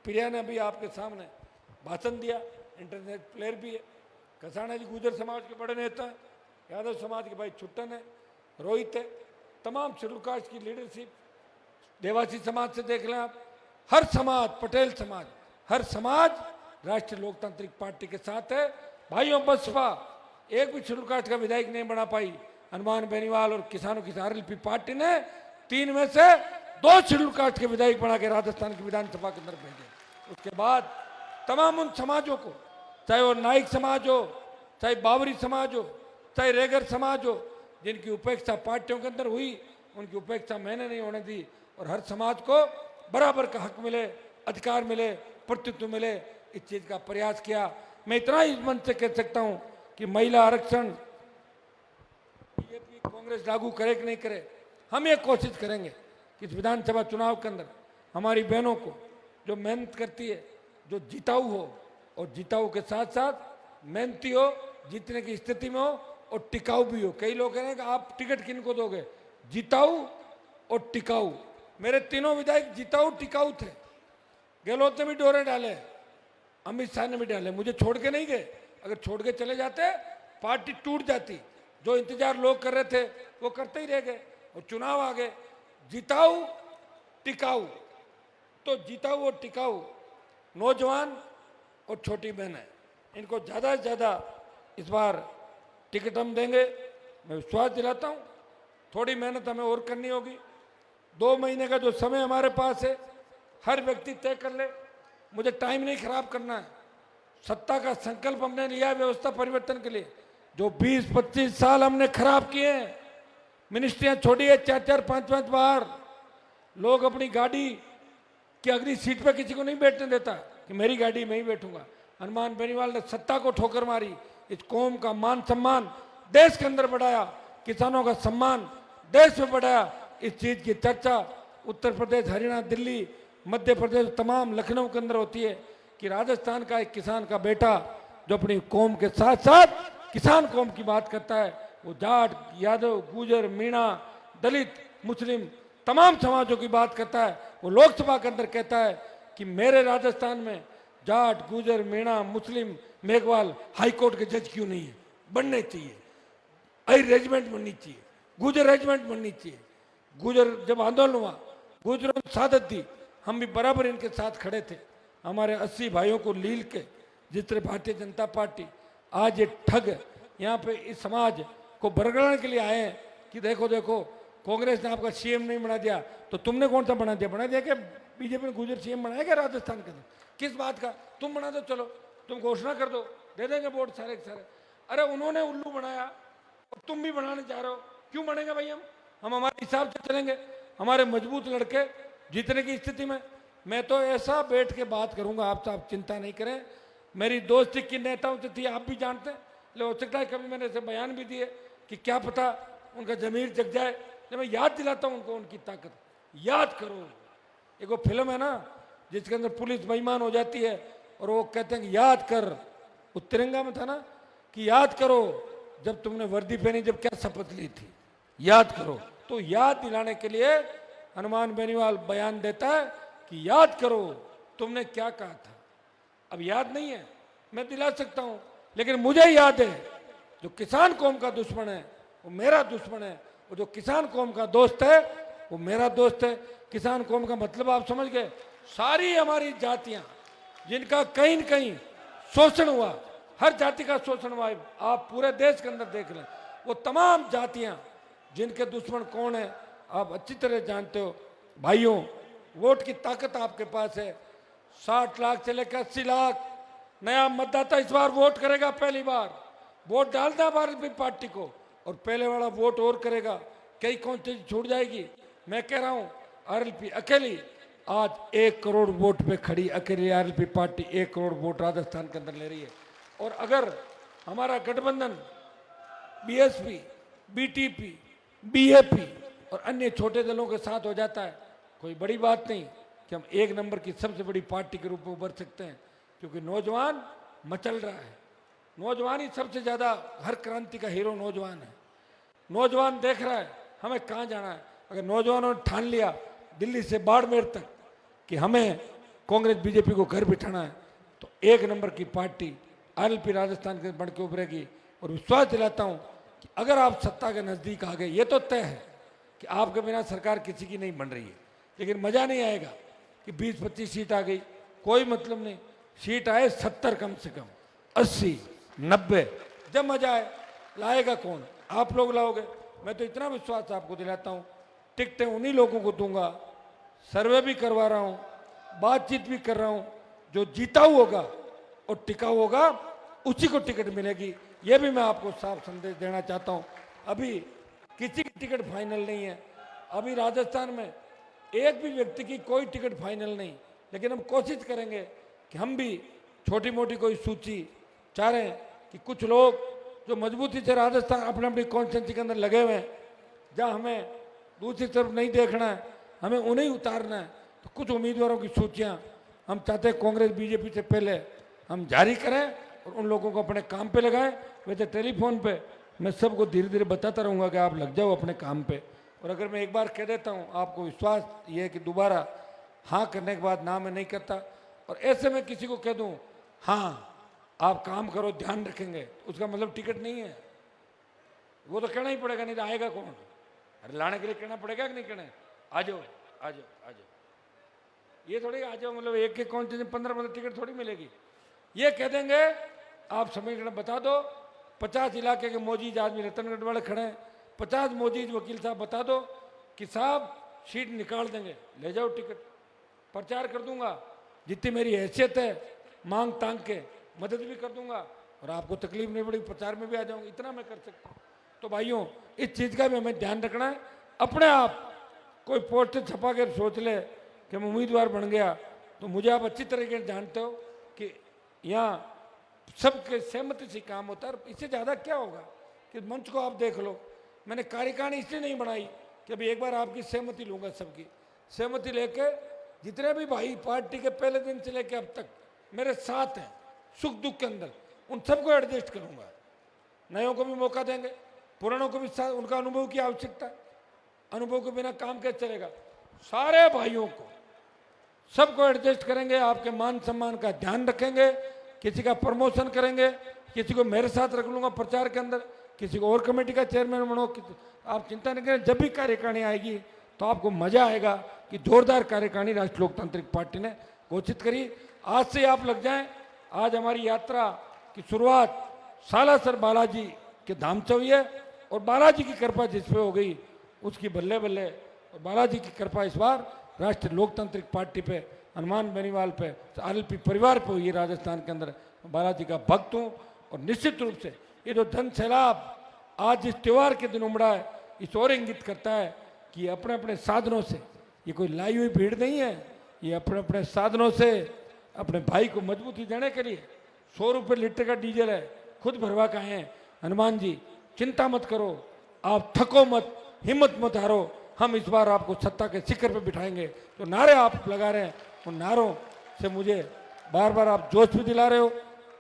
प्रिया ने अभी आपके सामने भाषण दिया, इंटरनेशनल प्लेयर भी है। कसाना जी गुर्जर समाज के बड़े नेता हैं, यादव समाज के भाई छुट्टन है, रोहित है, तमाम शेड्यूल कास्ट की लीडरशिप, देवासी समाज से देख लें आप, हर समाज, पटेल समाज, हर समाज राष्ट्रीय लोकतांत्रिक पार्टी के साथ है। भाइयों, बसपा एक भी शेड्यूल कास्ट का विधायक नहीं बना पाई। हनुमान बेनीवाल और किसानों की आरएलपी पार्टी ने 3 में से 2 शेड्यूल कास्ट के विधायक बना के राजस्थान की विधानसभा के अंदर भेजे। उसके बाद तमाम उन समाजों को, चाहे वो नाइक समाज हो, चाहे बावरी समाज हो, चाहे रेगर समाज हो, जिनकी उपेक्षा पार्टियों के अंदर हुई, उनकी उपेक्षा मैंने नहीं होने दी। और हर समाज को बराबर का हक मिले, अधिकार मिले, प्रतित्व मिले, इस चीज का प्रयास किया। मैं इतना ही मंच से कह सकता हूं कि महिला आरक्षण बीजेपी कांग्रेस लागू करे कि नहीं करे, हम ये कोशिश करेंगे कि इस विधानसभा चुनाव के अंदर हमारी बहनों को जो मेहनत करती है, जो जिताऊ हो, और जिताऊ के साथ साथ मेहनती हो, जीतने की स्थिति में हो, और टिकाऊ भी हो। कई लोग कह रहे हैं कि आप टिकट किनको दोगे? जिताऊ और टिकाऊ। मेरे तीनों विधायक जिताऊ टिकाऊ थे। गहलोत ने भी डोरे डाले, अमित शाह ने भी डाले, मुझे छोड़ के नहीं गए। अगर छोड़ के चले जाते पार्टी टूट जाती। जो इंतजार लोग कर रहे थे वो करते ही रह गए और चुनाव आ गए। जिताऊ टिकाऊ, तो जिताऊ और टिकाऊ नौजवान और छोटी बहनें, इनको ज़्यादा से ज़्यादा इस बार टिकट हम देंगे। मैं विश्वास दिलाता हूँ, थोड़ी मेहनत हमें और करनी होगी। 2 महीने का जो समय हमारे पास है, हर व्यक्ति तय कर ले। मुझे टाइम नहीं खराब करना है। सत्ता का संकल्प हमने लिया है व्यवस्था परिवर्तन के लिए। जो 20-25 साल हमने खराब किए हैं, मिनिस्ट्रियां छोड़ी है 4-4, 5-5 बार। लोग अपनी गाड़ी की अगली सीट पे किसी को नहीं बैठने देता कि मेरी गाड़ी में ही बैठूंगा। हनुमान बेनीवाल ने सत्ता को ठोकर मारी, इस कौम का मान सम्मान देश के अंदर बढ़ाया, किसानों का सम्मान देश में बढ़ाया। इस चीज की चर्चा उत्तर प्रदेश, हरियाणा, दिल्ली, मध्य प्रदेश, तमाम लखनऊ के अंदर होती है कि राजस्थान का एक किसान का बेटा जो अपनी कौम के साथ साथ किसान कौम की बात करता है, वो जाट, यादव, गुजर, मीणा, दलित, मुस्लिम तमाम समाजों की बात करता है, वो लोकसभा के अंदर कहता है कि मेरे राजस्थान में जाट, गुजर, मीणा, मुस्लिम, मेघवाल हाई कोर्ट के जज क्यों नहीं है, बनने चाहिए। आई रेजिमेंट बननी चाहिए, गुजर रेजिमेंट बननी चाहिए। गुजर जब आंदोलन हुआ, गुजरों ने शहादत दी, हम भी बराबर इनके साथ खड़े थे। हमारे 80 भाइयों को लील के जिस तरह भारतीय जनता पार्टी आज ये ठग यहाँ पे इस समाज को बरगलाने के लिए आए हैं कि देखो देखो कांग्रेस ने आपका सीएम नहीं बना दिया तो तुमने कौन सा बना दिया कि बीजेपी ने गुजर सीएम बनाया क्या राजस्थान के अंदर? किस बात का? तुम बना दो, चलो तुम घोषणा कर दो, दे देंगे वोट सारे के सारे। अरे उन्होंने उल्लू बनाया और तुम भी बनाने जा रहे हो, क्यों बनेंगे भाई? हम हमारे हिसाब से चलेंगे, हमारे मजबूत लड़के जीतने की स्थिति में। मैं तो ऐसा बैठ के बात करूंगा आपसे, आप चिंता नहीं करें। मेरी दोस्ती किन नेताओं से थी आप भी जानते हैं, ले हो सकता है कभी मैंने ऐसे बयान भी दिए कि क्या पता उनका जमीर जग जाए। जब मैं याद दिलाता हूं उनको उनकी ताकत, याद करो। एक वो फिल्म है ना जिसके अंदर पुलिस बेईमान हो जाती है और वो कहते हैं कि याद कर, वो तिरंगा में था ना कि याद करो जब तुमने वर्दी पहनी, जब क्या शपथ ली थी, याद करो। तो याद दिलाने के लिए हनुमान बेनीवाल बयान देता है कि याद करो तुमने क्या कहा था। अब याद नहीं है, मैं दिला सकता हूं, लेकिन मुझे याद है जो किसान कौम का दुश्मन है वो मेरा दुश्मन है, और जो किसान कौम का दोस्त है वो मेरा दोस्त है। किसान कौम का मतलब आप समझ गए, सारी हमारी जातियां जिनका कहीं न कहीं शोषण हुआ, हर जाति का शोषण हुआ, आप पूरे देश के अंदर देख लें, वो तमाम जातियां जिनके दुश्मन कौन है आप अच्छी तरह जानते हो। भाइयों, वोट की ताकत आपके पास है, 60 लाख से लेकर 80 लाख नया मतदाता इस बार वोट करेगा। पहली बार वोट डालना भारतीय पार्टी को, और पहले वाला वोट और करेगा, कई कौन छूट जाएगी। मैं कह रहा हूं आरएलपी अकेली आज 1 करोड़ वोट पे खड़ी, अकेली RLP party 1 crore vote Rajasthan के अंदर ले रही है। और अगर हमारा गठबंधन बीएसपी, बीटीपी, बीएपी और अन्य छोटे दलों के साथ हो जाता है, कोई बड़ी बात नहीं कि हम 1 नंबर की सबसे बड़ी पार्टी के रूप में उभर सकते हैं, क्योंकि नौजवान मचल रहा है। नौजवान ही सबसे ज्यादा, हर क्रांति का हीरो नौजवान है। नौजवान देख रहा है हमें कहाँ जाना है। अगर नौजवानों ने ठान लिया दिल्ली से बाड़मेर तक कि हमें कांग्रेस बीजेपी को घर बिठाना है, तो 1 नंबर की पार्टी आरएलपी राजस्थान के बढ़ के उभरेगी। और विश्वास दिलाता हूं कि अगर आप सत्ता के नजदीक आ गए, ये तो तय है कि आपके बिना सरकार किसी की नहीं बन रही है, लेकिन मजा नहीं आएगा कि 20-25 सीट आ गई, कोई मतलब नहीं। सीट आए 70 कम से कम, 80, 90, जब मजा आए। लाएगा कौन? आप लोग लाओगे। मैं तो इतना विश्वास आपको दिलाता हूं, टिकटें उन्हीं लोगों को दूंगा, सर्वे भी करवा रहा हूं, बातचीत भी कर रहा हूं, जो जीताऊ होगा और टिकाऊ होगा उसी को टिकट मिलेगी। यह भी मैं आपको साफ संदेश देना चाहता हूं। अभी किसी की टिकट फाइनल नहीं है, अभी राजस्थान में एक भी व्यक्ति की कोई टिकट फाइनल नहीं, लेकिन हम कोशिश करेंगे कि हम भी छोटी मोटी कोई सूची चाह रहे हैं कि कुछ लोग जो मजबूती से राजस्थान अपने अपनी कॉन्स्टिट्यूंसी के अंदर लगे हुए हैं, जहाँ हमें दूसरी तरफ नहीं देखना है, हमें उन्हें उतारना है, तो कुछ उम्मीदवारों की सूचियां हम चाहते हैं कांग्रेस बीजेपी से पहले हम जारी करें और उन लोगों को अपने काम पे लगाएं। वैसे टेलीफोन पे मैं सबको धीरे धीरे बताता रहूँगा कि आप लग जाओ अपने काम पे। और अगर मैं एक बार कह देता हूँ, आपको विश्वास ये है कि दोबारा हाँ करने के बाद ना मैं नहीं करता। और ऐसे में किसी को कह दूँ हाँ आप काम करो, ध्यान रखेंगे, उसका मतलब टिकट नहीं है, वो तो कहना ही पड़ेगा, नहीं तो आएगा कौन? अरे लाने के लिए कहना पड़ेगा कि नहीं कहना? आ जाओ आ जाओ आ जाओ, ये थोड़ी आ जाओ मतलब एक कौन सी 15 टिकट थोड़ी मिलेगी। ये कह देंगे आप समीकरण बता दो, 50 इलाके के मोजीज आदमी रतनगढ़ वाले खड़े हैं, 50 मोजीज वकील साहब बता दो कि साहब सीट निकाल देंगे, ले जाओ टिकट, प्रचार कर दूंगा, जितनी मेरी हैसियत है मांग तांग के मदद भी कर दूंगा और आपको तकलीफ नहीं पड़ेगी, प्रचार में भी आ जाऊंगा, इतना मैं कर सकता हूँ। तो भाइयों इस चीज़ का भी हमें ध्यान रखना है। अपने आप कोई पोस्टर छपा कर सोच ले कि मैं उम्मीदवार बन गया, तो मुझे आप अच्छी तरीके से जानते हो कि यहाँ सबके सहमति से काम होता है। इससे ज़्यादा क्या होगा कि मंच को आप देख लो, मैंने कार्यकारिणी इसलिए नहीं बनाई कि अभी एक बार आपकी सहमति लूँगा, सबकी सहमति लेके जितने भी भाई पार्टी के पहले दिन से लेकर अब तक मेरे साथ हैं सुख दुख के अंदर, उन सबको एडजस्ट करूंगा। नयों को भी मौका देंगे, पुरानों को भी उनका अनुभव की आवश्यकता है, अनुभव के बिना काम कैसे चलेगा। सारे भाइयों को सबको एडजस्ट करेंगे, आपके मान सम्मान का ध्यान रखेंगे, किसी का प्रमोशन करेंगे, किसी को मेरे साथ रख लूंगा प्रचार के अंदर, किसी को और कमेटी का चेयरमैन बनो, आप चिंता नहीं करें। जब भी कार्यकारिणी आएगी तो आपको मजा आएगा कि जोरदार कार्यकारिणी राष्ट्रीय लोकतांत्रिक पार्टी ने घोषित करी। आज से आप लग जाएं। आज हमारी यात्रा की शुरुआत सालासर बालाजी के धाम से हुई है और बालाजी की कृपा जिस पे हो गई उसकी बल्ले बल्ले। और बालाजी की कृपा इस बार राष्ट्रीय लोकतांत्रिक पार्टी पे, हनुमान बेनीवाल पे, आरएलपी परिवार पे हुई है राजस्थान के अंदर। बालाजी का भक्त हूँ और निश्चित रूप से ये जो धन सैलाब आज इस त्योहार के दिन उमड़ा है, इस ओर इंगित करता है कि अपने अपने साधनों से, ये कोई लाई हुई भीड़ नहीं है, ये अपने अपने साधनों से अपने भाई को मजबूती देने के लिए 100 रुपये लीटर का डीजल है, खुद भरवा के आए हैं। हनुमान जी चिंता मत करो, आप थको मत, हिम्मत मत हारो, हम इस बार आपको सत्ता के शिखर पे बिठाएंगे। तो नारे आप लगा रहे हैं, उन नारों से मुझे बार बार आप जोश भी दिला रहे हो।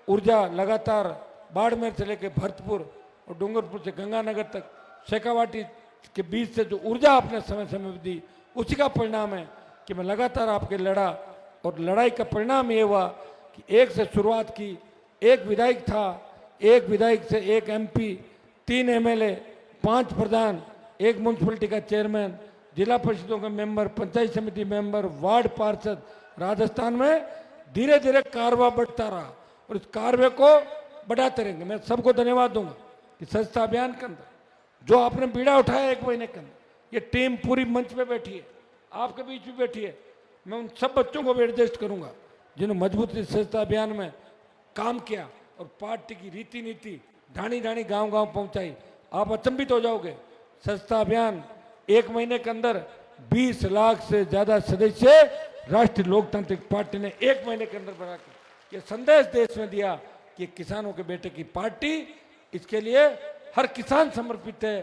ऊर्जा लगातार बाड़मेर से लेकर भरतपुर और डूंगरपुर से गंगानगर तक शेखावाटी के बीच से जो ऊर्जा आपने समय समय दी, उसी का परिणाम है कि मैं लगातार आपके लड़ा। और लड़ाई का परिणाम ये हुआ कि एक से शुरुआत की, एक विधायक था, एक विधायक से एक एमपी, 3 एमएलए, 5 प्रधान, 1 म्यूनसिपलिटी का चेयरमैन, जिला परिषदों के मेंबर, पंचायत समिति मेंबर, वार्ड पार्षद। राजस्थान में धीरे धीरे कारवा बढ़ता रहा और इस कारवे को बढ़ाते रहेंगे। मैं सबको धन्यवाद दूंगा कि स्वच्छता अभियान के अंदर जो आपने बीड़ा उठाया 1 महीने के अंदर, ये टीम पूरी मंच पे बैठी है, आपके बीच भी बैठी है। मैं उन सब बच्चों को भी एडजस्ट करूंगा जिन्होंने मजबूती स्वच्छता अभियान में काम किया और पार्टी की रीति नीति ढाणी ढाणी गांव गांव पहुंचाई। आप अचंभित हो जाओगे, स्वच्छता अभियान 1 महीने के अंदर 20 लाख से ज्यादा सदस्य राष्ट्रीय लोकतांत्रिक पार्टी ने 1 महीने के अंदर बना के ये संदेश देश में दिया कि किसानों के बेटे की पार्टी, इसके लिए हर किसान समर्पित है,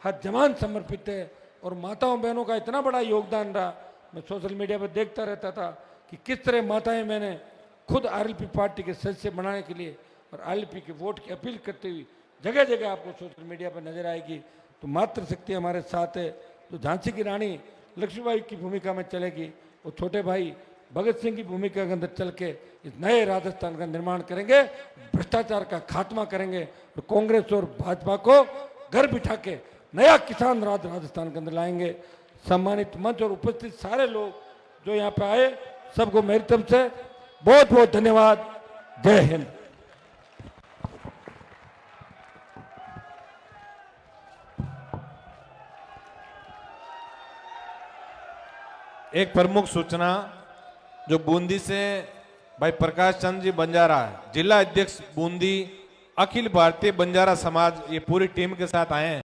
हर जवान समर्पित है। और माताओं बहनों का इतना बड़ा योगदान रहा, मैं सोशल मीडिया पर देखता रहता था कि किस तरह माताएं मैंने खुद आरएलपी पार्टी के सदस्य बनाने के लिए और आरएलपी के वोट की अपील करते हुए जगह जगह आपको सोशल मीडिया पर नजर आएगी। तो मातृशक्ति हमारे साथ है, तो झांसी की रानी लक्ष्मीबाई की भूमिका में चलेगी, वो छोटे भाई भगत सिंह की भूमिका के अंदर चल के इस नए राजस्थान का निर्माण करेंगे, भ्रष्टाचार का खात्मा करेंगे और कांग्रेस और भाजपा को घर बिठा के नया किसान राज राजस्थान के अंदर लाएंगे। सम्मानित मंच और उपस्थित सारे लोग जो यहाँ पे आए, सबको मेरी तरफ से बहुत बहुत धन्यवाद। जय हिंद। एक प्रमुख सूचना जो बूंदी से भाई प्रकाश चंद्र जी बंजारा, जिला अध्यक्ष बूंदी, अखिल भारतीय बंजारा समाज, ये पूरी टीम के साथ आए हैं।